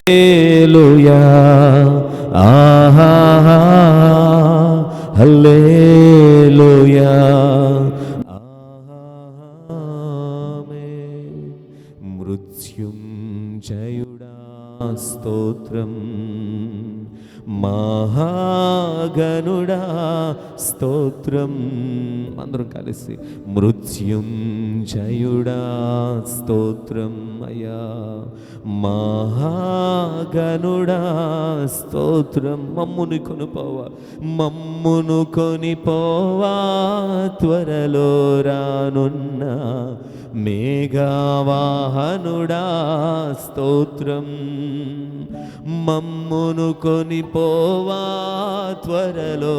హల్లెలూయా ఆహా హల్లెలూయా ఆమేన్. మృత్యుంజయుడా స్తోత్రం, మహాగణుడా స్తోత్రం. అందరం కలిసి మృత్యుంజయుడా స్తోత్రం అయ్యా, మహాగణుడా స్తోత్రం. మమ్మును కొనిపోవా త్వరలో రానున్న మేఘవాహనుడా స్తోత్రం. మమ్మును కొనిపోవా త్వరలో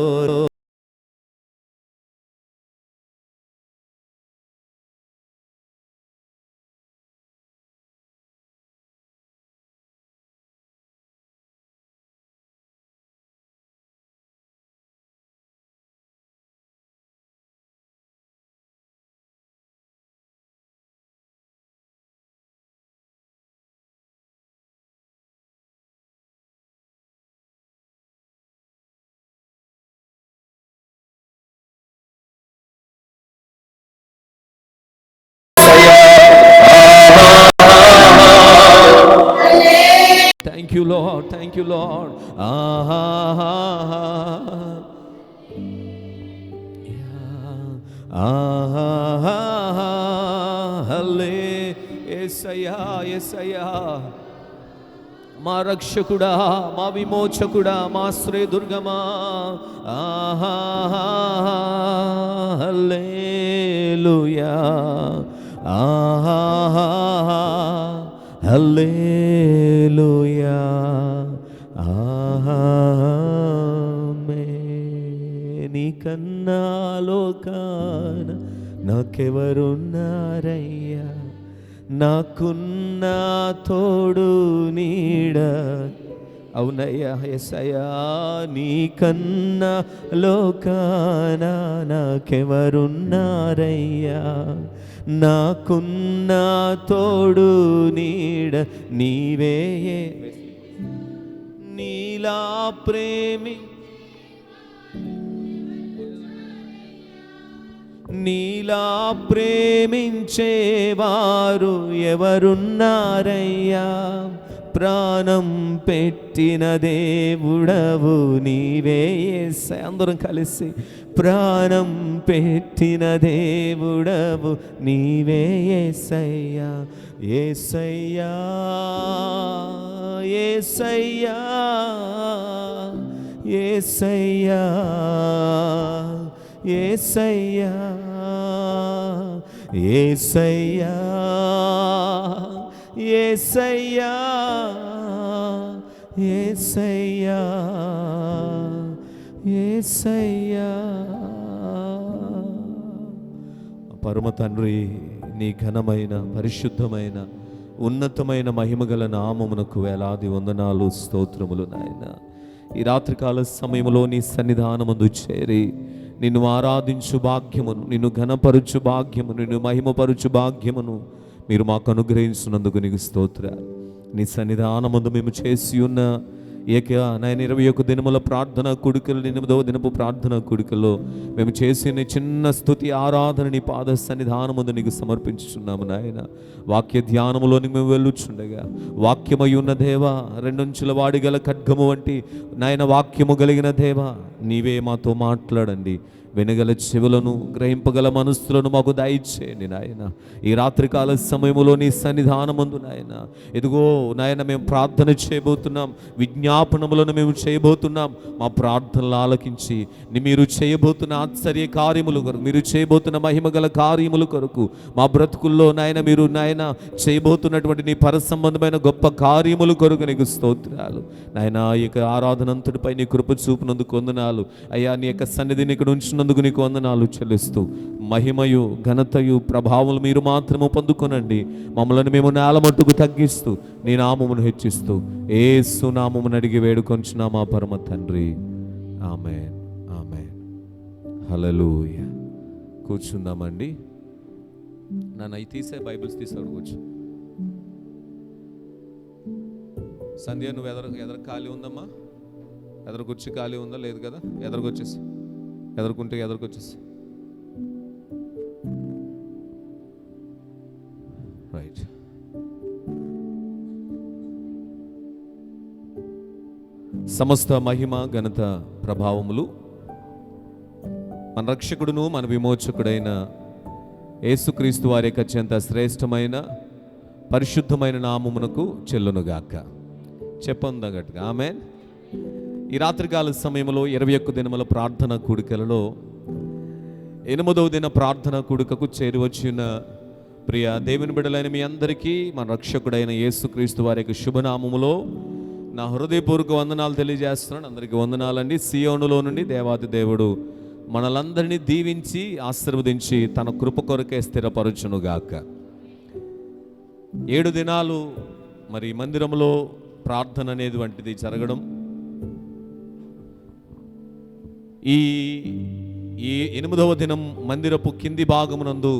Thank you, Lord. Thank you, Lord. యేసయ్యా, యేసయ్యా, మా రక్షకుడా, మా విమోచకుడా, మా శ్రేదుర్గమా. హల్లెలూయా హల్లెలూయా ఆమేన్. నీకన్నా లోకాన నాకెవరున్నారయ్యా, నాకున్న తోడు నీడ. అవునయ్యా యేసయ్యా, నీకన్నా లోకాన నాకెవరున్నారయ్యా, నాకున్న తోడు నీడ నీవే. నీలా ప్రేమించేవారు ఎవరున్నారయ్యా, ప్రాణం పెట్టిన దేవుడవు నీవే యేసయ్యా. అందరం కలిసి ప్రాణం పెట్టిన దేవుడవు నీవే యేసయ్యా, యేసయ్యా, యేసయ్యా, యేసయ్యా, యేసయ్యా, యేసయ్యా, యేసయ్యా, యేసయ్యా, యేసయ్యా. పరమ తండ్రి, నీ ఘనమైన పరిశుద్ధమైన ఉన్నతమైన మహిమగల నామమునకు వేలాది వందనాలు, స్తోత్రములు నాయన. ఈ రాత్రికాల సమయంలో నీ సన్నిధానమందు చేరి నిన్ను ఆరాధించు భాగ్యమును, నిన్ను ఘనపరుచు భాగ్యమును, నిన్ను మహిమపరుచు భాగ్యమును మీరు మాకు అనుగ్రహించినందుకు నీకు స్తోత్రాలు. నీ సన్నిధానమందు మేము చేసి ఉన్న నాయన 21 దినముల ప్రార్థన కూడికలు, 8వ దినపు ప్రార్థన కూడికల్లో మేము చేసిన చిన్న స్తుతి ఆరాధన నీ పాద సన్నిధానముందు నీకు సమర్పించుచున్నాము నాయన. వాక్య ధ్యానములోనికి మేము వెళ్ళుచుండగా వాక్యమై ఉన్న దేవా, 2 అంచుల వాడి గల ఖడ్గము వంటి నాయన వాక్యము కలిగిన దేవా, నీవే మాతో మాట్లాడండి. వినగల చెవులను, గ్రహింపగల మనస్సులను మాకు దయచేయండి నాయన. ఈ రాత్రికాల సమయములో నీ సన్నిధానమందు నాయన, ఎదుగో నాయన మేము ప్రార్థన చేయబోతున్నాం, విజ్ఞాపనములను మేము చేయబోతున్నాం. మా ప్రార్థనలు ఆలకించి మీరు చేయబోతున్న ఆశ్చర్య కార్యములు కొరకు, మీరు చేయబోతున్న మహిమగల కార్యములు కొరకు మా బ్రతుకుల్లో నాయన మీరు నాయన చేయబోతున్నటువంటి నీ పరసంబంధమైన గొప్ప కార్యములు కొరకు నీకు స్తోత్రాలు నాయన. ఈ యొక్క ఆరాధనంతటిపై నీ కృప చూపునందుకు వందనాలు అయ్యా. నీ యొక్క సన్నిధిని ఇక్కడ ఉంచినందుకు నీకు వందనాలు చెల్లిస్తూ, మహిమయు ఘనతయు ప్రభావములు మీరు మాత్రము పొందుకొనండి. మమ్మల్ని మేము నేలమట్టుకు తగ్గిస్తూ నీ నామమును హెచ్చిస్తూ యేసు నామమును అడిగి వేడుకొంచున్నా మా పరమ తండ్రి. ఆమేన్, ఆమేన్, హల్లెలూయా. కూర్చుందామండి. నన్ను తీసే బైబిల్స్ తీసాడు కూర్చో. సంధ్య, నువ్వు ఎదర ఖాళీ ఉందమ్మా? ఎదరు కూర్చి ఖాళీ ఉందా? లేదు కదా. ఎదరుకొచ్చేసి, ఎదరుకొచ్చేసి. రైట్. సమస్త మహిమ, ఘనత, ప్రభావములు మన రక్షకుడును మన విమోచకుడైన యేసుక్రీస్తు వారి యొక్క అత్యంత శ్రేష్టమైన పరిశుద్ధమైన నామమునకు చెల్లునుగాక. చెప్పండి గట్టిగా ఆమేన్. ఈ రాత్రికాల సమయంలో 21 దినముల ప్రార్థన కూడికలలో 8వ దిన ప్రార్థన కూడికకు చేరివచ్చిన ప్రియ దేవుని బిడ్డలైన మీ అందరికీ మన రక్షకుడైన యేసుక్రీస్తు వారి యొక్క శుభనామములో నా హృదయపూర్వక వందనాలు తెలియజేస్తున్నాను. అందరికీ వందనాలండి. సియోనులో నుండి దేవాది దేవుడు మనలందరినీ దీవించి ఆశీర్వదించి తన కృప కొరకే స్థిరపరచునుగాక. 7 దినాలు మరి మందిరంలో ప్రార్థన అనేది వంటిది జరగడం, ఈ 8వ దినం మందిరపు కింది భాగమునందు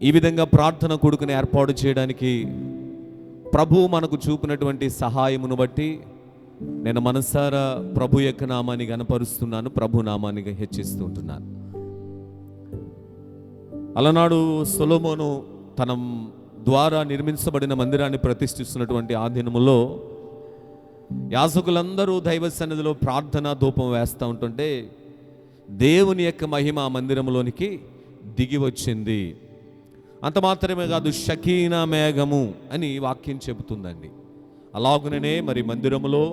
ఈ విధంగా ప్రార్థన కూడుకుని ఏర్పాటు చేయడానికి ప్రభు మనకు చూపినటువంటి సహాయమును బట్టి నేను మనసారా ప్రభు యొక్క నామాన్ని గణపరుస్తున్నాను, ప్రభు నామాన్ని హెచ్చిస్తుంటున్నాను. అలనాడు సొలొమోను తన ద్వారా నిర్మించబడిన మందిరాన్ని ప్రతిష్ఠిస్తున్నటువంటి ఆ దినములో యాజకులందరూ దైవ సన్నిధిలో ప్రార్థన ధూపం వేస్తూ ఉంటుంటే దేవుని యొక్క మహిమ ఆ మందిరంలోనికి దిగి వచ్చింది. అంత మాత్రమే కాదు, షకీనా మేఘము అని వాక్యం చెబుతుందండి. అలాగుననే మరి మందిరములో,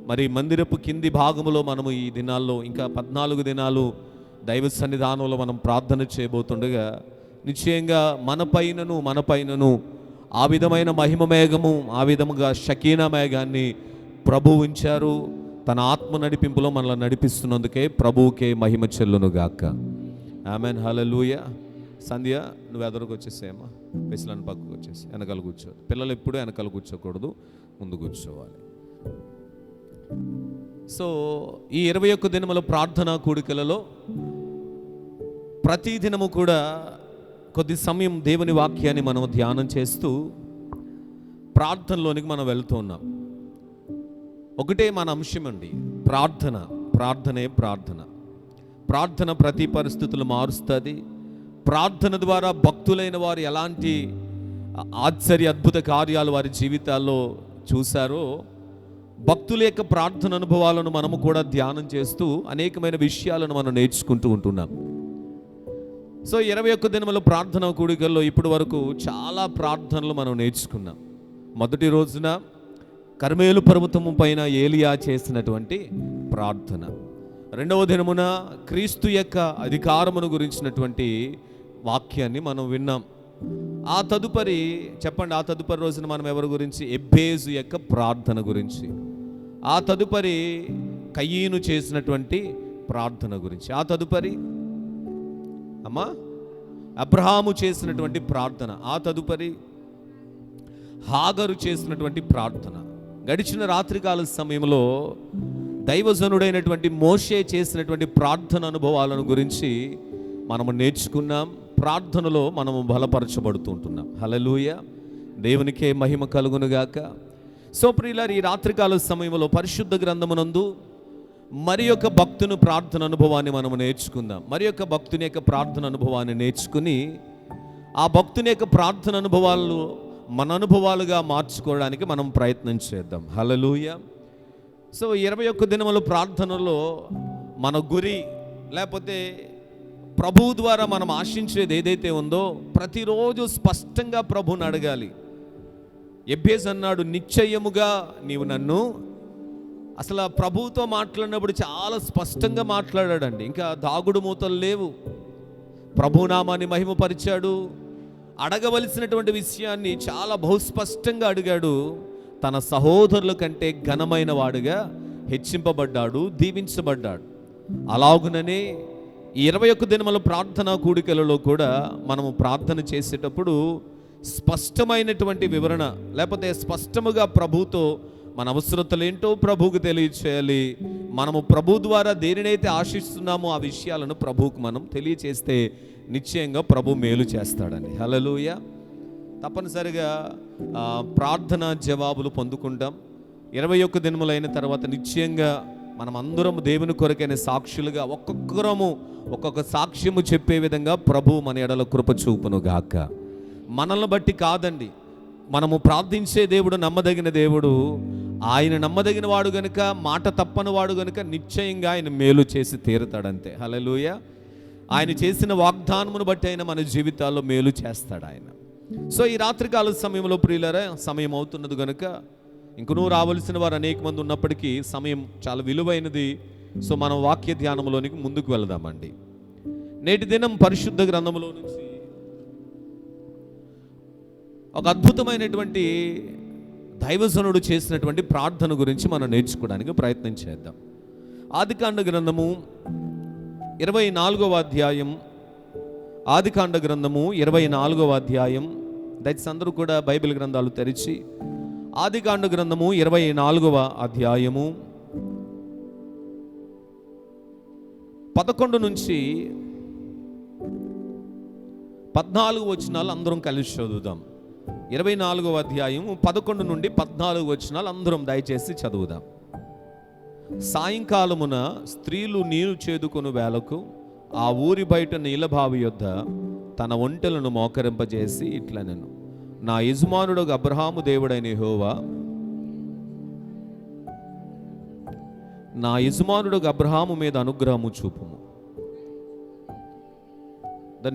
మరి మందిరపు కింది భాగములో మనము ఈ దినాల్లో ఇంకా 14 దినాలు దైవ సన్నిధానంలో మనం ప్రార్థన చేయబోతుండగా నిశ్చయంగా మన పైనను ఆ విధమైన మహిమ మేఘము, ఆ విధముగా షకీనా మేఘాన్ని ప్రభు ఉంచారు. తన ఆత్మ నడిపింపులో మనల్ని నడిపిస్తున్నందుకే ప్రభువుకే మహిమ చెల్లునుగాక. ఆమెన్. హల్లెలూయా. సంధ్య, నువ్వు ఎదురుకు వచ్చేసేమ్మా. వెసులను పక్కకు వచ్చేసి వెనకాల కూర్చో. పిల్లలు ఎప్పుడూ వెనకాల కూర్చోకూడదు, ముందు కూర్చోవాలి. సో ఈ 21 దినముల ప్రార్థనా కూడికలలో ప్రతి దినము కూడా కొద్ది సమయం దేవుని వాక్యాన్ని మనం ధ్యానం చేస్తూ ప్రార్థనలోనికి మనం వెళ్తూ ఉన్నాం. ఒకటే మన అంశం అండి, ప్రార్థనే ప్రార్థన. ప్రార్థన ప్రతి పరిస్థితులు మారుస్తుంది. ప్రార్థన ద్వారా భక్తులైన వారు ఎలాంటి ఆశ్చర్య అద్భుత కార్యాలు వారి జీవితాల్లో చూశారో, భక్తుల యొక్క ప్రార్థన అనుభవాలను మనము కూడా ధ్యానం చేస్తూ అనేకమైన విషయాలను మనం నేర్చుకుంటూ ఉంటున్నాం. సో 21 దినముల ప్రార్థన కూడికల్లో ఇప్పటి వరకు చాలా ప్రార్థనలు మనం నేర్చుకున్నాం. మొదటి రోజున కర్మేలు పర్వతము పైన ఏలియా చేసినటువంటి ప్రార్థన. 2వ దినమున క్రీస్తు యొక్క అధికారమును గురించినటువంటి వాక్యాన్ని మనం విన్నాం. ఆ తదుపరి రోజున మనం ఎవరి గురించి? ఎబ్బేజు యొక్క ప్రార్థన గురించి. ఆ తదుపరి కయీను చేసినటువంటి ప్రార్థన గురించి. ఆ తదుపరి అబ్రహాము చేసినటువంటి ప్రార్థన. ఆ తదుపరి హాగరు చేసినటువంటి ప్రార్థన. గడిచిన రాత్రికాల సమయంలో దైవజనుడైనటువంటి మోషే చేసినటువంటి ప్రార్థన అనుభవాలను గురించి మనము నేర్చుకున్నాం. ప్రార్థనలో మనము బలపరచబడుతూ ఉంటున్నాం. హల్లెలూయా. దేవునికే మహిమ కలుగునుగాక. సో ప్రియులారా, ఈ రాత్రికాల సమయంలో పరిశుద్ధ గ్రంథమునందు మరి యొక్క భక్తుని ప్రార్థన అనుభవాన్ని మనము నేర్చుకుందాం. మరి యొక్క భక్తుని యొక్క ప్రార్థన అనుభవాన్ని నేర్చుకుని ఆ భక్తుని యొక్క ప్రార్థన అనుభవాలు మన అనుభవాలుగా మార్చుకోవడానికి మనం ప్రయత్నం చేద్దాం. హల్లెలూయా. సో 21 దినముల ప్రార్థనలో మన గురి, లేకపోతే ప్రభువు ద్వారా మనం ఆశించేది ఏదైతే ఉందో ప్రతిరోజు స్పష్టంగా ప్రభువుని అడగాలి. ఎబ్బేజు అన్నాడు, నిశ్చయముగా నీవు నన్ను. అసలు ఆ ప్రభువుతో మాట్లాడినప్పుడు చాలా స్పష్టంగా మాట్లాడాడండి. ఇంకా దాగుడు మూతలు లేవు. ప్రభునామాన్ని మహిమపరిచాడు. అడగవలసినటువంటి విషయాన్ని చాలా బహుస్పష్టంగా అడిగాడు. తన సహోదరుల కంటే ఘనమైన వాడుగా హెచ్చింపబడ్డాడు, దీవించబడ్డాడు. అలాగుననే ఈ 21 దినముల ప్రార్థనా కూడికలలో కూడా మనము ప్రార్థన చేసేటప్పుడు స్పష్టమైనటువంటి వివరణ, లేకపోతే స్పష్టముగా ప్రభువుతో మన అవసరతలు ఏంటో ప్రభువుకు తెలియచేయాలి. మనము ప్రభు ద్వారా దేనినైతే ఆశిస్తున్నామో ఆ విషయాలను ప్రభువుకు మనం తెలియచేస్తే నిశ్చయంగా ప్రభు మేలు చేస్తాడని. హల్లెలూయా. తప్పనిసరిగా ప్రార్థన జవాబులు పొందుకుంటాం. 21 దినములైన తర్వాత నిశ్చయంగా మనం అందరం దేవుని కొరకైన సాక్షులుగా ఒక్కొక్కరము ఒక్కొక్క సాక్ష్యము చెప్పే విధంగా ప్రభు మన ఎడల కృప చూపును గాక. మనల్ని బట్టి కాదండి, మనము ప్రార్థించే దేవుడు నమ్మదగిన దేవుడు. ఆయన నమ్మదగిన వాడు గనుక, మాట తప్పని వాడు గనుక నిశ్చయంగా ఆయన మేలు చేసి తీరుతాడంతే. హల్లెలూయా. ఆయన చేసిన వాగ్దానమును బట్టి ఆయన మన జీవితాల్లో మేలు చేస్తాడు ఆయన. సో ఈ రాత్రికాల సమయంలో ప్రియులారా, సమయం అవుతున్నది కనుక ఇంకనూ రావాల్సిన వారు అనేక మంది ఉన్నప్పటికీ సమయం చాలా విలువైనది. సో మనం వాక్య ధ్యానంలోనికి ముందుకు వెళదామండి. నేటి దినం పరిశుద్ధ గ్రంథములో నుంచి ఒక అద్భుతమైనటువంటి దైవజనుడు చేసినటువంటి ప్రార్థన గురించి మనం నేర్చుకోవడానికి ప్రయత్నం చేద్దాం. ఆదికాండ గ్రంథము 24వ అధ్యాయం. ఆదికాండ గ్రంథము 24వ అధ్యాయం. దయచేసి అందరూ కూడా బైబిల్ గ్రంథాలు తెరిచి ఆదికాండ గ్రంథము 24వ అధ్యాయము 11 నుంచి 14 వచనాలు అందరం కలిసి చదువుదాం. 24వ అధ్యాయం 11 నుండి 14 వచనాలు అందరం దయచేసి చదువుదాం. సాయంకాలమున స్త్రీలు నీరు చేదుకొను వేళకు ఆ ఊరి బయట నీలబావి యొద్ద తన ఒంటెలను మోకరింపజేసి ఇట్లనెను, నా యజమానుడు అబ్రహాము దేవుడైన యెహోవా, నా యజమానుడు అబ్రహాము మీద అనుగ్రహము చూపుము.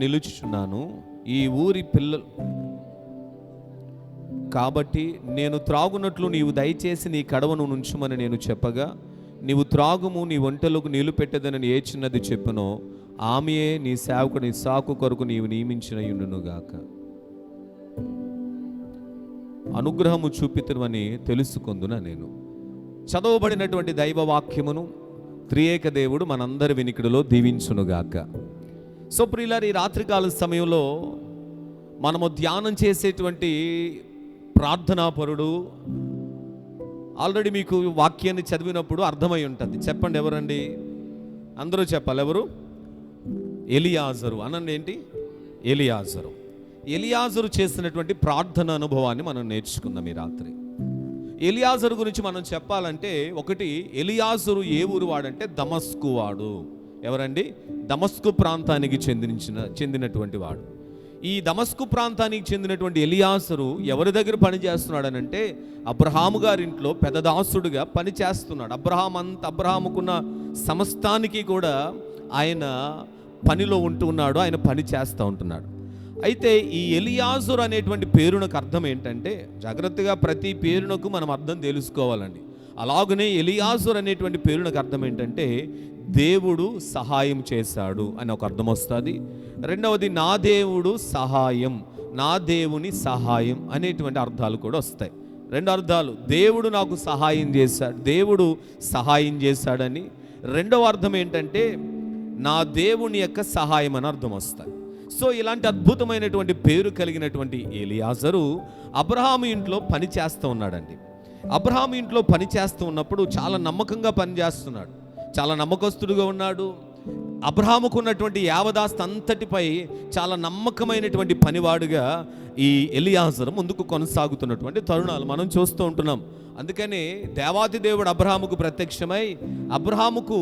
నిలుచుచున్నాను ఈ ఊరి పిల్లలు కాబట్టి నేను త్రాగునట్లు నీవు దయచేసి నీ కడవను నుంచుమని నేను చెప్పగా, నీవు త్రాగుము, నీ ఒంటెలకు నీళ్లు పెట్టదని ఏ చిన్నది చెప్పునో ఆమెయే నీ సేవకుని ఇస్సాకు కొరకు నీవు నియమించిన యుండునుగాక. అనుగ్రహము చూపితువని తెలుసుకొందున నేను. చదవబడినటువంటి దైవ వాక్యమును త్రియేక దేవుడు మనందరి వినికిడిలో దీవించునుగాక. సో ప్రియులారా, ఈ రాత్రికాల సమయంలో మనము ధ్యానం చేసేటువంటి ప్రార్థనాపరుడు ఆల్రెడీ మీకు వాక్యాన్ని చదివినప్పుడు అర్థమై ఉంటుంది. చెప్పండి ఎవరండి? అందరూ చెప్పాలి. ఎవరు? ఎలియాజరు. అనండి ఏంటి? ఎలియాజరు. ఎలియాజరు చేసినటువంటి ప్రార్థన అనుభవాన్ని మనం నేర్చుకుందాం ఈ రాత్రి. ఎలియాజరు గురించి మనం చెప్పాలంటే, ఒకటి, ఎలియాజరు ఏ ఊరు వాడంటే దమస్కు వాడు. ఎవరండి? దమస్కు ప్రాంతానికి చెందినటువంటి వాడు. ఈ దమస్కు ప్రాంతానికి చెందినటువంటి ఎలియాజరు ఎవరి దగ్గర పని చేస్తున్నాడనంటే అబ్రహాము గారింట్లో పెద్ద దాసుడుగా పని చేస్తున్నాడు. అబ్రహాముకున్న సమస్తానికి కూడా ఆయన పనిలో ఉంటున్నాడు, ఆయన పని చేస్తూ ఉంటున్నాడు. అయితే ఈ ఎలియాజరు అనేటువంటి పేరునకు అర్థం ఏంటంటే, జాగ్రత్తగా ప్రతి పేరునకు మనం అర్థం తెలుసుకోవాలండి. అలాగనే ఎలియాజరు అనేటువంటి పేరునకు అర్థం ఏంటంటే దేవుడు సహాయం చేశాడు అని ఒక అర్థం వస్తుంది. రెండవది నా దేవుడు సహాయం, నా దేవుని సహాయం అనేటువంటి అర్థాలు కూడా వస్తాయి. రెండు అర్థాలు, దేవుడు నాకు సహాయం చేశాడు, దేవుడు సహాయం చేశాడని. రెండవ అర్థం ఏంటంటే నా దేవుని యొక్క సహాయం అని అర్థం వస్తాయి. సో ఇలాంటి అద్భుతమైనటువంటి పేరు కలిగినటువంటి ఎలియాజరు అబ్రహాము ఇంట్లో పని చేస్తూ ఉన్నాడండి. అబ్రహాము ఇంట్లో పని చేస్తూ ఉన్నప్పుడు చాలా నమ్మకంగా పనిచేస్తున్నాడు, చాలా నమ్మకస్తుడుగా ఉన్నాడు. అబ్రహాముకు ఉన్నటువంటి యావదాస్తి అంతటిపై చాలా నమ్మకమైనటువంటి పనివాడుగా ఈ ఎలియాజరు ముందుకు కొనసాగుతున్నటువంటి తరుణాలు మనం చూస్తూ ఉంటున్నాం. అందుకని దేవాతి దేవుడు అబ్రహాముకు ప్రత్యక్షమై అబ్రహాముకు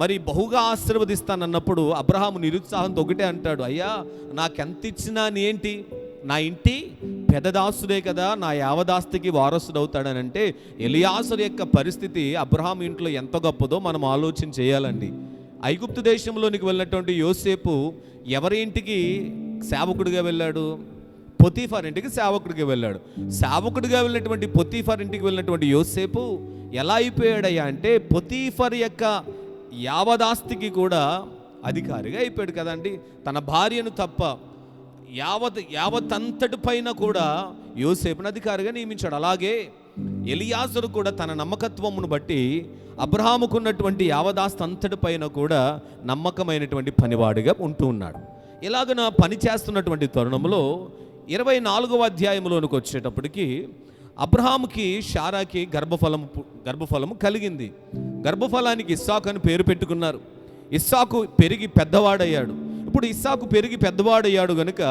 మరి బహుగా ఆశీర్వదిస్తానన్నప్పుడు అబ్రహాము నిరుత్సాహంతో ఒకటే అంటాడు, అయ్యా నాకెంత ఇచ్చినా ఏంటి, నా ఇంటి పెదదాసుడే కదా, నా యావదాస్తికి వారసుడు అవుతాడనంటే ఎలియాజరు యొక్క పరిస్థితి అబ్రహాము ఇంట్లో ఎంత గొప్పదో మనం ఆలోచన చేయాలండి. ఐగుప్తు దేశంలోనికి వెళ్ళినటువంటి యోసేపు ఎవరి ఇంటికి సేవకుడిగా వెళ్ళాడు? పొతీఫర్ ఇంటికి సేవకుడిగా వెళ్ళాడు. సేవకుడిగా వెళ్ళినటువంటి పొతీఫర్ ఇంటికి వెళ్ళినటువంటి యోసేపు ఎలా అయిపోయాడయ్యా అంటే పొతీఫర్ యొక్క యావదాస్తికి కూడా అధికారిగా అయిపోయాడు కదండి. తన భార్యను తప్ప యావత్ అంతటి పైన కూడా యోసేపును అధికారిగా నియమించాడు. అలాగే ఎలియాజరు కూడా తన నమ్మకత్వమును బట్టి అబ్రహాముకున్నటువంటి యావదాస్తి అంతటి పైన కూడా నమ్మకమైనటువంటి పనివాడిగా ఉంటూ ఉన్నాడు. ఇలాగన పని చేస్తున్నటువంటి తరుణంలో 24వ అధ్యాయంలోనికి వచ్చేటప్పటికి అబ్రహాముకి శారాకి గర్భఫలము కలిగింది. గర్భఫలానికి ఇస్సాకు అని పేరు పెట్టుకున్నారు. ఇస్సాకు పెరిగి పెద్దవాడయ్యాడు. ఇప్పుడు ఇస్సాకు పెరిగి పెద్దవాడయ్యాడు కనుక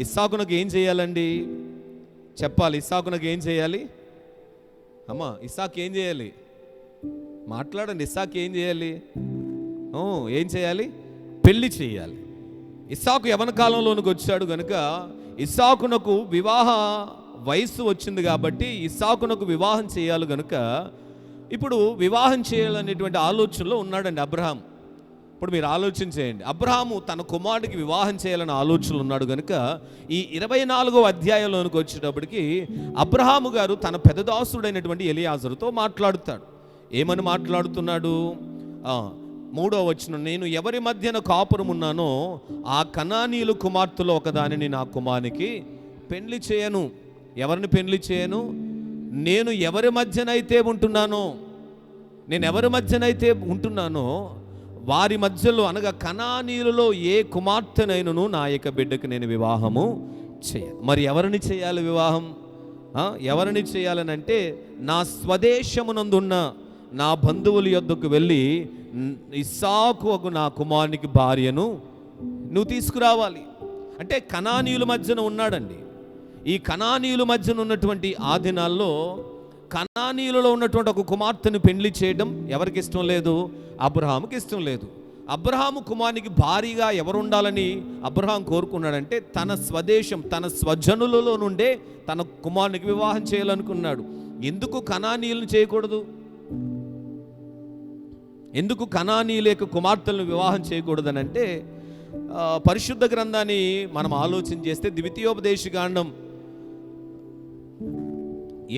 ఇస్సాకునకు ఏం చేయాలండి? చెప్పాలి. ఇస్సాకునకు ఏం చేయాలి? అమ్మా, ఇస్సాకు ఏం చేయాలి? మాట్లాడండి. ఇస్సాకు ఏం చేయాలి? ఏం చేయాలి? పెళ్లి చేయాలి. ఇస్సాకు యవన కాలంలోనికి వచ్చాడు కనుక ఇస్సాకునకు వివాహ వయస్సు వచ్చింది కాబట్టి ఇస్సాకునకు వివాహం చేయాలి కనుక ఇప్పుడు వివాహం చేయాలనేటువంటి ఆలోచనలో ఉన్నాడండి అబ్రహాం. ఇప్పుడు మీరు ఆలోచన చేయండి. అబ్రహాము తన కుమారుడికి వివాహం చేయాలని ఆలోచనలు ఉన్నాడు కనుక ఈ 24వ అధ్యాయంలోనికి వచ్చేటప్పటికి అబ్రహాము గారు తన పెద్దదాసుడైనటువంటి ఎలియాజరుతో మాట్లాడుతాడు. ఏమని మాట్లాడుతున్నాడు? 3వ వచనం, నేను ఎవరి మధ్యన కాపురం ఉన్నానో ఆ కనానీయుల కుమార్తెలో ఒకదానిని నా కుమారునికి పెళ్లి చేయను. ఎవరిని పెళ్లి చేయను? నేను ఎవరి మధ్యనైతే ఉంటున్నానో వారి మధ్యలో, అనగా కనానీయులలో ఏ కుమార్తెనైనను నా యొక్క బిడ్డకు నేను వివాహము చేయను. మరి ఎవరిని చేయాలి వివాహం? ఎవరిని చేయాలనంటే నా స్వదేశమునందున్న నా బంధువుల యొద్దకు వెళ్ళి ఇస్సాకు నా కుమారునికి భార్యను నువ్వు తీసుకురావాలి. అంటే కనానీయుల మధ్యన ఉన్నాడండి. ఈ కనానీయుల మధ్యన ఉన్నటువంటి ఆ దినాల్లో కనానీయులలో ఉన్నటువంటి ఒక కుమార్తెను పెళ్లి చేయడం ఎవరికి ఇష్టం లేదు? అబ్రహాముకి ఇష్టం లేదు. అబ్రహాము కుమారునికి భారీగా ఎవరు ఉండాలని అబ్రహాం కోరుకున్నాడంటే తన స్వదేశం, తన స్వజనులలో నుండే తన కుమారునికి వివాహం చేయాలనుకున్నాడు. ఎందుకు కనానీయులను చేయకూడదు? ఎందుకు కనానీయుల యొక్క కుమార్తెలను వివాహం చేయకూడదనంటే పరిశుద్ధ గ్రంథాన్ని మనం ఆలోచన చేస్తే ద్వితీయోపదేశకాండం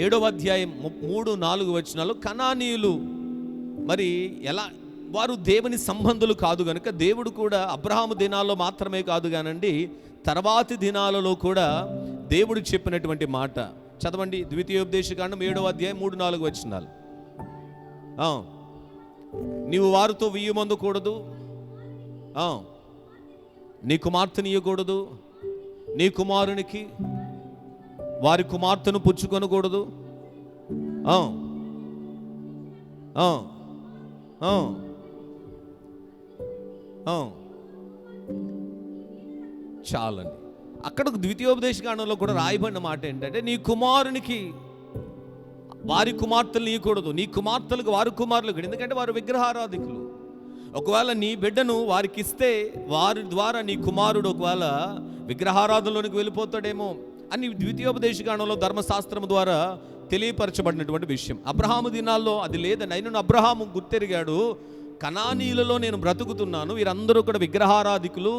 7వ అధ్యాయం 3-4 వచనాలు కనానీయులు మరి ఎలా, వారు దేవుని సంబంధులు కాదు కనుక దేవుడు కూడా అబ్రహాము దినాల్లో మాత్రమే కాదు కానండి తర్వాతి దినాలలో కూడా దేవుడు చెప్పినటువంటి మాట చదవండి. ద్వితీయోపదేశకాండం 7వ అధ్యాయం 3-4 వచనాలు. నీవు వారితో వియ్యమందకూడదు, నీ కుమార్తెని ఇవ్వకూడదు, నీ కుమారునికి వారి కుమార్తెను పుచ్చుకొనకూడదు. చాలండి. అక్కడ ద్వితీయోపదేశకాండంలో కూడా రాయబడిన మాట ఏంటంటే నీ కుమారునికి వారి కుమార్తెలు ఇవ్వకూడదు, నీ కుమార్తెలకు వారి కుమారులకు. ఎందుకంటే వారు విగ్రహారాధికులు. ఒకవేళ నీ బిడ్డను వారికి ఇస్తే వారి ద్వారా నీ కుమారుడు ఒకవేళ విగ్రహారాధనలోనికి వెళ్ళిపోతాడేమో అని ద్వితీయోపదేశకాండంలో ధర్మశాస్త్రం ద్వారా తెలియపరచబడినటువంటి విషయం. అబ్రహాము దినాల్లో అది లేదని అయినా అబ్రహాము గుర్తెరిగాడు, కనానీయులలో నేను బ్రతుకుతున్నాను, వీరందరూ కూడా విగ్రహారాధికులు,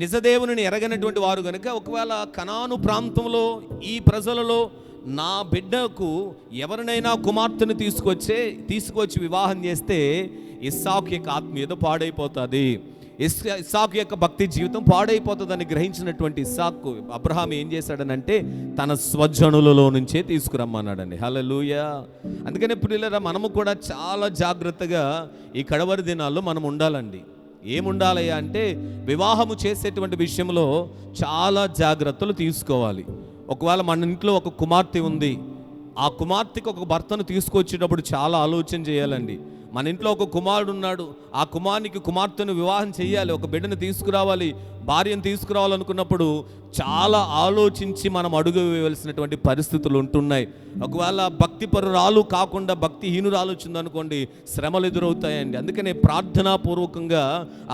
నిజదేవుని ఎరగనటువంటి వారు కనుక ఒకవేళ కనాను ప్రాంతంలో ఈ ప్రజలలో నా బిడ్డకు ఎవరినైనా కుమార్తెను తీసుకొచ్చి వివాహం చేస్తే ఇస్సాకు యొక్క ఆత్మీయత పాడైపోతుంది, ఇస్సాకు యొక్క భక్తి జీవితం పాడైపోతుందని గ్రహించినటువంటి ఇస్సాకు అబ్రహాం ఏం చేశాడనంటే తన స్వజనులలో నుంచే తీసుకురమ్మన్నాడండి. హల్లెలూయా. అందుకనే ప్రియులారా, మనము కూడా చాలా జాగ్రత్తగా ఈ కడవరి దినాల్లో మనం ఉండాలండి. ఏముండాలయ్యా అంటే వివాహము చేసేటువంటి విషయంలో చాలా జాగ్రత్తలు తీసుకోవాలి. ఒకవేళ మన ఇంట్లో ఒక కుమార్తె ఉంది, ఆ కుమార్తెకి ఒక భర్తను తీసుకొచ్చేటప్పుడు చాలా ఆలోచన చేయాలండి. మన ఇంట్లో ఒక కుమారుడు ఉన్నాడు, ఆ కుమారునికి కుమార్తెను వివాహం చేయాలి, ఒక బిడ్డను తీసుకురావాలి, భార్యను తీసుకురావాలనుకున్నప్పుడు చాలా ఆలోచించి మనం అడుగు వేయవలసినటువంటి పరిస్థితులు ఉంటున్నాయి. ఒకవేళ భక్తిపరురాలు కాకుండా భక్తిహీనురాలు వచ్చిందనుకోండి, శ్రమలు ఎదురవుతాయండి. అందుకనే ప్రార్థనాపూర్వకంగా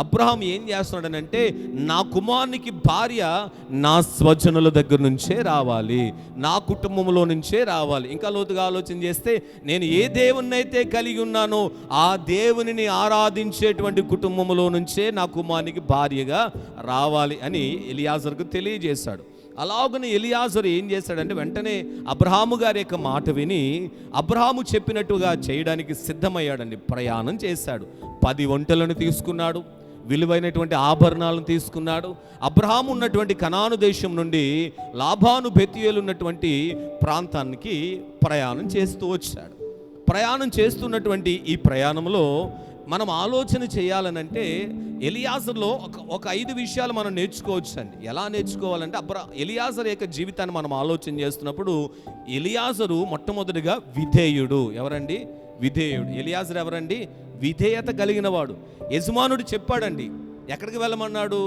అబ్రహాం ఏం చేస్తున్నాడనంటే నా కుమారునికి భార్య నా స్వజనుల దగ్గర నుంచే రావాలి, నా కుటుంబంలో నుంచే రావాలి. ఇంకా లోతుగా ఆలోచన చేస్తే నేను ఏ దేవుణ్ణైతే కలిగి ఉన్నానో ఆ దేవునిని ఆరాధించేటువంటి కుటుంబంలో నుంచే నా కుమారునికి భార్యగా రావాలి అని ఎలియాజరుకు తెలియజేశాడు. అలాగని ఎలియాజరు ఏం చేశాడంటే వెంటనే అబ్రహాము గారి యొక్క మాట విని అబ్రహాము చెప్పినట్టుగా చేయడానికి సిద్ధమయ్యాడండి. ప్రయాణం చేశాడు. 10 ఒంటెలను తీసుకున్నాడు, విలువైనటువంటి ఆభరణాలను తీసుకున్నాడు. అబ్రహాము ఉన్నటువంటి కనాను దేశం నుండి లాబాను బెతూయేలు ఉన్నటువంటి ప్రాంతానికి ప్రయాణం చేస్తూ వచ్చాడు. ప్రయాణం చేస్తున్నటువంటి ఈ ప్రయాణంలో మనం ఆలోచన చేయాలనంటే ఎలియాజరులో ఒక 5 విషయాలు మనం నేర్చుకోవచ్చు అండి. ఎలా నేర్చుకోవాలంటే ఎలియాజరు యొక్క జీవితాన్ని మనం ఆలోచన చేస్తున్నప్పుడు ఎలియాజరు మొట్టమొదటిగా విధేయుడు. ఎవరండి? విధేయుడు. ఎలియాజరు ఎవరండి? విధేయత కలిగిన వాడు. యజమానుడు చెప్పాడండి, ఎక్కడికి వెళ్ళమన్నాడు?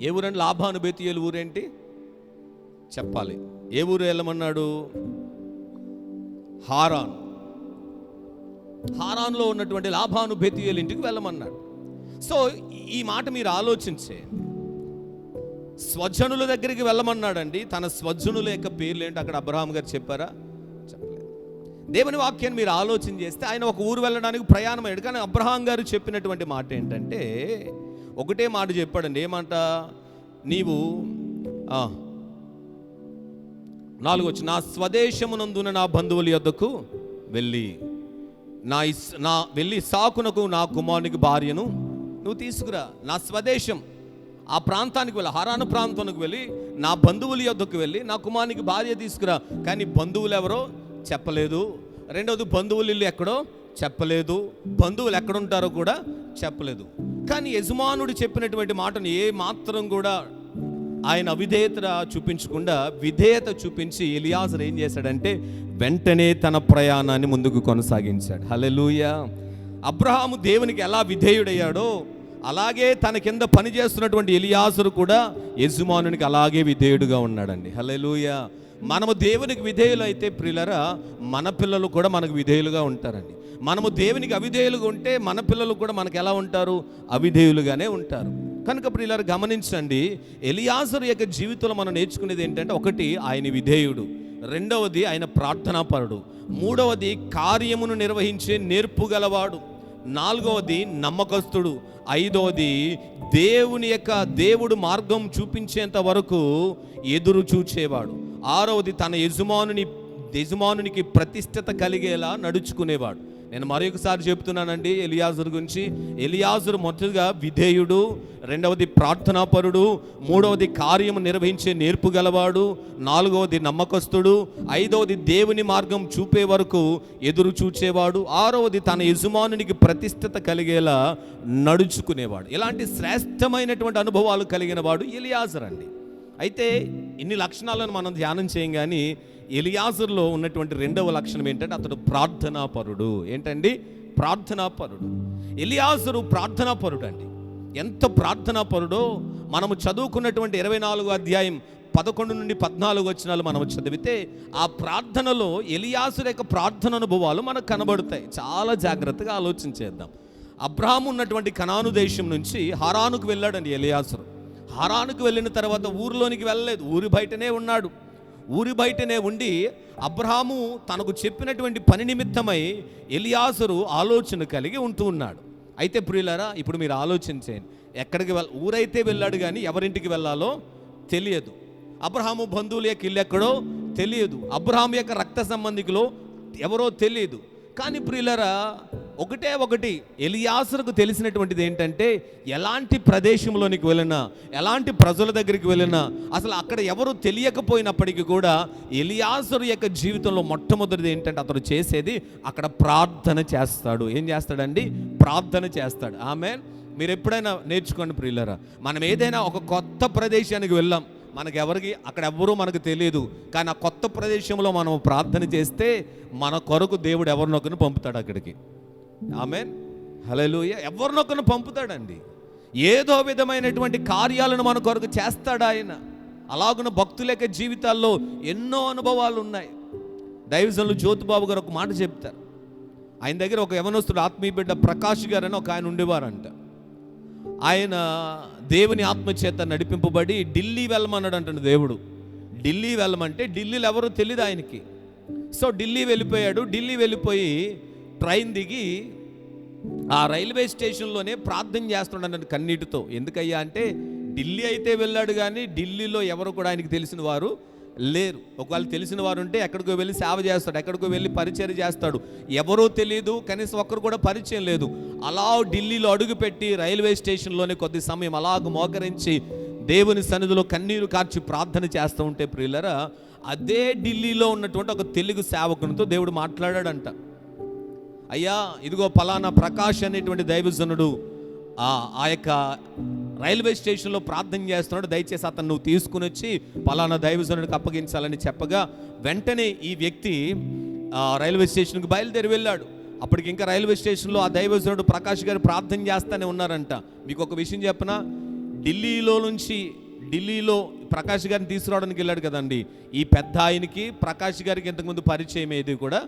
ఏ ఊరండి? లాబాను బెతూయేలు ఊరేంటి? చెప్పాలి. ఏ ఊరు వెళ్ళమన్నాడు? హారాన్లో ఉన్నటువంటి లాబాను బెతూయేలు ఇంటికి వెళ్ళమన్నాడు. సో ఈ మాట మీరు ఆలోచించేయండి. స్వజనుల దగ్గరికి వెళ్ళమన్నాడండి. తన స్వజనుల యొక్క పేర్లు ఏంటి అక్కడ అబ్రహాం గారు చెప్పారా? చెప్పలేదు. దేవుని వాక్యాన్ని మీరు ఆలోచన చేస్తే ఆయన ఒక ఊరు వెళ్ళడానికి ప్రయాణం అయ్యాడు. కానీ అబ్రహాం గారు చెప్పినటువంటి మాట ఏంటంటే ఒకటే మాట చెప్పాడండి. ఏమంట? నీవు 4 వచ్చి నా స్వదేశమునందున నా బంధువుల యొద్దకు వెళ్ళి వెళ్ళి సాకునకు నా కుమారునికి భార్యను నువ్వు తీసుకురా. నా స్వదేశం ఆ ప్రాంతానికి వెళ్ళి, హారాను ప్రాంతానికి వెళ్ళి నా బంధువుల యొద్దకు వెళ్ళి నా కుమారునికి భార్య తీసుకురా. కానీ బంధువులు ఎవరో చెప్పలేదు. రెండవది బంధువులు ఇల్లు ఎక్కడో చెప్పలేదు. బంధువులు ఎక్కడుంటారో కూడా చెప్పలేదు. కానీ యజమానుడు చెప్పినటువంటి మాటను ఏ మాత్రం కూడా ఆయన అవిధేయత చూపించకుండా విధేయత చూపించి ఎలియాజరు ఏం చేశాడంటే వెంటనే తన ప్రయాణాన్ని ముందుకు కొనసాగించాడు. హల్లెలూయా. అబ్రహాము దేవునికి ఎలా విధేయుడయ్యాడో అలాగే తన కింద పనిచేస్తున్నటువంటి ఎలియాజరు కూడా యజమానునికి అలాగే విధేయుడుగా ఉన్నాడండి. హల్లెలూయా. మనము దేవునికి విధేయులు అయితే ప్రియులరా, మన పిల్లలు కూడా మనకు విధేయులుగా ఉంటారండి. మనము దేవునికి అవిధేయులుగా ఉంటే మన పిల్లలు కూడా మనకు ఎలా ఉంటారు? అవిధేయులుగానే ఉంటారు. కనుక ప్రియులారా గమనించండి, ఎలియాజరు యొక్క జీవితంలో మనం నేర్చుకునేది ఏంటంటే, ఒకటి ఆయన విధేయుడు, రెండవది ఆయన ప్రార్థనాపరుడు, మూడవది కార్యమును నిర్వహించే నేర్పు గలవాడు, నాలుగవది నమ్మకస్తుడు, ఐదవది దేవుడు మార్గం చూపించేంత వరకు ఎదురు చూచేవాడు, ఆరవది తన యజమానునికి ప్రతిష్టత కలిగేలా నడుచుకునేవాడు. నేను మరొకసారి చెప్తున్నానండి ఎలియాజరు గురించి. ఎలియాజరు మొదటిగా విధేయుడు, రెండవది ప్రార్థనాపరుడు, మూడవది కార్యము నిర్వహించే నేర్పు గలవాడు, నాలుగవది నమ్మకస్తుడు, ఐదవది దేవుని మార్గం చూపే వరకు ఎదురు చూచేవాడు, ఆరవది తన యజమానునికి ప్రతిష్టత కలిగేలా నడుచుకునేవాడు. ఇలాంటి శ్రేష్టమైనటువంటి అనుభవాలు కలిగిన వాడు ఎలియాజరు అండి. అయితే ఇన్ని లక్షణాలను మనం ధ్యానం చేయం. కానీ ఎలియాజరులో ఉన్నటువంటి రెండవ లక్షణం ఏంటంటే అతడు ప్రార్థనాపరుడు. ఏంటండి? ప్రార్థనాపరుడు. ఎలియాజరు ప్రార్థనాపరుడు అండి. ఎంత ప్రార్థనాపరుడో మనము చదువుకున్నటువంటి 24వ అధ్యాయం 11 నుండి 14 వచనాలు మనం చదివితే ఆ ప్రార్థనలో ఎలియాజరు యొక్క ప్రార్థన అనుభవాలు మనకు కనబడతాయి. చాలా జాగ్రత్తగా ఆలోచించేద్దాం. అబ్రహాము ఉన్నటువంటి కనాను దేశం నుంచి హారానుకు వెళ్ళాడండి ఎలియాజరు. హారానుకు వెళ్ళిన తర్వాత ఊరిలోనికి వెళ్ళలేదు, ఊరి బయటనే ఉన్నాడు. ఊరి బయటనే ఉండి అబ్రహాము తనకు చెప్పినటువంటి పని నిమిత్తమై ఎలియాజరు ఆలోచన కలిగి ఉంటూ ఉన్నాడు. అయితే ప్రియులారా, ఇప్పుడు మీరు ఆలోచించండి, ఎక్కడికి ఊరైతే వెళ్ళాడు కానీ ఎవరింటికి వెళ్ళాలో తెలియదు. అబ్రహాము బంధువుల యొక్క ఇల్లు ఎక్కడో తెలియదు. అబ్రహాము యొక్క రక్త సంబంధికులో ఎవరో తెలియదు. కానీ ప్రియులారా, ఒకటి ఎలియాజరుకు తెలిసినటువంటిది ఏంటంటే, ఎలాంటి ప్రదేశంలోనికి వెళ్ళినా, ఎలాంటి ప్రజల దగ్గరికి వెళ్ళినా, అసలు అక్కడ ఎవరు తెలియకపోయినప్పటికీ కూడా ఎలియాజరు యొక్క జీవితంలో మొట్టమొదటిది ఏంటంటే అతడు చేసేది అక్కడ ప్రార్థన చేస్తాడు. ఏం చేస్తాడండి? ప్రార్థన చేస్తాడు. ఆమేన్. మీరు ఎప్పుడైనా నేర్చుకోండి ప్రియులారా, మనం ఏదైనా ఒక కొత్త ప్రదేశానికి వెళ్ళాం, అక్కడ ఎవ్వరూ మనకు తెలియదు, కానీ ఆ కొత్త ప్రదేశంలో మనం ప్రార్థన చేస్తే మన కొరకు దేవుడు ఎవరినొకరిని పంపుతాడు అక్కడికి. ఆమేన్. హల్లెలూయా. ఎవరినొకరిని పంపుతాడండి. ఏదో విధమైనటువంటి కార్యాలను మన కొరకు చేస్తాడు ఆయన. అలాగున్న భక్తుల యొక్క జీవితాల్లో ఎన్నో అనుభవాలు ఉన్నాయి. దైవజనులు జ్యోతిబాబు గారు ఒక మాట చెప్తారు. ఆయన దగ్గర ఒక యవనస్తుడు ఆత్మీయ బిడ్డ ప్రకాష్ గారు అని ఒక ఆయన ఉండేవారంట. ఆయన దేవుని ఆత్మచేత నడిపింపబడి ఢిల్లీ వెళ్ళమన్నాడు అంటాడు దేవుడు. ఢిల్లీ వెళ్ళమంటే ఢిల్లీలో ఎవరో తెలియదు ఆయనకి. సో ఢిల్లీ వెళ్ళిపోయాడు. ఢిల్లీ వెళ్ళిపోయి ట్రైన్ దిగి ఆ రైల్వే స్టేషన్లోనే ప్రార్థన చేస్తున్నాడు కన్నీటితో. ఎందుకయ్యా అంటే ఢిల్లీ అయితే వెళ్ళాడు కానీ ఢిల్లీలో ఎవరు కూడా ఆయనకి తెలిసిన వారు లేరు. ఒకవేళ తెలిసిన వారు ఉంటే ఎక్కడికో వెళ్ళి సేవ చేస్తాడు, ఎక్కడికో వెళ్ళి పరిచయం చేస్తాడు. ఎవరో తెలియదు, కనీసం ఒక్కరు కూడా పరిచయం లేదు. అలా ఢిల్లీలో అడుగుపెట్టి రైల్వే స్టేషన్లోనే కొద్ది సమయం అలాగ మోకరించి దేవుని సన్నిధిలో కన్నీరు కార్చి ప్రార్థన చేస్తూ ఉంటే ప్రియులరా, అదే ఢిల్లీలో ఉన్నటువంటి ఒక తెలుగు సేవకునితో దేవుడు మాట్లాడాడంట. అయ్యా, ఇదిగో పలానా ప్రకాష్ అనేటువంటి దైవజనుడు ఆ యొక్క రైల్వే స్టేషన్లో ప్రార్థన చేస్తున్నాడు, దయచేసి అతను నువ్వు తీసుకుని వచ్చి పలానా దైవజనుడికి అప్పగించాలని చెప్పగా వెంటనే ఈ వ్యక్తి రైల్వే స్టేషన్కి బయలుదేరి వెళ్ళాడు. అప్పటికి ఇంకా రైల్వే స్టేషన్లో ఆ దైవజనుడు ప్రకాష్ గారు ప్రార్థన చేస్తూనే ఉన్నారంట. మీకు ఒక విషయం చెప్పనా, ఢిల్లీలో నుంచి ఢిల్లీలో ప్రకాష్ గారిని తీసుకురావడానికి వెళ్ళాడు కదండి. ఈ పెద్ద ఆయనకి ప్రకాష్ గారికి ఇంతకుముందు పరిచయం ఏది కూడా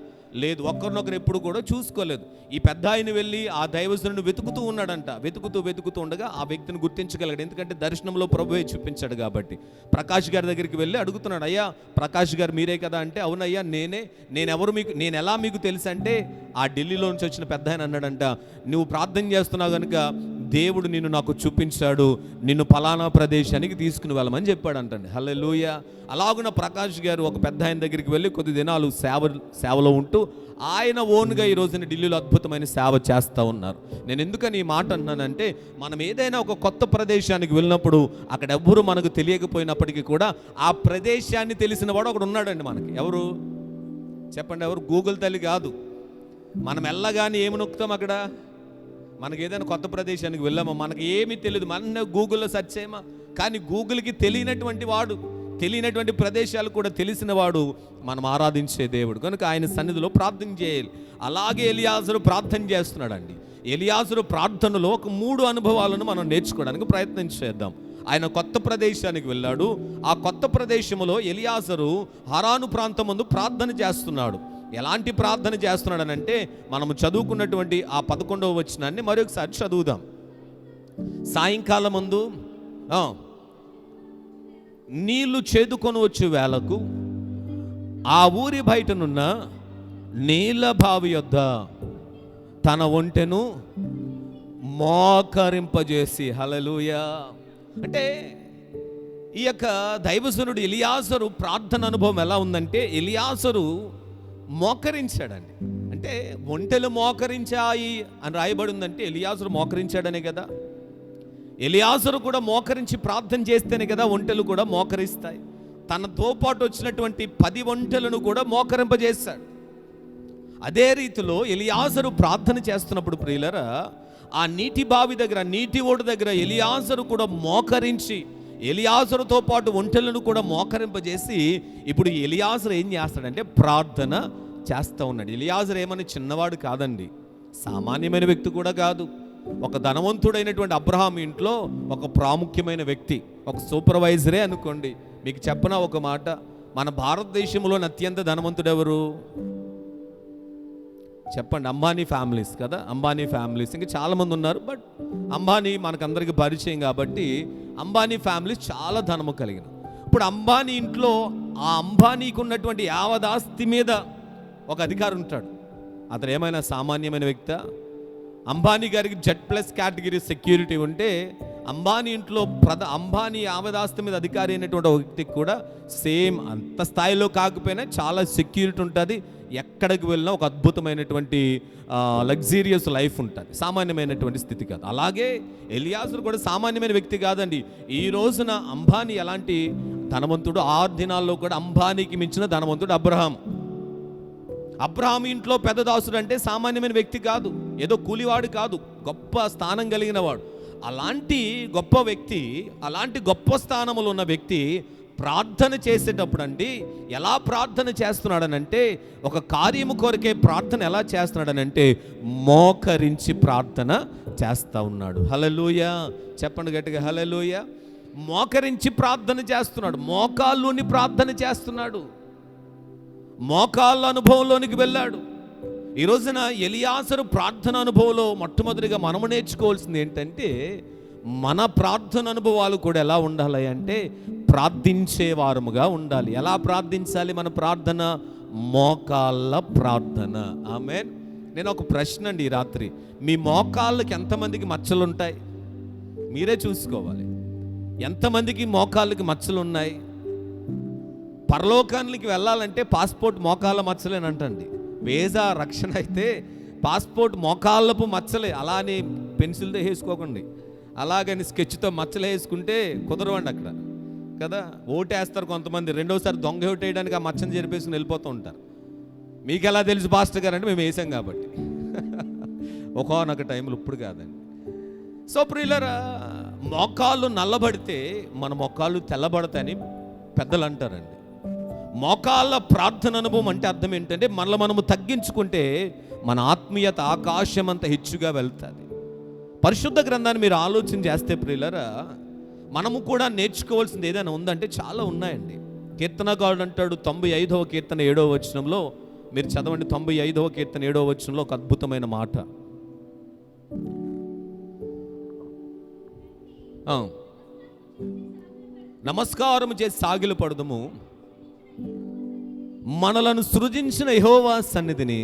లేదు, ఒక్కరినొకరు ఎప్పుడు కూడా చూసుకోలేదు. ఈ పెద్ద ఆయన వెళ్ళి ఆ దైవజనుడిని వెతుకుతూ ఉన్నాడంట. వెతుకుతూ ఉండగా ఆ వ్యక్తిని గుర్తించగలిగాడు, ఎందుకంటే దర్శనంలో ప్రభువే చూపించాడు కాబట్టి. ప్రకాష్ గారి దగ్గరికి వెళ్ళి అడుగుతున్నాడు, అయ్యా ప్రకాష్ గారు మీరే కదా అంటే, అవునయ్యా నేను ఎలా మీకు తెలుసు అంటే, ఆ ఢిల్లీలో నుంచి వచ్చిన పెద్ద ఆయన అన్నాడంట, నువ్వు ప్రార్థన చేస్తున్నావు కనుక దేవుడు నిన్ను నాకు చూపించాడు, నిన్ను పలానా ప్రదేశానికి తీసుకుని వెళ్ళమని చెప్పాడంటండి. హల్లెలూయా. అలాగున ప్రకాష్ గారు ఒక పెద్ద ఆయన దగ్గరికి వెళ్ళి కొద్ది దినాలు సేవలో ఉంటూ ఆయన ఓన్గా ఈ రోజున ఢిల్లీలో అద్భుతమైన సేవ చేస్తూ ఉన్నారు. నేను ఎందుకని ఈ మాట అన్నానంటే, మనం ఏదైనా ఒక కొత్త ప్రదేశానికి వెళ్ళినప్పుడు అక్కడ ఎవ్వరూ మనకు తెలియకపోయినప్పటికీ కూడా ఆ ప్రదేశాన్ని తెలిసిన వాడు ఒకడు ఉన్నాడండి మనకి. ఎవరు చెప్పండి? ఎవరు? గూగుల్ తల్లి కాదు. మనం వెళ్ళగానే ఏమి నొక్కుతాం అక్కడ? మనకి ఏదైనా కొత్త ప్రదేశానికి వెళ్ళామా, మనకి ఏమీ తెలియదు, మన గూగుల్లో సెర్చ్ చేయమా. కానీ గూగుల్కి తెలియనటువంటి ప్రదేశాలు కూడా తెలిసిన వాడు మనం ఆరాధించే దేవుడు కనుక ఆయన సన్నిధిలో ప్రార్థన చేయాలి. అలాగే ఎలియాజరు ప్రార్థన చేస్తున్నాడండి. ఎలియాజరు ప్రార్థనలో ఒక 3 అనుభవాలను మనం నేర్చుకోవడానికి ప్రయత్నం చేద్దాం. ఆయన కొత్త ప్రదేశానికి వెళ్ళాడు. ఆ కొత్త ప్రదేశంలో ఎలియాజరు హరాను ప్రాంతం ముందు ప్రార్థన చేస్తున్నాడు. ఎలాంటి ప్రార్థన చేస్తున్నాడనంటే, మనము చదువుకున్నటువంటి ఆ 11వ వచనాన్ని మరొకసారి చదువుదాం. సాయంకాలం ముందు నీళ్లు చేదుకొని వచ్చే వేళకు ఆ ఊరి బయటనున్న నీళ్ళ బావి యొద్ద తన ఒంటెను మోకరింపజేసి, హల్లెలూయా. అంటే ఈ యొక్క దైవజనుడు ఎలియాజరు ప్రార్థన అనుభవం ఎలా ఉందంటే, ఎలియాజరు మోకరించాడండి. అంటే ఒంటెలు మోకరించాయి అని రాయబడి ఉందంటే ఎలియాజరు మోకరించాడనే కదా. ఎలియాజరు కూడా మోకరించి ప్రార్థన చేస్తేనే కదా ఒంటెలు కూడా మోకరిస్తాయి. తనతో పాటు వచ్చినటువంటి 10 ఒంటెలను కూడా మోకరింపజేశాడు. అదే రీతిలో ఎలియాజరు ప్రార్థన చేస్తున్నప్పుడు ప్రియులరా, ఆ నీటి బావి దగ్గర, నీటి ఓడు దగ్గర ఎలియాజరు కూడా మోకరించి, ఎలియాజరుతో పాటు ఒంటెలను కూడా మోకరింపజేసి, ఇప్పుడు ఎలియాజరు ఏం చేస్తాడంటే ప్రార్థన చేస్తూ ఉన్నాడు. ఎలియాజరు ఏమని చిన్నవాడు కాదండి, సామాన్యమైన వ్యక్తి కూడా కాదు. ఒక ధనవంతుడైనటువంటి అబ్రహాం ఇంట్లో ఒక ప్రాముఖ్యమైన వ్యక్తి, ఒక సూపర్వైజరే అనుకోండి. మీకు చెప్పనా ఒక మాట, మన భారతదేశంలోని అత్యంత ధనవంతుడు ఎవరు చెప్పండి? అంబానీ ఫ్యామిలీస్ కదా. అంబానీ ఫ్యామిలీస్ ఇంకా చాలామంది ఉన్నారు, బట్ అంబానీ మనకందరికీ పరిచయం కాబట్టి అంబానీ ఫ్యామిలీస్ చాలా ధనము కలిగిన. ఇప్పుడు అంబానీ ఇంట్లో ఆ అంబానీకి ఉన్నటువంటి యావదాస్తి మీద ఒక అధికారి ఉంటాడు. అతను ఏమైనా సామాన్యమైన వ్యక్తి? అంబానీ గారికి Z+ కేటగిరీ సెక్యూరిటీ ఉంటే, అంబానీ ఇంట్లో అంబానీ యావదాస్తి మీద అధికారి అయినటువంటి ఒక వ్యక్తికి కూడా సేమ్ అంత స్థాయిలో కాకపోయినా చాలా సెక్యూరిటీ ఉంటుంది. ఎక్కడికి వెళ్ళినా ఒక అద్భుతమైనటువంటి లగ్జీరియస్ లైఫ్ ఉంటుంది. సామాన్యమైనటువంటి స్థితి కాదు. అలాగే ఎలియాజరు కూడా సామాన్యమైన వ్యక్తి కాదండి. ఈ రోజున అంబానీ ఎలాంటి ధనవంతుడు, ఆ దినాల్లో కూడా అంబానీకి మించిన ధనవంతుడు అబ్రహాం ఇంట్లో పెద్ద దాసుడు అంటే సామాన్యమైన వ్యక్తి కాదు, ఏదో కూలివాడు కాదు, గొప్ప స్థానం కలిగిన వాడు. అలాంటి గొప్ప వ్యక్తి, అలాంటి గొప్ప స్థానంలో ఉన్న వ్యక్తి ప్రార్థన చేసేటప్పుడు అండి ఎలా ప్రార్థన చేస్తున్నాడనంటే, ఒక కార్యము కొరకే ప్రార్థన ఎలా చేస్తున్నాడనంటే మోకరించి ప్రార్థన చేస్తూ ఉన్నాడు. హల్లెలూయా. చెప్పండి గట్టిగా, హల్లెలూయా. మోకరించి ప్రార్థన చేస్తున్నాడు, మోకాళ్ళుని ప్రార్థన చేస్తున్నాడు, మోకాళ్ళ అనుభవంలోనికి వెళ్ళాడు. ఈ రోజున ఎలియాజరు ప్రార్థన అనుభవంలో మొట్టమొదటిగా మనము నేర్చుకోవాల్సింది ఏంటంటే, మన ప్రార్థన అనుభవాలు కూడా ఎలా ఉండాలి అంటే ప్రార్థించే వారముగా ఉండాలి. ఎలా ప్రార్థించాలి మన ప్రార్థన? మోకాళ్ళ ప్రార్థన. ఆమేన్. నేను ఒక ప్రశ్న అండి, ఈ రాత్రి మీ మోకాళ్ళకి ఎంతమందికి మచ్చలు ఉంటాయి? మీరే చూసుకోవాలి. ఎంతమందికి మోకాళ్ళకి మచ్చలు ఉన్నాయి? పరలోకానికి వెళ్ళాలంటే పాస్పోర్ట్ మోకాళ్ళ మచ్చలేనంటండి. వీసా రక్షణ అయితే పాస్పోర్ట్ మోకాళ్ళపు మచ్చలే. అలా అని పెన్సిల్తో వేసుకోకండి, అలాగని స్కెచ్తో మచ్చలు వేసుకుంటే కుదరవండి అక్కడ కదా. ఓటేస్తారు కొంతమంది, రెండోసారి దొంగ ఓటు వేయడానికి ఆ మచ్చను జరిపేసుకుని వెళ్ళిపోతూ ఉంటారు. మీకు ఎలా తెలుసు పాస్టర్ గారు అంటే మేము వేసాం కాబట్టి. ఒకనొక టైంలో, ఇప్పుడు కాదండి. సో ప్రియులరా, మోకాళ్ళు నల్లబడితే మన మోకాళ్ళు తెల్లబడతాయని పెద్దలు అంటారండి. మోకాళ్ళ ప్రార్థన అనుభవం అంటే అర్థం ఏంటంటే, మనము తగ్గించుకుంటే మన ఆత్మీయత ఆకాశం అంత హెచ్చుగా వెళ్తుంది. పరిశుద్ధ గ్రంథాన్ని మీరు ఆలోచన చేస్తే ప్రియులరా, మనము కూడా నేర్చుకోవాల్సింది ఏదైనా ఉందంటే చాలా ఉన్నాయండి. కీర్తనకారుడు అంటాడు 95వ కీర్తన 7వ వచనంలో, మీరు చదవండి 95వ కీర్తన 7వ వచనంలో ఒక అద్భుతమైన మాట. నమస్కారం చేసి సాగిలు పడదుము, మనలను సృజించిన యెహోవా సన్నిధిని.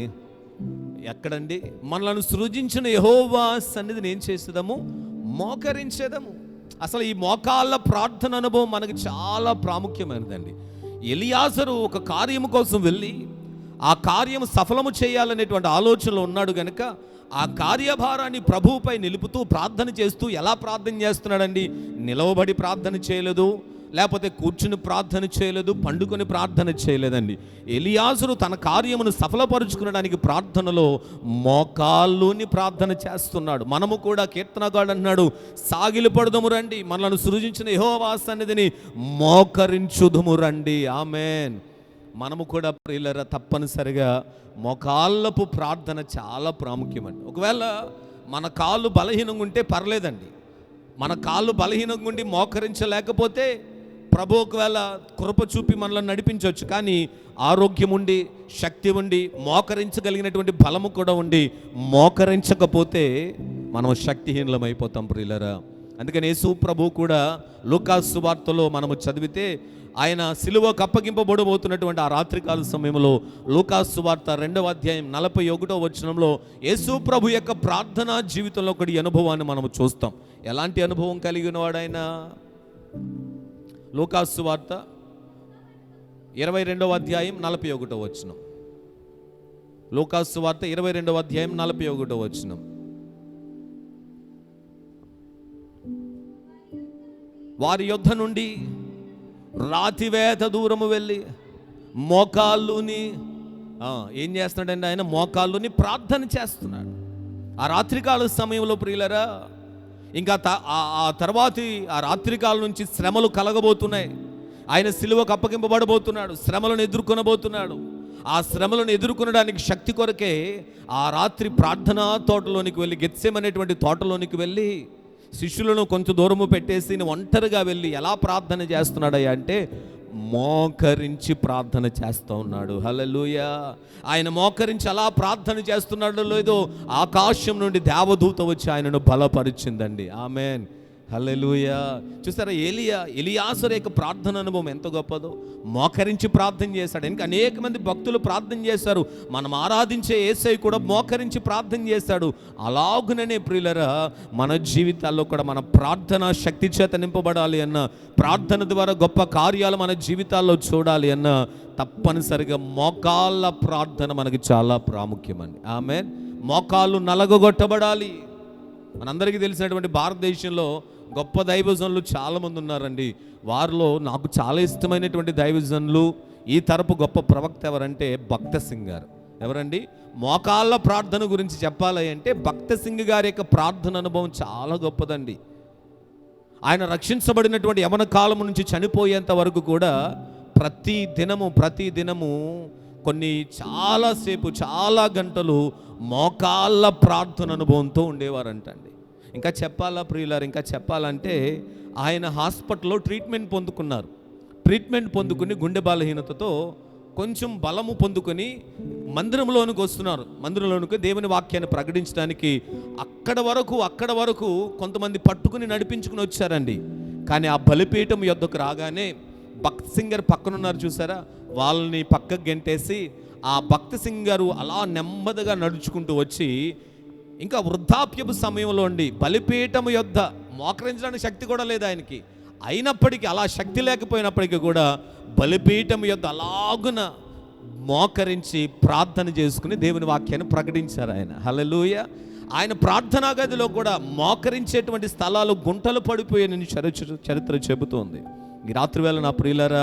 ఎక్కడండి? మనలను సృజించిన యెహోవా సన్నిధిని ఏం చేసేదము? మోకరించేదము. అసలు ఈ మోకాళ్ళ ప్రార్థన అనుభవం మనకి చాలా ప్రాముఖ్యమైనదండి. ఎలియాజరు ఒక కార్యము కోసం వెళ్ళి ఆ కార్యం సఫలము చేయాలనేటువంటి ఆలోచనలో ఉన్నాడు కనుక ఆ కార్యభారాన్ని ప్రభువుపై నిలుపుతూ ప్రార్థన చేస్తూ ఎలా ప్రార్థన చేస్తున్నాడండి? నిలవబడి ప్రార్థన చేయలేదు, లేకపోతే కూర్చుని ప్రార్థన చేయలేదు, పండుకొని ప్రార్థన చేయలేదండి. ఎలియాజరు తన కార్యమును సఫలపరుచుకునడానికి ప్రార్థనలో మోకాళ్ళుని ప్రార్థన చేస్తున్నాడు. మనము కూడా కీర్తనగాడు అన్నాడు, సాగిలు పడదుము రండి, మనలను సృజించిన యెహోవా సన్నిధిని మోకరించుదుము రండి. ఆమేన్. మనము కూడా ప్రియులారా తప్పనిసరిగా మోకాళ్ళపు ప్రార్థన చాలా ప్రాముఖ్యమండి. ఒకవేళ మన కాళ్ళు బలహీనంగా ఉంటే పర్లేదండి, మన కాళ్ళు బలహీనంగా ఉండి మోకరించలేకపోతే ప్రభు ఒకవేళ కృప చూపి మనల్ని నడిపించవచ్చు. కానీ ఆరోగ్యం ఉండి, శక్తి ఉండి, మోకరించగలిగినటువంటి బలము కూడా ఉండి మోకరించకపోతే మనం శక్తిహీనులం అయిపోతాం ప్రియులారా. అందుకని యేసు ప్రభు కూడా లూకాసు సువార్తలో మనము చదివితే ఆయన సిలువకు అప్పగింపబడబోతున్నటువంటి ఆ రాత్రికాల సమయంలో లూకాసు సువార్త 2వ అధ్యాయం 41వ వచనంలో యేసు ప్రభు యొక్క ప్రార్థనా జీవితంలో ఒకటి అనుభవాన్ని మనము చూస్తాం. ఎలాంటి అనుభవం కలిగిన వాడైనా? లూకాసు సువార్త 22వ అధ్యాయం 41వ వచనం. లూకాసు సువార్త 22వ అధ్యాయం 41వ వచనం. వారి యొద్ద నుండి రాతివేత దూరము వెళ్ళి మోకాళ్ళుని ఏం చేస్తున్నాడండి? ఆయన మోకాళ్ళుని ప్రార్థన చేస్తున్నాడు. ఆ రాత్రికాల సమయంలో ప్రియులరా, ఇంకా ఆ తర్వాతి ఆ రాత్రికాలం నుంచి శ్రమలు కలగబోతున్నాయి. ఆయన సిలువకు అప్పగింపబడబోతున్నాడు, శ్రమలను ఎదుర్కొనబోతున్నాడు. ఆ శ్రమలను ఎదుర్కొనడానికి శక్తి కొరకే ఆ రాత్రి ప్రార్థనా తోటలోనికి వెళ్ళి, గెత్సెమనేటువంటి తోటలోనికి వెళ్ళి శిష్యులను కొంచెం దూరము పెట్టేసి ఒంటరిగా వెళ్ళి ఎలా ప్రార్థన చేస్తున్నాడయ్యా అంటే మోకరించి ప్రార్థన చేస్తూ ఉన్నాడు. హల్లెలూయా. ఆయన మోకరించి అలా ప్రార్థన చేస్తున్నాడో లేదో ఆకాశం నుండి దేవదూత వచ్చి ఆయనను బలపరిచిందండి. ఆమేన్. హల్లెలూయా. చూసారా, ఎలియాజరు యొక్క ప్రార్థన అనుభవం ఎంత గొప్పదో. మోకరించి ప్రార్థన చేశాడు. ఇంకా అనేక మంది భక్తులు ప్రార్థన చేశారు. మనం ఆరాధించే యేసయ్య కూడా మోకరించి ప్రార్థన చేశాడు. అలాగుననే ప్రియులరా, మన జీవితాల్లో కూడా మన ప్రార్థన శక్తి చేత నింపబడాలి అన్న, ప్రార్థన ద్వారా గొప్ప కార్యాలు మన జీవితాల్లో చూడాలి అన్న, తప్పనిసరిగా మోకాళ్ళ ప్రార్థన మనకి చాలా ప్రాముఖ్యమండి. ఆమేన్. మోకాళ్ళు నలగొట్టబడాలి. మనందరికీ తెలిసినటువంటి భారతదేశంలో గొప్ప దైవజనులు చాలామంది ఉన్నారండి. వారిలో నాకు చాలా ఇష్టమైనటువంటి దైవజనులు, ఈ తరపు గొప్ప ప్రవక్త ఎవరంటే భక్త సింగ్ గారు. ఎవరండి? మోకాళ్ళ ప్రార్థన గురించి చెప్పాలి అంటే భక్త సింగ్ గారి యొక్క ప్రార్థన అనుభవం చాలా గొప్పదండి. ఆయన రక్షించబడినటువంటి యవన కాలం నుంచి చనిపోయేంత వరకు కూడా ప్రతి దినము కొన్ని చాలాసేపు, చాలా గంటలు మోకాళ్ళ ప్రార్థన అనుభవంతో ఉండేవారంటండి. ఇంకా చెప్పాలా ప్రియులారు, ఇంకా చెప్పాలంటే ఆయన హాస్పిటల్లో ట్రీట్మెంట్ పొందుకున్నారు. ట్రీట్మెంట్ పొందుకుని గుండె బలహీనతతో కొంచెం బలము పొందుకొని మందిరంలోనికి వస్తున్నారు. మందిరంలోనికి దేవుని వాక్యాన్ని ప్రకటించడానికి అక్కడ వరకు కొంతమంది పట్టుకుని నడిపించుకుని వచ్చారండి. కానీ ఆ బలిపీఠం యొద్దకు రాగానే భక్త్ సింగ్ గారు పక్కనున్నారు చూసారా, వాళ్ళని పక్కకు గెంటేసి ఆ భక్త్ సింగ్ గారు అలా నెమ్మదిగా నడుచుకుంటూ వచ్చి, ఇంకా వృద్ధాప్యపు సమయంలో ఉండి బలిపీఠము యొద్ద మోకరించడానికి శక్తి కూడా లేదు ఆయనకి. అయినప్పటికీ, అలా శక్తి లేకపోయినప్పటికీ కూడా బలిపీఠం యొద్ద అలాగున మోకరించి ప్రార్థన చేసుకుని దేవుని వాక్యాన్ని ప్రకటించారు ఆయన. హల్లెలూయా. ఆయన ప్రార్థనా గదిలో కూడా మోకరించేటువంటి స్థలాలు గుంటలు పడిపోయాయని చరిత్ర చెబుతోంది. ఈ రాత్రి వేళ నా ప్రియులారా,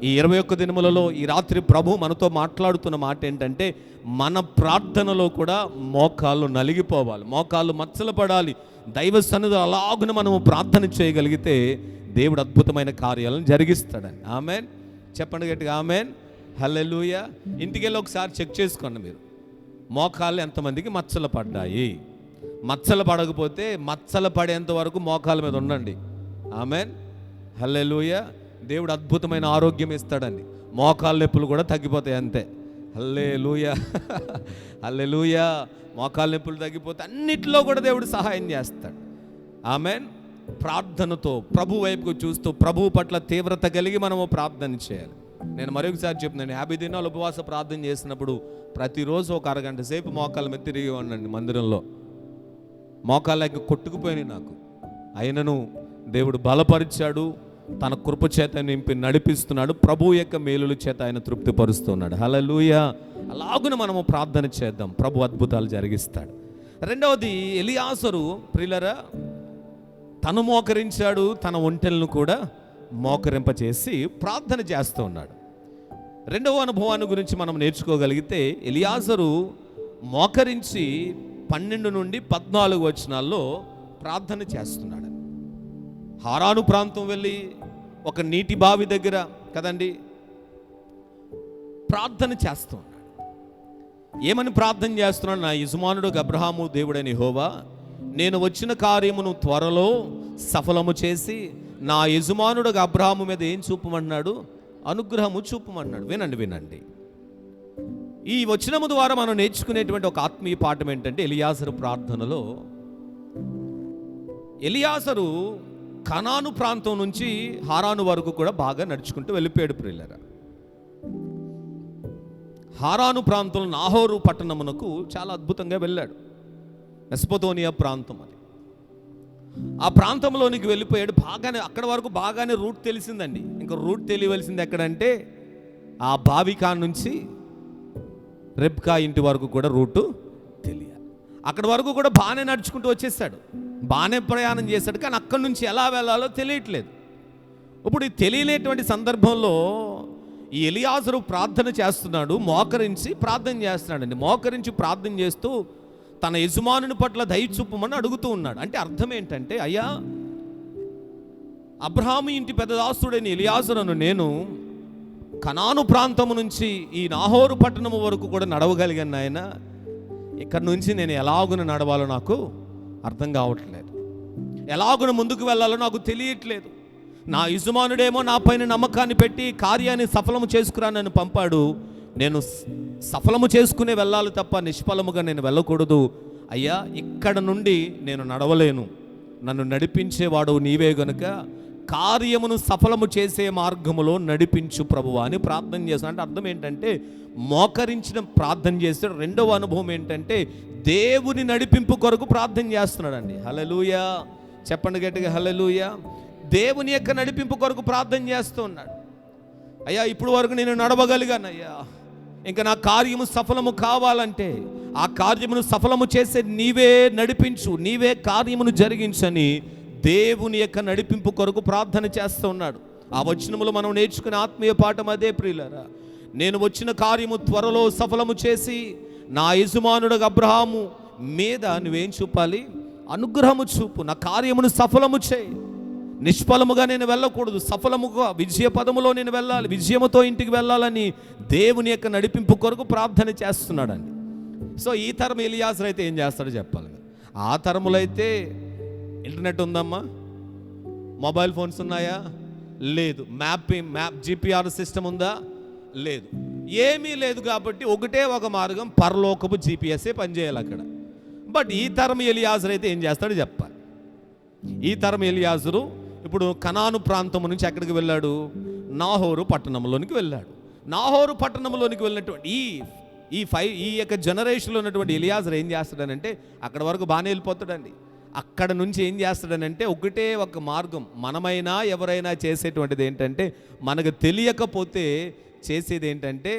ఈ 21 దినములలో ఈ రాత్రి ప్రభు మనతో మాట్లాడుతున్న మాట ఏంటంటే, మన ప్రార్థనలో కూడా మోకాళ్ళు నలిగిపోవాలి, మోకాళ్ళు మచ్చలు పడాలి. దైవ సన్నిధిలో అలాగున మనము ప్రార్థన చేయగలిగితే దేవుడు అద్భుతమైన కార్యాలను జరిగిస్తాడని. ఆమేన్. చెప్పండి గట్టిగా ఆమేన్. హల్లెలూయా. ఇంటికి వెళ్ళి ఒకసారి చెక్ చేసుకోండి మీరు, మోకాళ్ళు ఎంతమందికి మచ్చలు పడ్డాయి. మచ్చలు పడకపోతే మచ్చలు పడేంత వరకు మోకాళ్ళ మీద ఉండండి. ఆమేన్. హల్లెలూయా. దేవుడు అద్భుతమైన ఆరోగ్యం ఇస్తాడండి. మోకాళ్ళ నొప్పులు కూడా తగ్గిపోతాయి అంతే. హల్లెలూయా హల్లెలూయా. మోకాళ్ళ నొప్పులు తగ్గిపోతే అన్నిటిలో కూడా దేవుడు సహాయం చేస్తాడు. ఆమేన్. ప్రార్థనతో ప్రభు వైపుకు చూస్తూ ప్రభువు పట్ల తీవ్రత కలిగి మనము ప్రార్థన చేయాలి. నేను మరొకసారి చెప్తున్నాను, 50 దినాలు ఉపవాస ప్రార్థన చేసినప్పుడు ప్రతిరోజు ఒక అరగంట సేపు మోకాళ్ళ మీద తిరిగి ఉండండి. మందిరంలో మోకాళ్ళకి కొట్టుకుపోయినాయి నాకు, అయినను దేవుడు బలపరిచాడు, తన కృప చేత నింపి నడిపిస్తున్నాడు. ప్రభు యొక్క మేలుల చేత ఆయన తృప్తిపరుస్తున్నాడు. హల్లెలూయా. అలాగున మనము ప్రార్థన చేద్దాం, ప్రభు అద్భుతాలు జరిగిస్తాడు. రెండవది, ఎలియాజరు ప్రియులరా తను మోకరించాడు, తన ఒంటెలను కూడా మోకరింపచేసి ప్రార్థన చేస్తూ ఉన్నాడు. రెండవ అనుభవాన్ని గురించి మనం నేర్చుకోగలిగితే, ఎలియాజరు మోకరించి 12 నుండి 14 వచనాల్లో ప్రార్థన చేస్తున్నాడు. హారాను ప్రాంతం వెళ్ళి ఒక నీటి బావి దగ్గర కదండి ప్రార్థన చేస్తూ ఉన్నాడు. ఏమని ప్రార్థన చేస్తున్నాడు? నా యజమానుడు అబ్రహాము దేవుడైన యెహోవా, నేను వచ్చిన కార్యమును త్వరలో సఫలము చేసి నా యజమానుడు అబ్రహాము మీద ఏం చూపమన్నాడు? అనుగ్రహము చూపమన్నాడు. వినండి. ఈ వచనము ద్వారా మనం నేర్చుకునేటువంటి ఒక ఆత్మీయ పాఠం ఏంటంటే, ఎలియాజరు ప్రార్థనలో ఎలియాజరు కనాను ప్రాంతం నుంచి హారాను వరకు కూడా బాగా నడుచుకుంటూ వెళ్ళిపోయాడు. ప్రియులారా, హారాను ప్రాంతంలో నాహోరు పట్టణమునకు చాలా అద్భుతంగా వెళ్ళాడు. మెసొపొతేమియా ప్రాంతం అది. ఆ ప్రాంతంలోనికి వెళ్ళిపోయాడు. బాగానే అక్కడ వరకు బాగానే రూట్ తెలిసిందండి. ఇంకా రూట్ తెలియవలసింది ఎక్కడంటే ఆ బావికా నుంచి రెబ్కా ఇంటి వరకు కూడా రూటు తెలియాలి. అక్కడ వరకు కూడా బాగానే నడుచుకుంటూ వచ్చేసాడు, బాగానే ప్రయాణం చేశాడు. కానీ అక్కడి నుంచి ఎలా వెళ్ళాలో తెలియట్లేదు. ఇప్పుడు ఈ తెలియలేటువంటి సందర్భంలో ఈ ఎలియాజరు ప్రార్థన చేస్తున్నాడు, మోకరించి ప్రార్థన చేస్తున్నాడండి. మోకరించి ప్రార్థన చేస్తూ తన యజమానుని పట్ల దయ చూపమని అడుగుతూ ఉన్నాడు. అంటే అర్థం ఏంటంటే, అయ్యా, అబ్రహాము ఇంటి పెద్ద దాసుడైన ఎలియాజరును నేను కనాను ప్రాంతము నుంచి ఈ నాహోరు పట్టణము వరకు కూడా నడవగలిగాను నాయన. ఇక్కడ నుంచి నేను ఎలాగున నడవాలో నాకు అర్థం కావట్లేదు, ఎలాగున ముందుకు వెళ్ళాలో నాకు తెలియట్లేదు. నా యజమానుడేమో నా పైన నమ్మకాన్ని పెట్టి కార్యాన్ని సఫలము చేసుకురా నన్ను పంపాడు. నేను సఫలము చేసుకునే వెళ్ళాలి తప్ప నిష్ఫలముగా నేను వెళ్ళకూడదు. అయ్యా, ఇక్కడ నుండి నేను నడవలేను, నన్ను నడిపించేవాడు నీవే గనుక కార్యమును సఫలము చేసే మార్గములో నడిపించు ప్రభువా అని ప్రార్థన చేస్తాను. అంటే అర్థం ఏంటంటే, మోకరించిన ప్రార్థన చేస్తే రెండవ అనుభవం ఏంటంటే దేవుని నడిపింపు కొరకు ప్రార్థన చేస్తున్నాడండి. హల్లెలూయా. చెప్పండి గట్టిగా, హల్లెలూయా. దేవుని యొక్క నడిపింపు కొరకు ప్రార్థన చేస్తూ ఉన్నాడు. అయ్యా, ఇప్పుడు వరకు నేను నడవగలిగాను అయ్యా, ఇంకా నా కార్యము సఫలము కావాలంటే ఆ కార్యమును సఫలము చేసే నీవే నడిపించు, నీవే కార్యమును జరిగించని దేవుని యొక్క నడిపింపు కొరకు ప్రార్థన చేస్తూ ఉన్నాడు. ఆ వచనములో మనం నేర్చుకునే ఆత్మీయ పాఠం అదే ప్రియులారా. నేను వచ్చిన కార్యము త్వరలో సఫలము చేసి నా యజమానుడు అబ్రహాము మీద నువ్వేం చూపాలి? అనుగ్రహము చూపు. నా కార్యమును సఫలము చేయి. నిష్ఫలముగా నేను వెళ్ళకూడదు, సఫలముగా విజయ పదములో నేను వెళ్ళాలి, విజయముతో ఇంటికి వెళ్ళాలని దేవుని యొక్క నడిపింపు కొరకు ప్రార్థన చేస్తున్నాడండి. సో ఈ తరం ఎలియాజరు అయితే ఏం చేస్తాడో చెప్పాలి. ఆ తరములో అయితే ఇంటర్నెట్ ఉందమ్మా, మొబైల్ ఫోన్స్ ఉన్నాయా? లేదు. మ్యాప్ జిపిఆర్ సిస్టమ్ ఉందా? లేదు. ఏమీ లేదు. కాబట్టి ఒకటే ఒక మార్గం, పరలోకపు జిపిఎస్ఏ పనిచేయాలి అక్కడ. బట్ ఈ తరం ఎలియాజరు అయితే ఏం చేస్తాడో చెప్పాలి. ఈ తరం ఎలియాజరు ఇప్పుడు కనాను ప్రాంతం నుంచి ఎక్కడికి వెళ్ళాడు? నాహోరు పట్టణంలోనికి వెళ్ళాడు. నాహోరు పట్టణంలోనికి వెళ్ళినటువంటి ఈ యొక్క జనరేషన్లో ఉన్నటువంటి ఎలియాజరు ఏం చేస్తాడనంటే, అక్కడ వరకు బాగానే వెళ్ళిపోతాడండి. అక్కడ నుంచి ఏం చేస్తాడనంటే ఒకటే ఒక మార్గం. మనమైనా ఎవరైనా చేసేటువంటిది ఏంటంటే, మనకు తెలియకపోతే చేసేది ఏంటంటే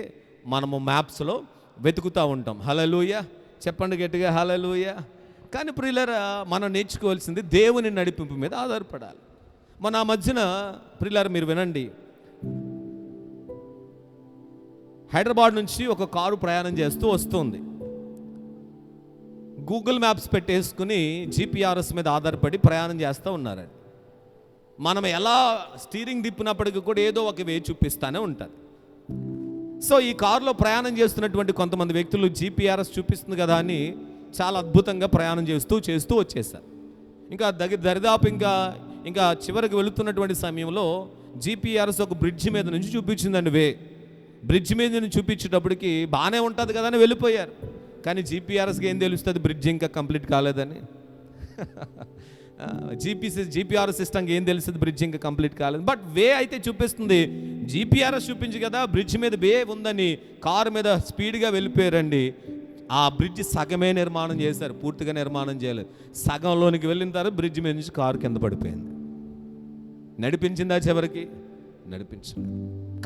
మనము మ్యాప్స్లో వెతుకుతూ ఉంటాం. హల్లెలూయా. చెప్పండి గట్టిగా, హల్లెలూయా. కానీ ప్రియులారా, మనం నేర్చుకోవాల్సింది దేవుని నడిపింపు మీద ఆధారపడాలి. మన మధ్యన ప్రియులారా మీరు వినండి, హైదరాబాద్ నుంచి ఒక కారు ప్రయాణం చేస్తూ వస్తుంది. గూగుల్ మ్యాప్స్ పెట్టేసుకుని జిపిఆర్ఎస్ మీద ఆధారపడి ప్రయాణం చేస్తూ ఉన్నారండి. మనం ఎలా స్టీరింగ్ తిప్పినప్పటికీ కూడా ఏదో ఒక వే చూపిస్తూనే ఉంటుంది. సో ఈ కారులో ప్రయాణం చేస్తున్నటువంటి కొంతమంది వ్యక్తులు జిపిఆర్ఎస్ చూపిస్తుంది కదా అని చాలా అద్భుతంగా ప్రయాణం చేస్తూ వచ్చేసారు. ఇంకా దరిదాపు ఇంకా ఇంకా చివరికి వెళుతున్నటువంటి సమయంలో జీపీఆర్ఎస్ ఒక బ్రిడ్జ్ మీద నుంచి చూపించిందండి. బ్రిడ్జ్ మీద నుంచి చూపించేటప్పటికి బాగానే ఉంటుంది కదా అని వెళ్ళిపోయారు. కానీ జీపీఆర్ఎస్కి ఏం తెలుస్తుంది బ్రిడ్జ్ ఇంకా కంప్లీట్ కాలేదని? జీపీఆర్ఎస్ సిస్టమ్కి ఏం తెలుస్తుంది బ్రిడ్జ్ ఇంకా కంప్లీట్ కాలేదు. బట్ వే అయితే చూపిస్తుంది. జీపీఆర్ఎస్ చూపించి కదా బ్రిడ్జ్ మీద వే ఉందని కారు మీద స్పీడ్గా వెళ్ళిపోయారండి. ఆ బ్రిడ్జ్ సగమే నిర్మాణం చేశారు, పూర్తిగా నిర్మాణం చేయలేదు. సగంలోనికి వెళ్ళిన తర్వాత బ్రిడ్జ్ మీద నుంచి కారు కింద పడిపోయింది. నడిపించిందా చివరికి? నడిపించలేదు.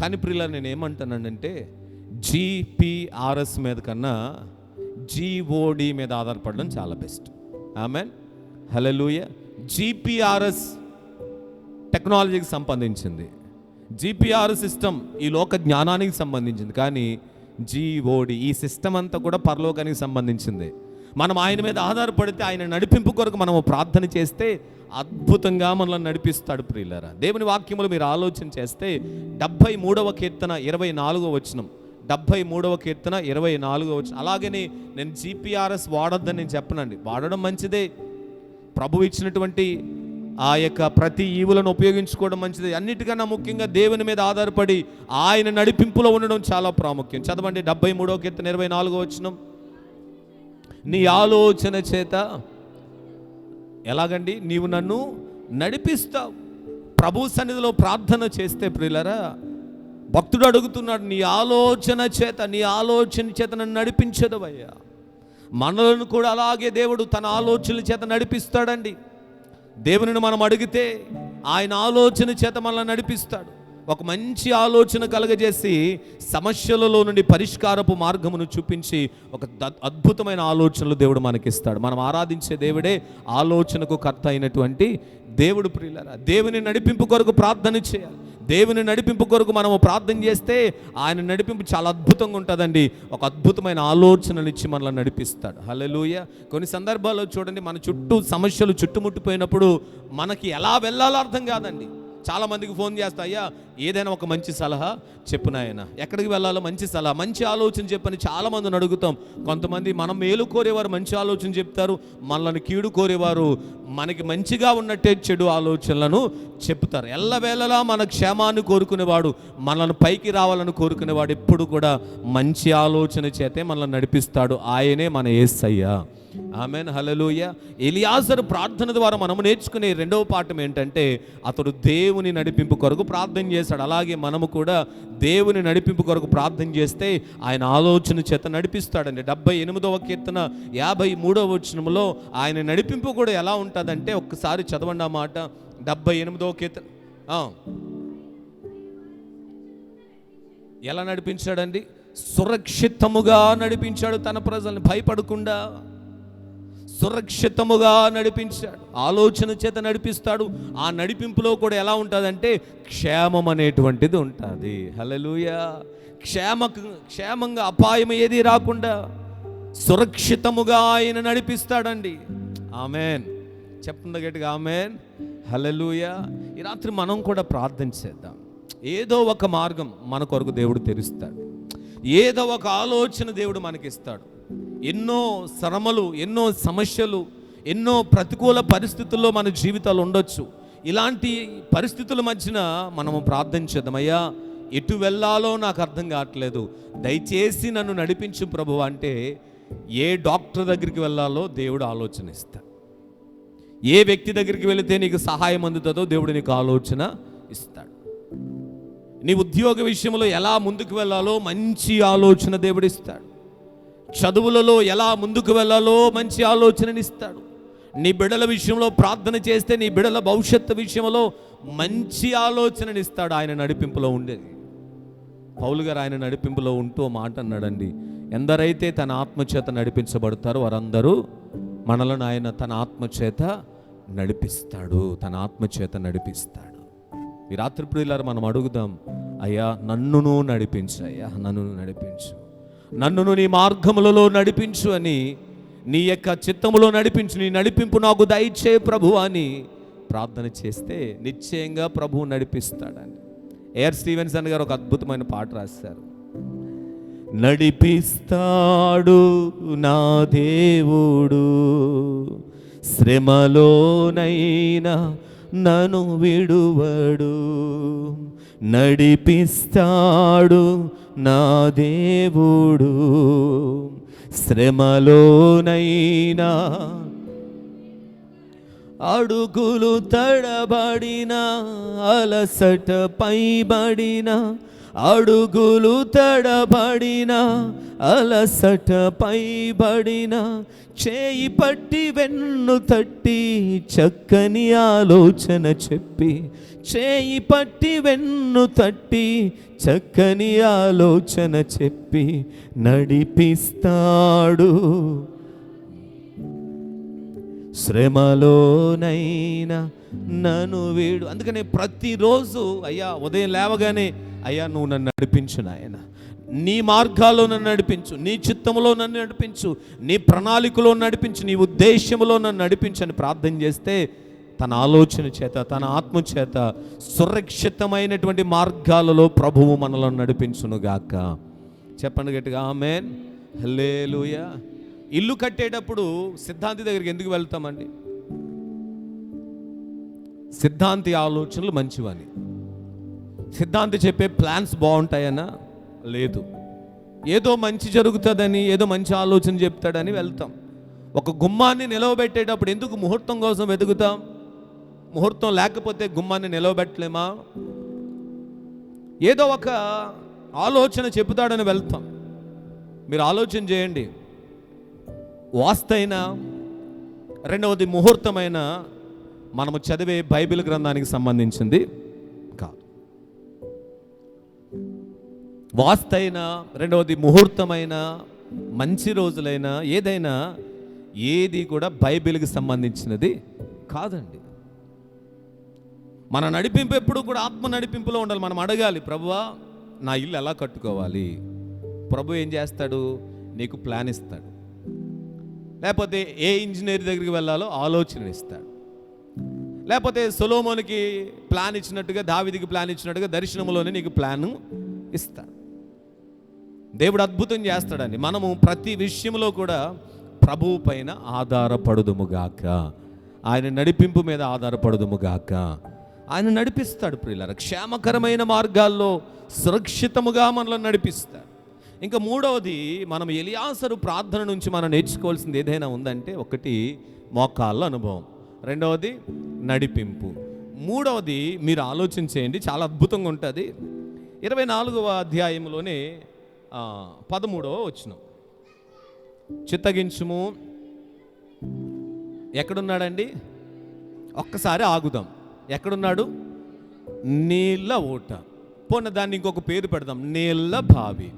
కానీ ప్రియులారా, నేను ఏమంటానంటే జీపీఆర్ఎస్ మీద కన్నా జీఓడి మీద ఆధారపడడం చాలా బెస్ట్. ఆమెన్, హల్లెలూయా. జీపీఆర్ఎస్ టెక్నాలజీకి సంబంధించింది, జీపీఆర్ఎస్ సిస్టమ్ ఈ లోక జ్ఞానానికి సంబంధించింది. కానీ జీఓడి ఈ సిస్టమ్ అంతా కూడా పరలోకానికి సంబంధించింది. మనం ఆయన మీద ఆధారపడితే, ఆయన నడిపింపు కొరకు మనము ప్రార్థన చేస్తే అద్భుతంగా మనల్ని నడిపిస్తాడు. ప్రియులారా, దేవుని వాక్యములు మీరు ఆలోచన చేస్తే 73వ కీర్తన 24వ వచనం, 73వ కీర్తన 24వ వచనం. అలాగని నేను జీపీఆర్ఎస్ వాడొద్దని నేను చెప్పనండి, వాడడం మంచిదే. ప్రభువు ఇచ్చినటువంటి ఆ యొక్క ప్రతి ఈవులను ఉపయోగించుకోవడం మంచిది. అన్నిటికన్నా ముఖ్యంగా దేవుని మీద ఆధారపడి ఆయన నడిపింపులో ఉండడం చాలా ప్రాముఖ్యం. చదవండి 73వ కీర్తన 24వ వచనం. నీ ఆలోచన చేత ఎలాగండి నీవు నన్ను నడిపిస్తావు. ప్రభు సన్నిధిలో ప్రార్థన చేస్తే ప్రియులారా, భక్తుడు అడుగుతున్నాడు, నీ ఆలోచన చేత నన్ను నడిపించదవయ్యా. మనలను కూడా అలాగే దేవుడు తన ఆలోచనల చేత నడిపిస్తాడండి. దేవునిని మనం అడిగితే ఆయన ఆలోచన చేత మనల్ని నడిపిస్తాడు. ఒక మంచి ఆలోచన కలగజేసి సమస్యలలో నుండి పరిష్కారపు మార్గమును చూపించి ఒక అద్భుతమైన ఆలోచనలు దేవుడు మనకిస్తాడు. మనం ఆరాధించే దేవుడే ఆలోచనకు కర్త అయినటువంటి దేవుడు. ప్రియులారా, దేవుని నడిపింపు కొరకు ప్రార్థన చేయాలి. దేవుని నడిపింపు కొరకు మనము ప్రార్థన చేస్తే ఆయన నడిపింపు చాలా అద్భుతంగా ఉంటుందండి. ఒక అద్భుతమైన ఆలోచననిచ్చి మనల్ని నడిపిస్తాడు. హల్లెలూయా. కొన్ని సందర్భాల్లో చూడండి, మన చుట్టూ సమస్యలు చుట్టుముట్టిపోయినప్పుడు మనకి ఎలా వెళ్ళాలో అర్థం కాదండి. చాలామందికి ఫోన్ చేస్తా, అయ్యా ఏదైనా ఒక మంచి సలహా చెప్పు నాయన, ఎక్కడికి వెళ్ళాలో మంచి సలహా, మంచి ఆలోచన చెప్పని చాలామందిని అడుగుతాం. కొంతమంది మనం మేలు కోరేవారు మంచి ఆలోచన చెప్తారు, మనల్ని కీడు కోరేవారు మనకి మంచిగా ఉన్నట్టే చెడు ఆలోచనలను చెప్తారు. ఎల్లవేళలా మన క్షేమాన్ని కోరుకునేవాడు, మనల్ని పైకి రావాలని కోరుకునేవాడు ఎప్పుడు కూడా మంచి ఆలోచన చేతే మనల్ని నడిపిస్తాడు. ఆయనే మన యేసయ్య. ఆమేన్, హల్లెలూయా. ఎలియాజరు ప్రార్థన ద్వారా మనము నేర్చుకునే రెండవ పాఠం ఏంటంటే, అతడు దేవుని నడిపింపు కొరకు ప్రార్థన చేశాడు. అలాగే మనము కూడా దేవుని నడిపింపు కొరకు ప్రార్థన చేస్తే ఆయన ఆలోచన చేత నడిపిస్తాడండి. 78వ కీర్తన 53వ వచనంలో ఆయన నడిపింపు కూడా ఎలా ఉంటుందంటే, ఒక్కసారి చదవండి ఆ మాట. 78వ కీర్తన ఎలా నడిపించాడండి? సురక్షితముగా నడిపించాడు తన ప్రజల్ని, భయపడకుండా సురక్షితముగా నడిపించాడు. ఆలోచన చేత నడిపిస్తాడు. ఆ నడిపింపులో కూడా ఎలా ఉంటుందంటే క్షేమం అనేటువంటిది ఉంటుంది. హల్లెలూయా. క్షేమంగా అపాయం ఏది రాకుండా సురక్షితముగా ఆయన నడిపిస్తాడండి. ఆమెన్. చెప్పండి గట్టిగా ఆమెన్, హల్లెలూయా. ఈ రాత్రి మనం కూడా ప్రార్థన చేద్దాం. ఏదో ఒక మార్గం మన కొరకు దేవుడు తెరుస్తాడు. ఏదో ఒక ఆలోచన దేవుడు మనకిస్తాడు. ఎన్నో శ్రమలు, ఎన్నో సమస్యలు, ఎన్నో ప్రతికూల పరిస్థితుల్లో మన జీవితాలు ఉండొచ్చు. ఇలాంటి పరిస్థితుల మధ్యన మనము ప్రార్థన చేద్దాం. అయ్యా ఎటు వెళ్ళాలో నాకు అర్థం కావట్లేదు, దయచేసి నన్ను నడిపించు ప్రభువా అంటే, ఏ డాక్టర్ దగ్గరికి వెళ్ళాలో దేవుడు ఆలోచన ఇస్తాడు. ఏ వ్యక్తి దగ్గరికి వెళితే నీకు సహాయం అందుతుందో దేవుడు నీకు ఆలోచన ఇస్తాడు. నీ ఉద్యోగ విషయంలో ఎలా ముందుకు వెళ్ళాలో మంచి ఆలోచన దేవుడు ఇస్తాడు. చదువులలో ఎలా ముందుకు వెళ్ళాలో మంచి ఆలోచననిస్తాడు. నీ బిడ్డల విషయంలో ప్రార్థన చేస్తే నీ బిడ్డల భవిష్యత్తు విషయంలో మంచి ఆలోచననిస్తాడు. ఆయన నడిపింపులో ఉండేది. పౌలు గారు ఆయన నడిపింపులో ఉంటూ మాట అన్నాడండి, ఎందరైతే తన ఆత్మచేత నడిపించబడతారో వారందరూ మనలను ఆయన తన ఆత్మచేత నడిపిస్తాడు. తన ఆత్మచేత నడిపిస్తాడు. ఈ రాత్రి ప్రియులారా మనం అడుగుదాం, అయ్యా నన్నును నడిపించు, అయ్యా నన్ను నడిపించు, నన్నును నీ మార్గములలో నడిపించు అని, నీ యొక్క చిత్తములో నడిపించు, నీ నడిపింపు నాకు దయచే ప్రభు అని ప్రార్థన చేస్తే నిశ్చయంగా ప్రభువు నడిపిస్తాడని. ఏఆర్ స్టీవెన్సన్ గారు ఒక అద్భుతమైన పాట రాశారు. నడిపిస్తాడు నా దేవుడు, శ్రమలోనైనా నన్ను విడువడు, నడిపిస్తాడు నా దేవుడు. శ్రమలోనైనా అడుగులు తడబడిన, అలసట పైబడిన, అడుగులు తడబడిన, అలసట పైబడిన, చేయి పట్టి వెన్ను తట్టి చక్కని ఆలోచన చెప్పి, చేయి పట్టి వెన్ను తట్టి చక్కని ఆలోచన చెప్పి నడిపిస్తాడు. శ్రమలోనైనా నన్ను వీడు. అందుకని ప్రతిరోజు అయ్యా ఉదయం లేవగానే అయ్యా నువ్వు నన్ను నడిపించు నాయన, నీ మార్గాల్లో నన్ను నడిపించు, నీ చిత్తంలో నన్ను నడిపించు, నీ ప్రణాళికలో నడిపించు, నీ ఉద్దేశంలో నన్ను నడిపించని ప్రార్థన చేస్తే తన ఆలోచన చేత, తన ఆత్మ చేత సురక్షితమైనటువంటి మార్గాలలో ప్రభువు మనలను నడిపించునుగాక. చెప్పండి గట్టిగా ఆమేన్, హల్లెలూయా. ఇల్లు కట్టేటప్పుడు సిద్ధాంతి దగ్గరికి ఎందుకు వెళ్తామండి? సిద్ధాంతి ఆలోచనలు మంచివని, సిద్ధాంతి చెప్పే ప్లాన్స్ బాగుంటాయనా? లేదు. ఏదో మంచి జరుగుతుందని, ఏదో మంచి ఆలోచన చెప్తాడని వెళ్తాం. ఒక గుమ్మాన్ని నిలవబెట్టేటప్పుడు ఎందుకు ముహూర్తం కోసం వెతుకుతాం? ముహూర్తం లేకపోతే గుమ్మాన్ని నిలవబెట్టలేమా? ఏదో ఒక ఆలోచన చెబుతాడని వెళ్తాం. మీరు ఆలోచన చేయండి, వాస్తైన రెండవది ముహూర్తమైన మనము చదివే బైబిల్ గ్రంథానికి సంబంధించింది కాదు. వాస్తైన రెండవది ముహూర్తమైన మంచి రోజులైనా ఏదైనా ఏది కూడా బైబిల్కి సంబంధించినది కాదండి. మన నడిపింపు ఎప్పుడు కూడా ఆత్మ నడిపింపులో ఉండాలి. మనం అడగాలి, ప్రభువా నా ఇల్లు ఎలా కట్టుకోవాలి? ప్రభు ఏం చేస్తాడు? నీకు ప్లాన్ ఇస్తాడు. లేకపోతే ఏ ఇంజనీర్ దగ్గరికి వెళ్ళాలో ఆలోచన ఇస్తాడు. లేకపోతే సొలొమోనుకి ప్లాన్ ఇచ్చినట్టుగా, దావీదుకి ప్లాన్ ఇచ్చినట్టుగా దర్శనంలోనే నీకు ప్లాన్ ఇస్తాడు. దేవుడు అద్భుతం చేస్తాడండి. మనము ప్రతి విషయంలో కూడా ప్రభువు పైన ఆధారపడుదుముగాక, ఆయన నడిపింపు మీద ఆధారపడుదుముగాక. ఆయన నడిపిస్తాడు ప్రియులారా, క్షేమకరమైన మార్గాల్లో సురక్షితముగా మనల్ని నడిపిస్తాడు. ఇంకా మూడవది, మనం ఎలియాసరు ప్రార్థన నుంచి మనం నేర్చుకోవాల్సింది ఏదైనా ఉందంటే, ఒకటి మోకాళ్ళ అనుభవం, రెండవది నడిపింపు, మూడవది మీరు ఆలోచన చేయండి, చాలా అద్భుతంగా ఉంటుంది. 24వ అధ్యాయంలోనే 13వ వచనం, చిత్తగించుము. ఎక్కడున్నాడండి? ఒక్కసారి ఆగుదాం. ఎక్కడున్నాడు? నీళ్ళ ఊట. పోనీ దాన్ని ఇంకొక పేరు పెడదాం, నీళ్ళ బావి.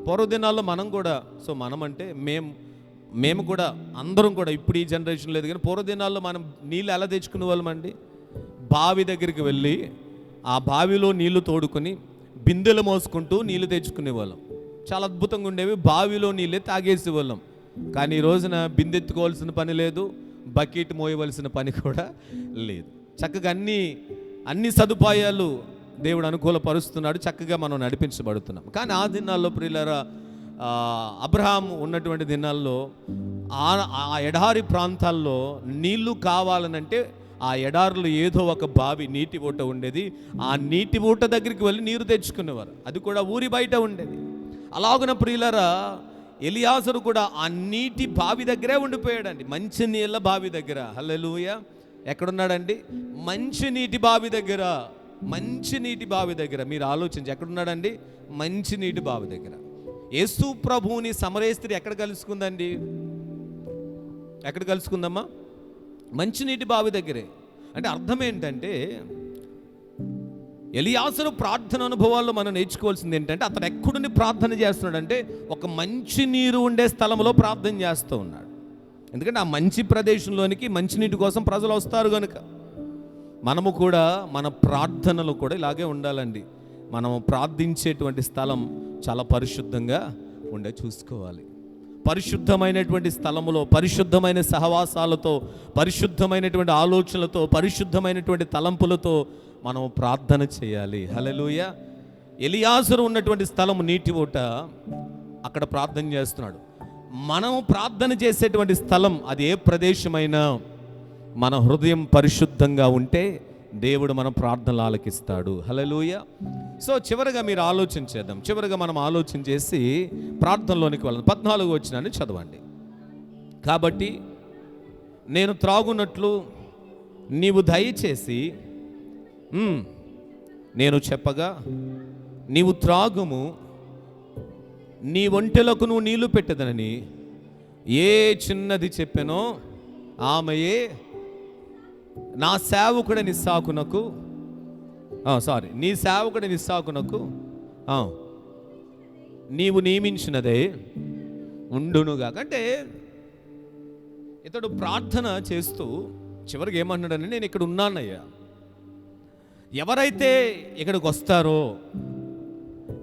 పూర్వదినాల్లో మనం కూడా, సో మనం అంటే మేము కూడా అందరం కూడా, ఇప్పుడు ఈ జనరేషన్ లేదు కానీ పూర్వదినాల్లో మనం నీళ్ళు ఎలా తెచ్చుకునే వాళ్ళమండి? బావి దగ్గరికి వెళ్ళి ఆ బావిలో నీళ్లు తోడుకొని బిందెలు మోసుకుంటూ నీళ్లు తెచ్చుకునే వాళ్ళం. చాలా అద్భుతంగా ఉండేవి. బావిలో నీళ్ళే తాగేసే వాళ్ళం. కానీ ఈ రోజున బిందెత్తుకోవాల్సిన పని లేదు, బకెట్ మోయవలసిన పని కూడా లేదు. చక్కగా అన్ని సదుపాయాలు దేవుడు అనుకూలపరుస్తున్నాడు, చక్కగా మనం నడిపించబడుతున్నాం. కానీ ఆ దినాల్లో ప్రియులారా, అబ్రహాం ఉన్నటువంటి దినాల్లో ఆ ఎడారి ప్రాంతాల్లో నీళ్లు కావాలనంటే ఆ ఎడారులో ఏదో ఒక బావి, నీటి ఊట ఉండేది. ఆ నీటి ఊట దగ్గరికి వెళ్ళి నీరు తెచ్చుకునేవారు. అది కూడా ఊరి బయట ఉండేది. అలాగున ప్రియులారా, ఎలియాజరు కూడా ఆ నీటి బావి దగ్గరే ఉండిపోయాడండి, మంచి నీళ్ళ బావి దగ్గర. హల్లెలూయా. ఎక్కడున్నాడండి? మంచి నీటి బావి దగ్గర. మంచి నీటి బావి దగ్గర. మీరు ఆలోచించి, ఎక్కడున్నాడండి? మంచి నీటి బావి దగ్గర. యేసు ప్రభువుని సమరయ స్త్రీ ఎక్కడ కలుసుకుందండి? ఎక్కడ కలుసుకుందమ్మా? మంచినీటి బావి దగ్గరే. అంటే అర్థం ఏంటంటే, ఎలియాసరు ప్రార్థన అనుభవాల్లో మనం నేర్చుకోవాల్సింది ఏంటంటే, అతను ఎక్కడుండి ప్రార్థన చేస్తున్నాడంటే ఒక మంచి నీరు ఉండే స్థలంలో ప్రార్థన చేస్తూ ఉన్నాడు. ఎందుకంటే ఆ మంచి ప్రదేశంలోనికి మంచినీటి కోసం ప్రజలు వస్తారు కనుక. మనము కూడా మన ప్రార్థనలు కూడా ఇలాగే ఉండాలండి. మనము ప్రార్థించేటువంటి స్థలం చాలా పరిశుద్ధంగా ఉండే చూసుకోవాలి. పరిశుద్ధమైనటువంటి స్థలములో, పరిశుద్ధమైన సహవాసాలతో, పరిశుద్ధమైనటువంటి ఆలోచనలతో, పరిశుద్ధమైనటువంటి తలంపులతో మనం ప్రార్థన చేయాలి. హల్లెలూయా. ఎలియాజరు ఉన్నటువంటి స్థలం నీటి ఊట, అక్కడ ప్రార్థన చేస్తున్నాడు. మనం ప్రార్థన చేసేటువంటి స్థలం అది ఏ ప్రదేశమైనా మన హృదయం పరిశుద్ధంగా ఉంటే దేవుడు మన ప్రార్థనలు ఆలకిస్తాడు. హల్లెలూయా. సో చివరిగా మీరు ఆలోచన చేద్దాం. చివరిగా మనం ఆలోచన చేసి ప్రార్థనలోనికి వెళ్ళాలి. 14వ వచనాన్ని చదవండి. కాబట్టి నేను త్రాగునట్లు నీవు దయచేసి నేను చెప్పగా నీవు త్రాగుము, నీ ఒంటెలకు నువ్వు నీళ్లు పెట్టదనని ఏ చిన్నది చెప్పానో ఆమెయే నా సేవకుడని ఇస్సాకునకు నీ సేవకుడని ఇస్సాకునకు నీవు నియమించినదే ఉండునుగా. అంటే ఇతడు ప్రార్థన చేస్తూ చివరికి ఏమన్నాడని, నేను ఇక్కడ ఉన్నానయ్యా, ఎవరైతే ఇక్కడికి వస్తారో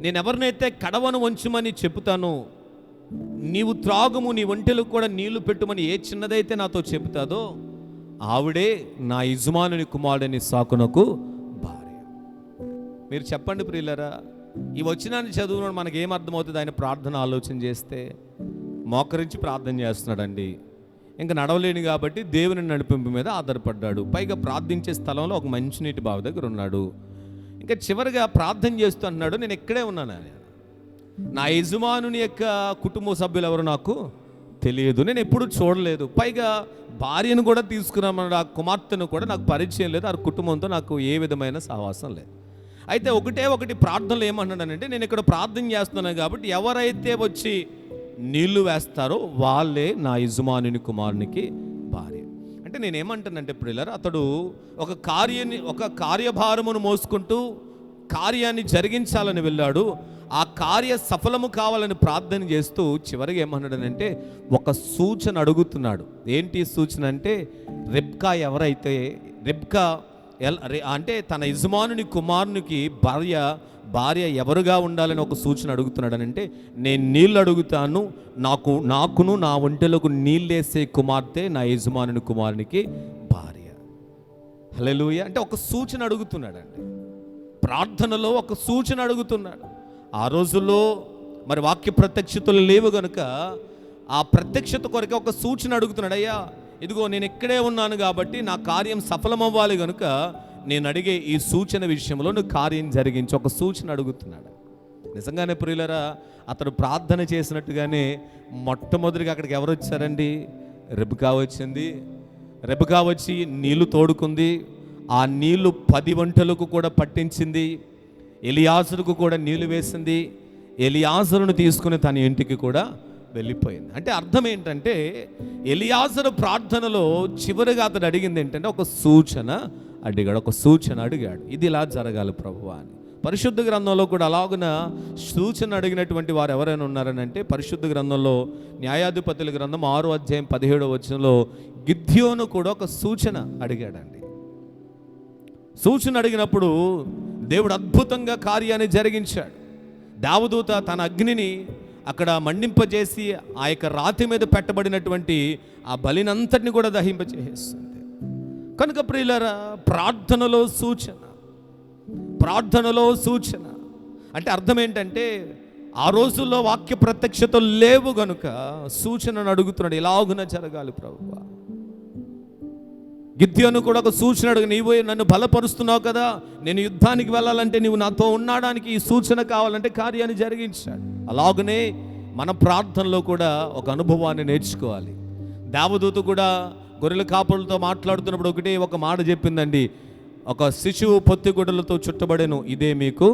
నేను ఎవరినైతే కడవను వంచమని చెబుతానో, నీవు త్రాగుము, నీ ఒంటెలకు కూడా నీళ్లు పెట్టుమని ఏ చిన్నదైతే నాతో చెబుతాదో ఆవిడే నా యజమానుని కుమారుడని ఇస్సాకునకు భార్య. మీరు చెప్పండి ప్రియులరా, ఈ వచనాన్ని చదువున మనకి ఏమర్థమవుతుంది? ఆయన ప్రార్థన ఆలోచన చేస్తే మోకరించి ప్రార్థన చేస్తున్నాడండి. ఇంకా నడవలేని కాబట్టి దేవుని నడిపింపు మీద ఆధారపడ్డాడు. పైగా ప్రార్థించే స్థలంలో ఒక మంచినీటి బావి దగ్గర ఉన్నాడు. ఇంకా చివరిగా ప్రార్థన చేస్తూ అన్నాడు, నేను ఇక్కడే ఉన్నాను, నా యజమానుని యొక్క కుటుంబ సభ్యులు ఎవరు నాకు తెలియదు, నేను ఎప్పుడు చూడలేదు, పైగా భార్యను కూడా తీసుకున్నామన్నాడు, ఆ కుమార్తెను కూడా నాకు పరిచయం లేదు, ఆ కుటుంబంతో నాకు ఏ విధమైన సహవాసం లేదు. అయితే ఒకటి ప్రార్థనలు ఏమన్నాడనంటే, నేను ఇక్కడ ప్రార్థన చేస్తున్నాను కాబట్టి ఎవరైతే వచ్చి నీళ్లు వేస్తారో వాళ్ళే నా యజమానుని కుమారునికి భార్య. అంటే నేనేమంటానంటే ప్రియులారా, అతడు ఒక కార్యభారమును మోసుకుంటూ కార్యాన్ని జరిగించాలని వెళ్ళాడు. ఆ కార్య సఫలము కావాలని ప్రార్థన చేస్తూ చివరికి ఏమన్నాడనంటే ఒక సూచన అడుగుతున్నాడు. ఏంటి సూచన అంటే, రెబ్కా అంటే తన యజమానుని కుమారునికి భార్య ఎవరుగా ఉండాలని ఒక సూచన అడుగుతున్నాడనంటే, నేను నీళ్ళు అడుగుతాను, నాకును నా ఒంటెలకు నీళ్ళేసే కుమార్తె నా యజమానుని కుమారునికి భార్య. హల్లెలూయా. అంటే ఒక సూచన అడుగుతున్నాడండి, ప్రార్థనలో ఒక సూచన అడుగుతున్నాడు. ఆ రోజుల్లో మరి వాక్య ప్రత్యక్షతలు లేవు కనుక ఆ ప్రత్యక్షత కొరకే ఒక సూచన అడుగుతున్నాడు. అయ్యా ఇదిగో నేను ఇక్కడే ఉన్నాను కాబట్టి నా కార్యం సఫలమవ్వాలి కనుక నేను అడిగే ఈ సూచన విషయంలో నువ్వు కార్యం జరిగించి ఒక సూచన అడుగుతున్నాడు. నిజంగానే ప్రియులరా, అతడు ప్రార్థన చేసినట్టుగానే మొట్టమొదటిగా అక్కడికి ఎవరు వచ్చారండి? రెబెకా వచ్చింది. రెబెకా వచ్చి నీళ్లు తోడుకుంది. ఆ నీళ్లు 10 ఒంటెలకు కూడా పట్టించింది. ఎలియాజరుకు కూడా నీళ్లు వేసింది. ఎలియాజరును తీసుకుని తన ఇంటికి కూడా వెళ్ళిపోయింది. అంటే అర్థం ఏంటంటే, ఎలియాజరు ప్రార్థనలో చివరిగా అతడు అడిగింది ఏంటంటే ఒక సూచన అడిగాడు. ఇది ఇలా జరగాలి ప్రభువా అని. పరిశుద్ధ గ్రంథంలో కూడా అలాగున సూచన అడిగినటువంటి వారు ఎవరైనా ఉన్నారని అంటే, పరిశుద్ధ గ్రంథంలో న్యాయాధిపతుల గ్రంథం 6వ అధ్యాయం 17వ వచనంలో గిద్యోను కూడా ఒక సూచన అడిగాడండి. సూచన అడిగినప్పుడు దేవుడు అద్భుతంగా కార్యాన్ని జరిగించాడు. దేవదూత తన అగ్నిని అక్కడ మండింపజేసి ఆ యొక్క రాతి మీద పెట్టబడినటువంటి ఆ బలినంతటిని కూడా దహింపజేస్తుంది. కనుక ప్రియులారా, ప్రార్థనలో సూచన అంటే అర్థం ఏంటంటే, ఆ రోజుల్లో వాక్య ప్రత్యక్షతలు లేవు గనుక సూచనను అడుగుతున్నాడు, ఎలాగున జరగాలి ప్రభువా. గిద్యోను కూడా ఒక సూచన అడుగు, నీవు నన్ను బలపరుస్తున్నావు కదా, నేను యుద్ధానికి వెళ్ళాలంటే నీవు నాతో ఉండడానికి ఈ సూచన కావాలంటే కార్యాన్ని జరిగించాడు. అలాగనే మన ప్రార్థనలో కూడా ఒక అనుభవాన్ని నేర్చుకోవాలి. దేవదూత కూడా గొర్రెల కాపులతో మాట్లాడుతున్నప్పుడు ఒక మాట చెప్పిందండి, ఒక శిశువు పొత్తిగుడ్డలతో చుట్టబడెను, ఇదే మీకు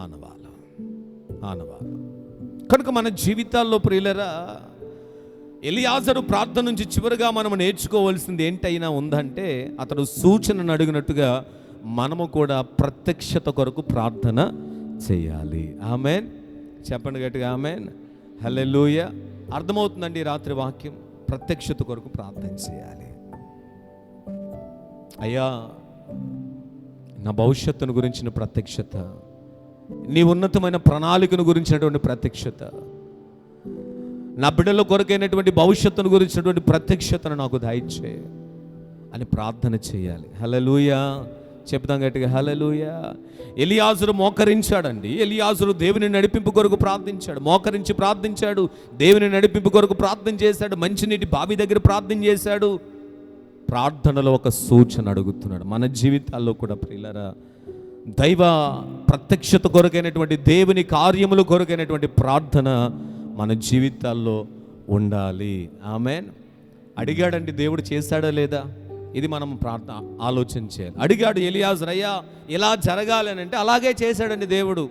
ఆనవాలు. కనుక మన జీవితాల్లో ప్రియులరా, ఎలియాజరు ప్రార్థన నుంచి చివరిగా మనం నేర్చుకోవాల్సింది ఏంటైనా ఉందంటే, అతడు సూచనను అడిగినట్టుగా మనము కూడా ప్రత్యక్షత కొరకు ప్రార్థన చేయాలి. ఆమెన్. చెప్పండి గట్టిగా ఆమెన్. హల్లెలూయా. అర్థమవుతుందండి రాత్రి వాక్యం. ప్రత్యక్షత కొరకు ప్రార్థన చేయాలి. అయ్యా, నా భవిష్యత్తును గురించిన ప్రత్యక్షత, నీ ఉన్నతమైన ప్రణాళికను గురించినటువంటి ప్రత్యక్షత, నా బిడ్డల కొరకైనటువంటి భవిష్యత్తును గురించినటువంటి ప్రత్యక్షతను నాకు దయచేయి అని ప్రార్థన చేయాలి. హల్లెలూయా. చెప్తాం గట్టిగా హల్లెలూయా. ఎలియాజరు మోకరించాడండి. ఎలియాజరు దేవుని నడిపింపు కొరకు ప్రార్థించాడు. మోకరించి ప్రార్థించాడు, దేవుని నడిపింపు కొరకు ప్రార్థన చేశాడు, మంచినీటి బావి దగ్గర ప్రార్థన చేశాడు. ప్రార్థనలో ఒక సూచన అడుగుతున్నాడు. మన జీవితాల్లో కూడా ప్రియులారా దైవ ప్రత్యక్షత కొరకైనటువంటి, దేవుని కార్యములు కొరకైనటువంటి ప్రార్థన మన జీవితాల్లో ఉండాలి. ఆమేన్. అడిగాడండి, దేవుడు చేశాడా లేదా? ఇది మనం ఆలోచన చేయాలి. అడిగాడు ఎలియాజరు, అయ్యా ఇలా జరగాలి అని అంటే అలాగే చేశాడండి దేవుడు,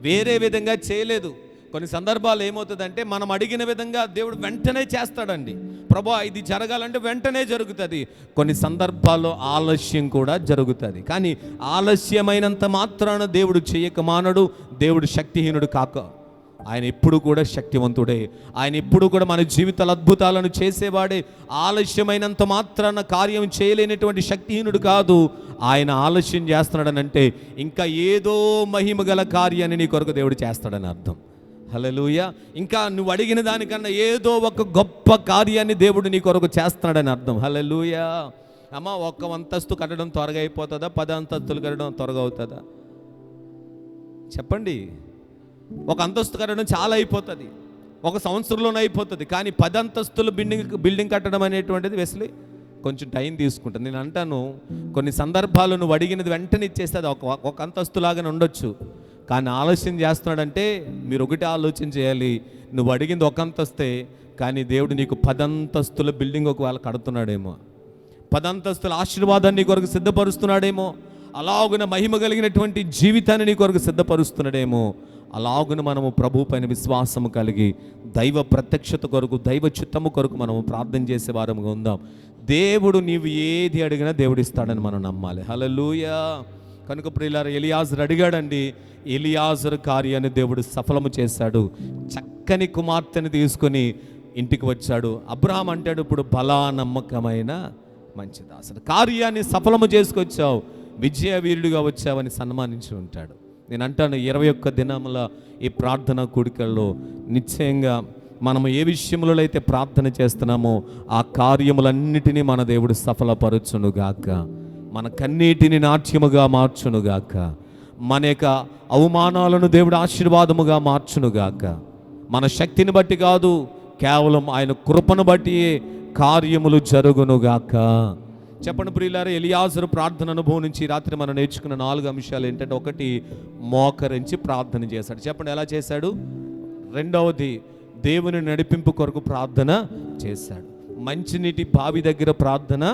వేరే విధంగా చేయలేదు. కొన్ని సందర్భాలు ఏమవుతుందంటే మనం అడిగిన విధంగా దేవుడు వెంటనే చేస్తాడండి. ప్రభువా ఇది జరగాలంటే వెంటనే జరుగుతుంది. కొన్ని సందర్భాల్లో ఆలస్యం కూడా జరుగుతుంది. కానీ ఆలస్యమైనంత మాత్రాన దేవుడు చేయక మానడు, దేవుడు శక్తిహీనుడు కాక. ఆయన ఎప్పుడు కూడా శక్తివంతుడే. ఆయన ఎప్పుడు కూడా మన జీవితాల అద్భుతాలను చేసేవాడే. ఆలస్యమైనంత మాత్రాన కార్యం చేయలేనటువంటి శక్తిహీనుడు కాదు. ఆయన ఆలస్యం చేస్తున్నాడనంటే ఇంకా ఏదో మహిమ గల కార్యాన్ని నీ కొరకు దేవుడు చేస్తాడని అర్థం. హల్లెలూయా. ఇంకా నువ్వు అడిగిన దానికన్నా ఏదో ఒక గొప్ప కార్యాన్ని దేవుడు నీ కొరకు చేస్తున్నాడని అర్థం. హల్లెలూయా. అమ్మ, ఒక్క అంతస్తు కట్టడం త్వరగా అయిపోతుందా? 10 అంతస్తులు కట్టడం త్వరగా అవుతుందా? చెప్పండి. ఒక అంతస్తు కట్టడం చాలా అయిపోతుంది, ఒక సంవత్సరంలోనే అయిపోతుంది. కానీ 10 అంతస్తులు బిల్డింగ్ కట్టడం అనేటువంటిది వెస్లీ కొంచెం టైం తీసుకుంటుంది. నేను అంటాను, కొన్ని సందర్భాలు నువ్వు అడిగినది వెంటనే ఇచ్చేస్తుంది. ఒక అంతస్తులాగానే ఉండొచ్చు, కానీ ఆలస్యం చేస్తున్నాడంటే మీరు ఒకటి ఆలోచన చేయాలి. నువ్వు అడిగింది ఒక అంతస్తే, కానీ దేవుడు నీకు 10 అంతస్తుల బిల్డింగ్ ఒకవేళ కడుతున్నాడేమో, 10 అంతస్తుల ఆశీర్వాదాన్ని నీ కొరకు సిద్ధపరుస్తున్నాడేమో, అలాగున మహిమ కలిగినటువంటి జీవితాన్ని నీ కొరకు సిద్ధపరుస్తున్నాడేమో. అలాగున మనము ప్రభు పైన విశ్వాసము కలిగి దైవ ప్రత్యక్షత కొరకు, దైవ చిత్తము కొరకు మనము ప్రార్థన చేసే వారముగా ఉందాం. దేవుడు నీవు ఏది అడిగినా దేవుడు ఇస్తాడని మనం నమ్మాలి. హల్లెలూయా. కనుక ప్రియులారా, ఎలియాజరు అడిగాడండి, ఎలియాజరు కార్యాన్ని దేవుడు సఫలము చేశాడు. చక్కని కుమార్తెని తీసుకొని ఇంటికి వచ్చాడు. అబ్రహాం అంటాడు, ఇప్పుడు బలా నమ్మకమైన మంచి దాసుడు, కార్యాన్ని సఫలము చేసుకొచ్చావు, విజయ వీరుడిగా వచ్చావని సన్మానించి ఉంటాడు. నేను అంటాను, 21 దినముల ఈ ప్రార్థన కూడికల్లో నిశ్చయంగా మనము ఏ విషయంలో అయితే ప్రార్థన చేస్తున్నామో ఆ కార్యములన్నిటినీ మన దేవుడు సఫలపరచునుగాక, మన కన్నీటిని నాట్యముగా మార్చునుగాక, మన యొక్క అవమానాలను దేవుడు ఆశీర్వాదముగా మార్చునుగాక. మన శక్తిని బట్టి కాదు, కేవలం ఆయన కృపను బట్టి కార్యములు జరుగునుగాక. చెప్పండి ప్రియులారా, ఎలియాజరు ప్రార్థన అనుభవం నుంచి రాత్రి మనం నేర్చుకున్న 4 అంశాలు ఏంటంటే, ఒకటి, మోకరించి ప్రార్థన చేశాడు. చెప్పండి ఎలా చేశాడు? రెండవది, దేవుని నడిపింపు కొరకు ప్రార్థన చేశాడు. మంచినీటి బావి దగ్గర ప్రార్థన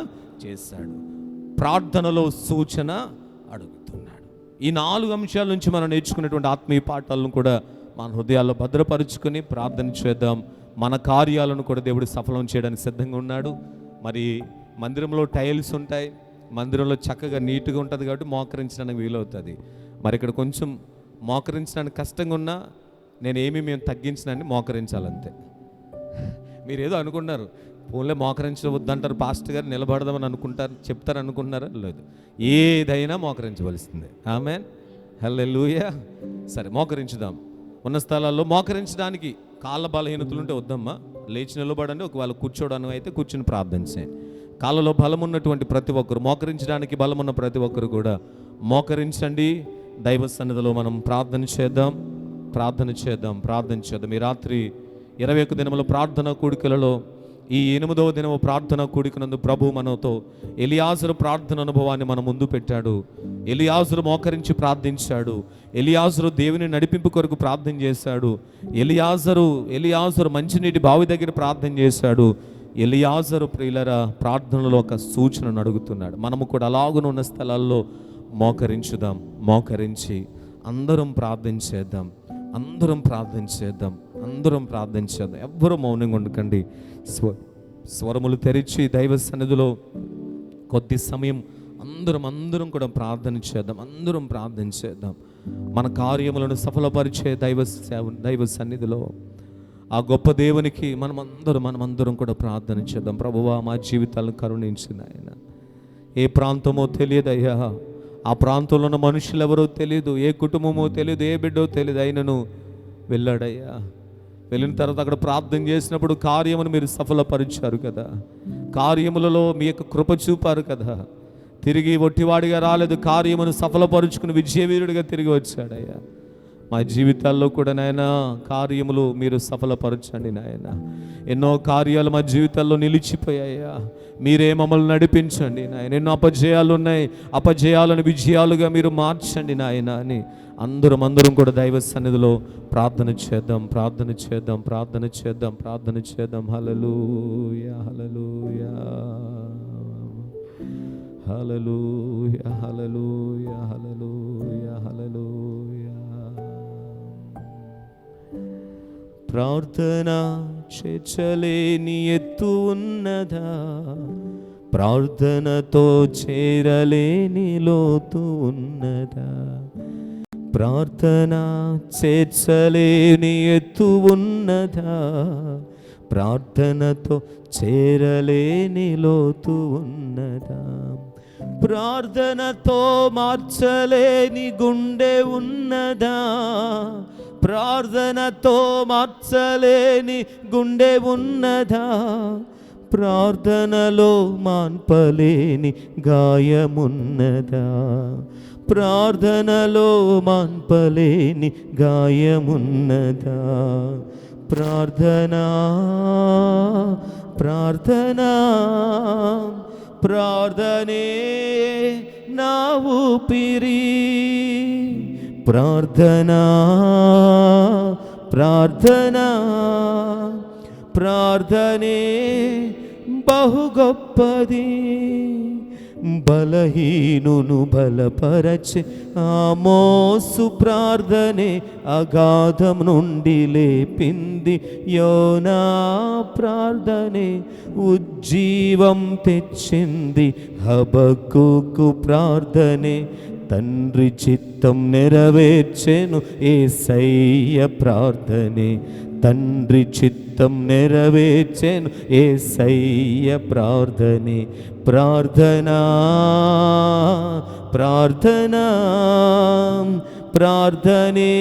చేశాడు. ప్రార్థనలో సూచన అడుగుతున్నాడు. ఈ 4 అంశాల నుంచి మనం నేర్చుకున్నటువంటి ఆత్మీయ పాఠాలను కూడా మన హృదయాల్లో భద్రపరుచుకొని ప్రార్థన చేద్దాం. మన కార్యాలను కూడా దేవుడు సఫలం చేయడానికి సిద్ధంగా ఉన్నాడు. మరి మందిరంలో టైల్స్ ఉంటాయి, మందిరంలో చక్కగా నీట్గా ఉంటుంది కాబట్టి మోకరించడానికి వీలవుతుంది. మరి ఇక్కడ కొంచెం మోకరించడానికి కష్టంగా ఉన్నా మేము తగ్గించినాన్ని మోకరించాలంతే. మీరు ఏదో అనుకున్నారు, ఫోన్లో మోకరించవద్దంటారు పాస్టర్ గారు, నిలబడదామని అనుకుంటారు, చెప్తారు అనుకుంటున్నారా? లేదు, ఏదైనా మోకరించవలసిందే. ఆమేన్. హల్లెలూయా. సరే, మోకరించుదాం. ఉన్న స్థలాల్లో మోకరించడానికి కాళ్ళ బలహీనతలు ఉంటే వద్దమ్మా, లేచి నిలబడండి. ఒకవేళ కూర్చోవడానికి అయితే కూర్చుని ప్రార్థన చేయండి. కాళ్ళలో బలం ఉన్నటువంటి ప్రతి ఒక్కరు, మోకరించడానికి బలం ఉన్న ప్రతి ఒక్కరు కూడా మోకరించండి. దైవ సన్నిధిలో మనం ప్రార్థన చేద్దాం. ఈ రాత్రి 21 దినముల ప్రార్థన కూడికలలో ఈ 8వ దినము ప్రార్థన కూడికనందు ప్రభు మనతో ఎలియాజరు ప్రార్థన అనుభవాన్ని మన ముందు పెట్టాడు. ఎలియాజరు మోకరించి ప్రార్థించాడు. ఎలియాజరు దేవుని నడిపింపు కొరకు ప్రార్థన చేశాడు. ఎలియాజరు మంచినీటి బావి దగ్గర ప్రార్థన చేశాడు. ఎలియాజరు ప్రియులరా ప్రార్థనలో ఒక సూచనను అడుగుతున్నాడు. మనము కూడా అలాగున ఉన్న స్థలాల్లో మోకరించి అందరం ప్రార్థన చేద్దాం. ఎవ్వరూ మౌనంగా ఉండకండి. స్వరములు తెరిచి దైవ సన్నిధిలో కొద్ది సమయం అందరం కూడా ప్రార్థన చేద్దాం. మన కార్యములను సఫలపరిచే దైవ సన్నిధిలో ఆ గొప్ప దేవునికి మనమందరం కూడా ప్రార్థన చేద్దాం. ప్రభువా, మా జీవితాలను కరుణించిన ఆయన, ఏ ప్రాంతమో తెలియదయ్యా, ఆ ప్రాంతంలో ఉన్న మనుషులు ఎవరో తెలియదు, ఏ కుటుంబమో తెలియదు, ఏ బిడ్డో తెలియదు, అయినను వెళ్ళాడయ్యా. వెళ్ళిన తర్వాత అక్కడ ప్రార్థన చేసినప్పుడు కార్యమును మీరు సఫలపరిచారు కదా, కార్యములలో మీ యొక్క కృప చూపారు కదా. తిరిగి ఒట్టివాడిగా రాలేదు, కార్యమును సఫలపరుచుకుని విజయవీరుడిగా తిరిగి వచ్చాడయ్యా. మా జీవితాల్లో కూడా నాయన కార్యములు మీరు సఫలపరచండి నాయన. ఎన్నో కార్యాలు మా జీవితాల్లో నిలిచిపోయాయా, మీరే మమ్మల్ని నడిపించండి నాయన. ఎన్నో అపజయాలు ఉన్నాయి, అపజయాలను విజయాలుగా మీరు మార్చండి నాయన అని అందరం కూడా దైవ సన్నిధిలో ప్రార్థన చేద్దాం. హల్లెలూయా హల్లెలూయా హల్లెలూయా హల్లెలూయా హల్లెలూయా హల్లెలూయా. ప్రార్థన చేర్చలేని ఎత్తు ఉన్నదా, ప్రార్థనతో చేరలేని లోతు ఉన్నదా. ప్రార్థన చేర్చలేని ఎత్తు ఉన్నదా, ప్రార్థనతో చేరలేని లోతు ఉన్నదా. ప్రార్థనతో మార్చలేని గుండె ఉన్నదా, ప్రార్థనతో మార్చలేని గుండె ఉన్నదా. ప్రార్థనలో మాన్పలేని గాయమున్నదా, ప్రార్థనలో మాన్పలేని గాయమున్నదా. ప్రార్థనా ప్రార్థనా ప్రార్థనే నా ఊపిరి. ప్రార్థనా ప్రార్థనా ప్రార్థనే బహు గొప్పది. బలహీనును బలపరచే ఆమోసు ప్రార్థనే అగాధం నుండి లేపింది. యోనా ప్రార్థనే ఉజ్జీవం తెచ్చింది. హబక్కూకు ప్రార్థనే తండ్రి చిత్తం నెరవేర్చెను. యేసయ్య ప్రార్థనే తండ్రి చిత్తం నెరవేర్చెను. యేసయ్య ప్రార్థనే. ప్రార్థనా ప్రార్థనా ప్రార్థనే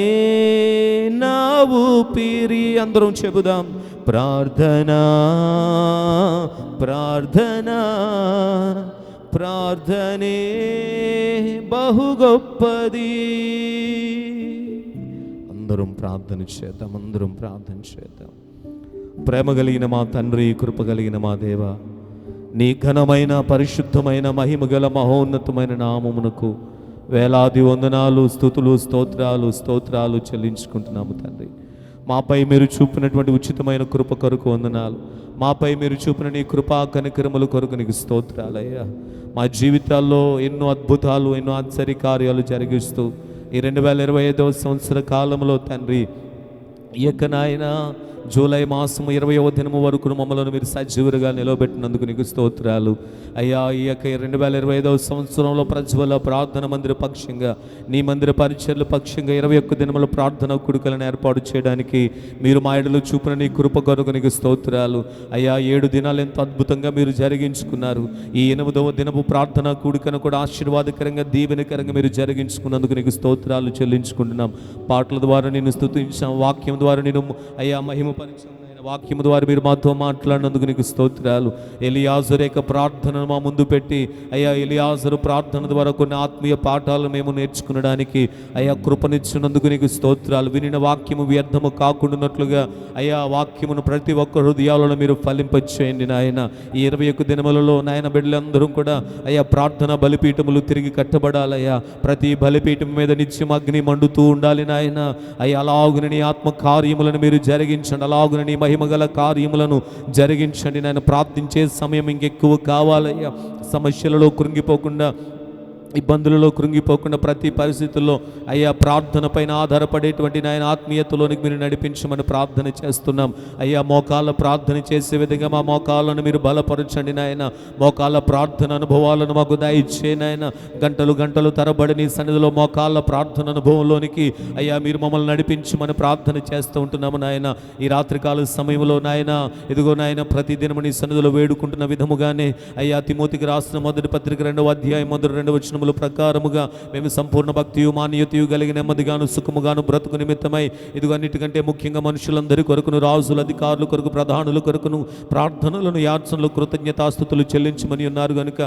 నా ఊపిరి. అందరం చెబుదాం. ప్రార్థనా ప్రార్థనా ప్రార్థనే బహు గొప్పది. అందరం ప్రార్థన చేద్దాం. ప్రేమ కలిగిన మా తండ్రి, కృప కలిగిన మా దేవ, నీ ఘనమైన పరిశుద్ధమైన మహిమగల మహోన్నతమైన నామమునకు వేలాది వందనాలు, స్తుతులు, స్తోత్రాలు చెల్లించుకుంటున్నాము తండ్రి. మాపై మీరు చూపినటువంటి ఉచితమైన కృప కొరకు వందనాలు. మాపై మీరు చూపిన నీ కృపా కనికరముల కొరకు నీకు స్తోత్రాలయ్యా. మా జీవితాల్లో ఎన్నో అద్భుతాలు, ఎన్నో ఆశ్చర్య కార్యాలు జరిగిస్తూ ఈ 2025వ సంవత్సర కాలంలో తండ్రి, ఈ యొక్క నాయన జూలై మాసం 20వ దినము వరకు మమ్మల్ని మీరు సజీవులుగా నిలబెట్టినందుకు నీకు స్తోత్రాలు అయ్యా. ఈ యొక్క 2025వ సంవత్సరంలో ప్రజ్వల ప్రార్థన మందిర పక్షంగా, నీ మందిర పరిచర్ల పక్షంగా 21 దినముల ప్రార్థన కూడికలను ఏర్పాటు చేయడానికి మీరు మా ఎడలు చూపిన నీ కృప కొరకు నీకు స్తోత్రాలు అయ్యా. 7 దినాలు ఎంతో అద్భుతంగా మీరు జరిగించుకున్నారు. ఈ 8వ దినపు ప్రార్థన కూడికను కూడా ఆశీర్వాదకరంగా, దీవెనకరంగా మీరు జరిగించుకున్నందుకు నీకు స్తోత్రాలు చెల్లించుకుంటున్నాం. పాటల ద్వారా నేను స్తుతించాం, వాక్యం ద్వారా నేను అయ్యా మహిమ పరిచయం, వాక్యం ద్వారా మీరు మాతో మాట్లాడినందుకు నీకు స్తోత్రాలు. ఎలియాజరు యొక్క ప్రార్థనను మా ముందు పెట్టి అయ్యా, ఎలియాజరు ప్రార్థన ద్వారా కొన్ని ఆత్మీయ పాఠాలు మేము నేర్చుకునడానికి అయ్యా కృపనిచ్చినందుకు నీకు స్తోత్రాలు. వినిన వాక్యము వ్యర్థము కాకుండానట్లుగా అయ్యా వాక్యమును ప్రతి ఒక్క హృదయాలలో మీరు ఫలింపచేయండి నాయన. ఈ 21 దినములలో నాయన బిడ్డలందరూ కూడా అయ్యా ప్రార్థన బలిపీఠములు తిరిగి కట్టబడాలయ్యా. ప్రతి బలిపీఠం మీద నిత్యం అగ్ని మండుతూ ఉండాలి నాయన. అయ్యా అలాగున నీ ఆత్మ కార్యములను మీరు జరిగించండి, అలాగున నీ మహిమగల కార్యములను జరిగించండి నాయన. ప్రార్థించే సమయం ఇంకెక్కువ కావాలయ్యా. సమస్యలలో కృంగిపోకుండా, ఇబ్బందులలో కృంగిపోకుండా ప్రతి పరిస్థితుల్లో అయ్యా ప్రార్థన పైన ఆధారపడేటువంటి నాయన ఆత్మీయతలోనికి మీరు నడిపించమని ప్రార్థన చేస్తున్నాం అయ్యా. మోకాళ్ళ ప్రార్థన చేసే విధంగా మా మోకాళ్ళను మీరు బలపరచండి నాయన. మోకాళ్ళ ప్రార్థన అనుభవాలను మాకు దయచే నాయన. గంటలు తరబడి నీ సన్నిధిలో మోకాళ్ళ ప్రార్థన అనుభవంలోనికి అయ్యా మీరు మమ్మల్ని నడిపించమని ప్రార్థన చేస్తూ ఉంటున్నాము నాయన. ఈ రాత్రికాల సమయంలో నాయన ఇదిగో నాయన ప్రతిదినము నీ సన్నిధిలో వేడుకుంటున్న విధముగానే అయ్యా తిమోతికి రాసిన మొదటి పత్రిక 2వ అధ్యాయం మొదటి 2వ వచనం ప్రకారముగా మేము సంపూర్ణ భక్తియు మాన్యతయు కలిగిన నెమ్మదిగాను సుఖముగాను బ్రతుకు నిమిత్తమై ఇదిగో అన్నిటికంటే ముఖ్యంగా మనుషులందరి కొరకును, రాజుల అధికారుల కొరకు, ప్రధానుల కొరకును ప్రార్థనలను, యాచనలు, కృతజ్ఞతాస్తుతులు చెల్లించమని ఉన్నారు కనుక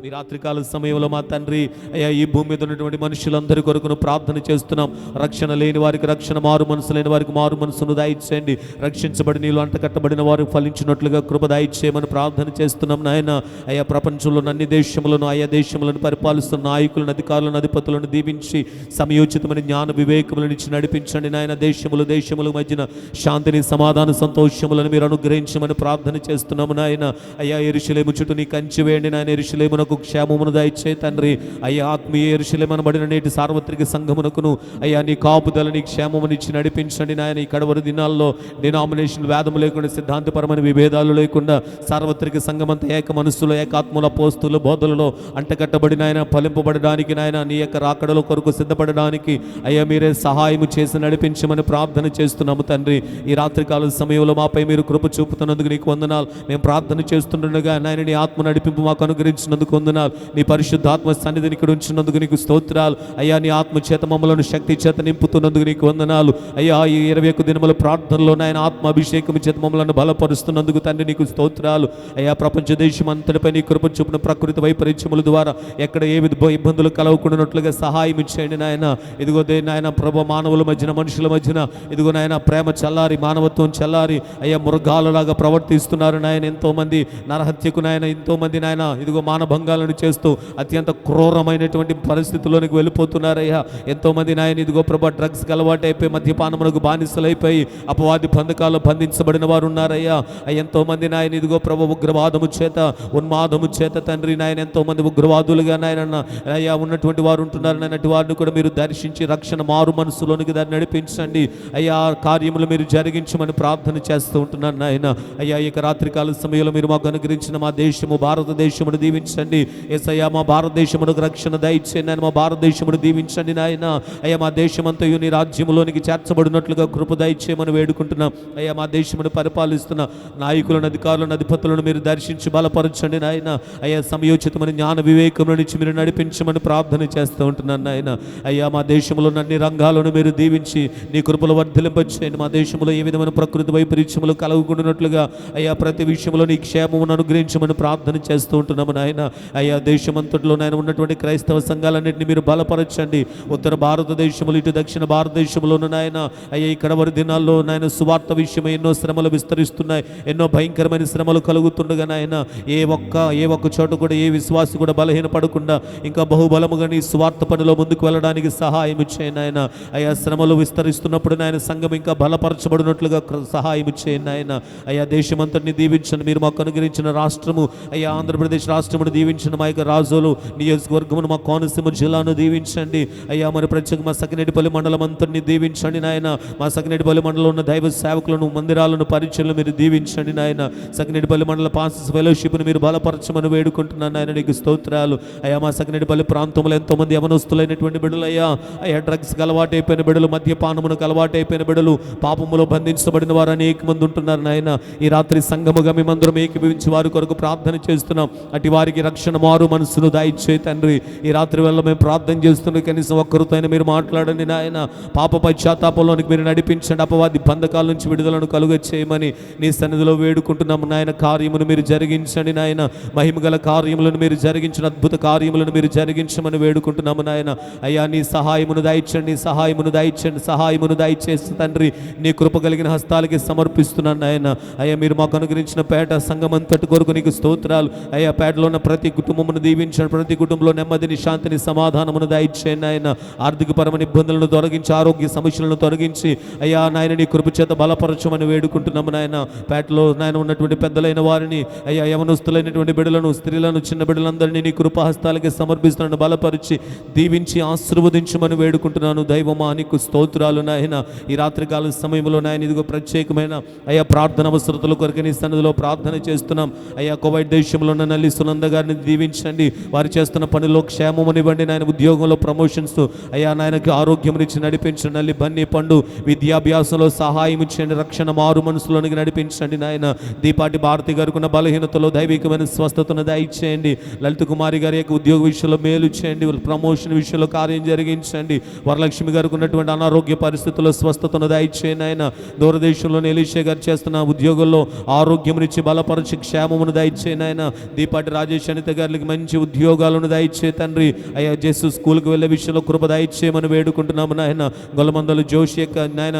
ఈ రాత్రికాల సమయంలో మా తండ్రి అయ్యా ఈ భూమి మీద ఉన్నటువంటి మనుషులందరి కొరకును ప్రార్థన చేస్తున్నాం. రక్షణ లేని వారికి రక్షణ, మారు మనసు లేని వారికి మారు మనసును దయచేయండి. రక్షించబడి నీళ్ళు అంటకట్టబడిన వారు ఫలించినట్లుగా కృప దయచేయమని ప్రార్థన చేస్తున్నాం నాయన. అయ్యా ప్రపంచంలోని అన్ని దేశములను, ఆయా దేశములను పరిపాలిస్తున్న నాయకులను, అధికారులను, అధిపతులను దీవించి సమయోచితమైన జ్ఞాన వివేకములను ఇచ్చి నడిపించండి నాయన. దేశముల మధ్యన శాంతిని, సమాధాన, సంతోషములను మీరు అనుగ్రహించమని ప్రార్థన చేస్తున్నాము నాయన. అయ్యా యెరూషలేము చుట్టూ నీ కంచి వేయండి నాయన. యెరూషలేమునకు క్షేమమును దయచే తండ్రి. అయ్యా ఆత్మీయ యెరూషలేమనబడిన నేటి సార్వత్రిక సంఘమునకును అయ్యా నీ కాపుదల, నీ క్షేమమునిచ్చి నడిపించండి నాయన. ఈ కడవరి దినాల్లో డినామినేషన్ భేదము లేకుండా, సిద్ధాంతపరమైన విభేదాలు లేకుండా సార్వత్రిక సంఘమంతా ఏక మనస్సులో, ఏకాత్మల పోస్తులు బోధలలో అంటకట్టబడిన ఆయన ఫలింపబడడానికి నాయన, నీ యొక్క రాకడల కొరకు సిద్ధపడడానికి అయ్యా మీరే సహాయము చేసి నడిపించమని ప్రార్థన చేస్తున్నాము తండ్రి. ఈ రాత్రికాల సమయంలో మాపై మీరు కృప చూపుతున్నందుకు నీకు వందనాలు. మేము ప్రార్థన చేస్తుండగా నాయన నీ ఆత్మ నడిపింపు మాకు అనుగ్రహించినందుకు వందనాలు. నీ పరిశుద్ధాత్మ సన్నిధిని ఇక్కడ ఉంచినందుకు నీకు స్తోత్రాలు అయ్యా. నీ ఆత్మ చేత మమ్మలను శక్తి చేత నింపుతున్నందుకు నీకు వందనాలు అయ్యా. ఈ 21 దినముల ప్రార్థనలో నాయన ఆత్మ అభిషేకం చేత మమ్మలను బలపరుస్తున్నందుకు తండ్రి నీకు స్తోత్రాలు అయ్యా. ప్రపంచ దేశం అంతటిపై నీ కృప చూపిన ప్రకృతి వైపరీత్యముల ద్వారా ఎక్కడ ఏ ఇబ్బందులు కలవకుండానట్లుగా సహాయం ఇచ్చేయండి నాయన. ఇదిగో నాయన ప్రభు, మానవుల మధ్యన, మనుషుల మధ్యన ఇదిగో నాయన ప్రేమ చల్లారి, మానవత్వం చల్లారి అయ్యా మృగాలలాగా ప్రవర్తిస్తున్నారు నాయన. ఎంతోమంది నరహత్యకు నాయన, ఎంతోమంది నాయన ఇదిగో మానభంగాలను చేస్తూ అత్యంత క్రూరమైనటువంటి పరిస్థితుల్లోనికి వెళ్ళిపోతున్నారయ్యా. ఎంతోమంది నాయన ఇదిగో ప్రభా డ్రగ్స్కి అలవాటు అయిపోయి, మద్యపానమునకు బానిసలైపోయి అపవాది బంధకాలు బంధించబడిన వారు ఉన్నారయ్యా. ఎంతోమంది నాయన ఇదిగో ప్రభు ఉగ్రవాదము చేత, ఉన్మాదము చేత తండ్రి నాయన ఎంతోమంది ఉగ్రవాదులుగా నాయన అయ్యా ఉన్నటువంటి వారు ఉంటున్నారు నాయన. వారిని కూడా మీరు దర్శించి రక్షణ, మారు మనసులోనికి దాన్ని నడిపించండి అయ్యా. కార్యములు మీరు జరిగించమని ప్రార్థన చేస్తూ ఉంటున్నాను నాయన. అయ్యా ఇక రాత్రికాల సమయంలో మీరు మాకు అనుగ్రహించిన మా దేశము భారతదేశమును దీవించండి యేసయ్యా. మా భారతదేశమునకు రక్షణ దయచేయండి నాయన. మా భారతదేశమును దీవించండి నాయన. అయ్యా మా దేశమంతయు నీ రాజ్యములోనికి చేర్చబడినట్లుగా కృప దయచేయమని వేడుకుంటున్నాం అయ్యా. మా దేశమును పరిపాలిస్తున్న నాయకులను, అధికారులను, అధిపతులను మీరు దర్శించి బలపరచండి నాయన. అయ్యా సమయోచితమైన జ్ఞాన వివేకం నుంచి మీరు నడిపించమని ప్రార్థన చేస్తూ ఉంటున్నాను నాయన. అయ్యా మా దేశంలో అన్ని రంగాలను మీరు దీవించి నీ కృపలు వర్ధిలింపచేయండి. మా దేశంలో ఏ విధమైన ప్రకృతి వైపరీత్యములు కలగకుండానట్లుగా అయ్యా ప్రతి విషయంలో నీ క్షేమమును అనుగ్రహించమని ప్రార్థన చేస్తూ ఉంటున్నాము నాయన. అయ్యా దేశమంతట్లో నాయన ఉన్నటువంటి క్రైస్తవ సంఘాలన్నింటినీ మీరు బలపరచండి. ఉత్తర భారతదేశములు, ఇటు దక్షిణ భారతదేశంలోను నాయన అయ్యా ఇక్కడ వరి దినాల్లో నాయన సువార్త విషయమై ఎన్నో శ్రమలు విస్తరిస్తున్నాయి. ఎన్నో భయంకరమైన శ్రమలు కలుగుతుండగా నాయన ఏ ఒక్క చోట కూడా ఏ విశ్వాసి కూడా బలహీనపడకుండా ఇంకా బహుబలముగా నీ స్వార్థ పనిలో ముందుకు వెళ్ళడానికి సహాయం చేయండి ఆయన. అయ్యా శ్రమలు విస్తరిస్తున్నప్పుడు నాయన సంఘం ఇంకా బలపరచబడినట్లుగా సహాయం చేయండి ఆయన. అయ్యా దేశమంతటిని దీవించండి. మీరు మాకు అనుగ్రహించిన రాష్ట్రము అయ్యా ఆంధ్రప్రదేశ్ రాష్ట్రమును దీవించిన మా యొక్క రాజులు నియోజకవర్గమును, మా కోనసీమ జిల్లాను దీవించండి అయ్యా. మరి ప్రత్యేక మా సకినేటిపల్లి మండలం అంతటిని దీవించండి నాయన. మా సకినేటిపల్లి మండలంలో ఉన్న దైవ సేవకులను, మందిరాలను, పరిచయలను మీరు దీవించండి నాయన. సకినేటిపల్లి మండల పాస్టర్స్ ఫెలోషిప్ను మీరు బలపరచమని వేడుకుంటున్నాను నాయన. నీకు స్తోత్రాలు అయ్యా. మా సకినేటిపల్లి ప్రాంతంలో ఎంతోమంది యవనస్తులైనటువంటి బిడ్డలు అయ్యా డ్రగ్స్కి అలవాటు అయిపోయిన బిడ్డలు, మద్యపానమునకు అలవాటు అయిపోయిన బిడ్డలు, పాపములో బంధించబడిన వారు అనేక మంది ఉంటున్నారు నాయన. ఈ రాత్రి సంఘముగా మేమందరం ఏకీభవించి వారి కొరకు ప్రార్థన చేస్తున్నాం. అటు వారికి రక్షణ, మారు మనసును దయచే తండ్రి. ఈ రాత్రి వల్ల మేము ప్రార్థన చేస్తున్నాం. కనీసం ఒక్కరితో అయినా మీరు మాట్లాడండి నాయన. పాప పశ్చాత్తాపంలోనికి మీరు నడిపించండి. అపవాది బంధకాల నుంచి విడుదలను కలుగ చేయమని నీ సన్నిధిలో వేడుకుంటున్నాము నాయన. కార్యమును మీరు జరిగించండి నాయన. మహిమగల కార్యములను మీరు జరిగించిన, అద్భుత కార్యములను మీరు జరిగించమని వేడుకుంటున్నాము నాయన. అయ్యా నీ సహాయమును దయచండి, సహాయమును దయచండి, సహాయమును దయచేసి తండ్రి నీ కృప కలిగిన హస్తాలకి సమర్పిస్తున్నాను నాయన. అయ్యా మీరు మాకు అనుగ్రహించిన పేట సంఘం అంతటి కొరకు నీకు స్తోత్రాలు అయ్యా. పేటలో ఉన్న ప్రతి కుటుంబమును దీవించండి. ప్రతి కుటుంబంలో నెమ్మదిని, శాంతిని, సమాధానమును దయచేయండి నాయన. ఆర్థికపరమైన ఇబ్బందులను తొలగించి, ఆరోగ్య సమస్యలను తొలగించి అయ్యా నాయన నీ కృప చేత బలపరచమని వేడుకుంటున్నాము నాయన. పేటలో నాయన ఉన్నటువంటి పెద్దలైన వారిని అయ్యా, యవనస్తులైనటువంటి బిడ్డలను, స్త్రీలను, చిన్న బిడ్డలందరినీ నీ కృపాహస్తాలకి సమర్పిస్తున్నాను. బలపరిచి దీవించి ఆశీర్వదించమని వేడుకుంటున్నాను. దైవమా నీకు స్తోత్రాలు నాయన. ఈ రాత్రికాల సమయంలో నాయన ఇదిగో ప్రత్యేకమైన అయ్యా ప్రార్థన అవసరతల కొరకు నీ సన్నిధిలో ప్రార్థన చేస్తున్నాం అయ్యా. కువైట్ దేశంలో ఉన్న నల్లి సునంద గారిని దీవించండి. వారు చేస్తున్న పనిలో క్షేమమునివ్వండి నాయన. ఉద్యోగంలో ప్రమోషన్స్ అయ్యా నాయనకి ఆరోగ్యమునిచ్చి నడిపించండి. నల్లి బన్నీ పండు విద్యాభ్యాసంలో సహాయం ఇచ్చండి. రక్షణ, మారు మనసులోనికి నడిపించండి నాయన. దీపాటి భారతి గారికి ఉన్న బలహీనతలో దైవికమైన స్వస్థతను దయచేయండి. లలిత కుమారి గారి యొక్క ఉద్యోగ విషయంలో మేలు చేయండి. ప్రమోషన్ విషయంలో కార్యం జరిగించండి. వరలక్ష్మి గారికి ఉన్నటువంటి అనారోగ్య పరిస్థితుల్లో స్వస్థతను దయచేయండి ఆయన. దూరదేశంలోని ఎలీషా గారు చేస్తున్న ఉద్యోగంలో ఆరోగ్యమునిచ్చి బలపరిచి క్షేమమును దయచేయండి ఆయన. దీపాటి రాజేష్ అనిత అనిత గారికి మంచి ఉద్యోగాలను దయచే తండ్రి. అయ్యా జస్సు స్కూల్కి వెళ్ళే విషయంలో కృప దయచేయమని వేడుకుంటున్నాము నాయన. గొల్లమందలు జోషి యొక్క నాయన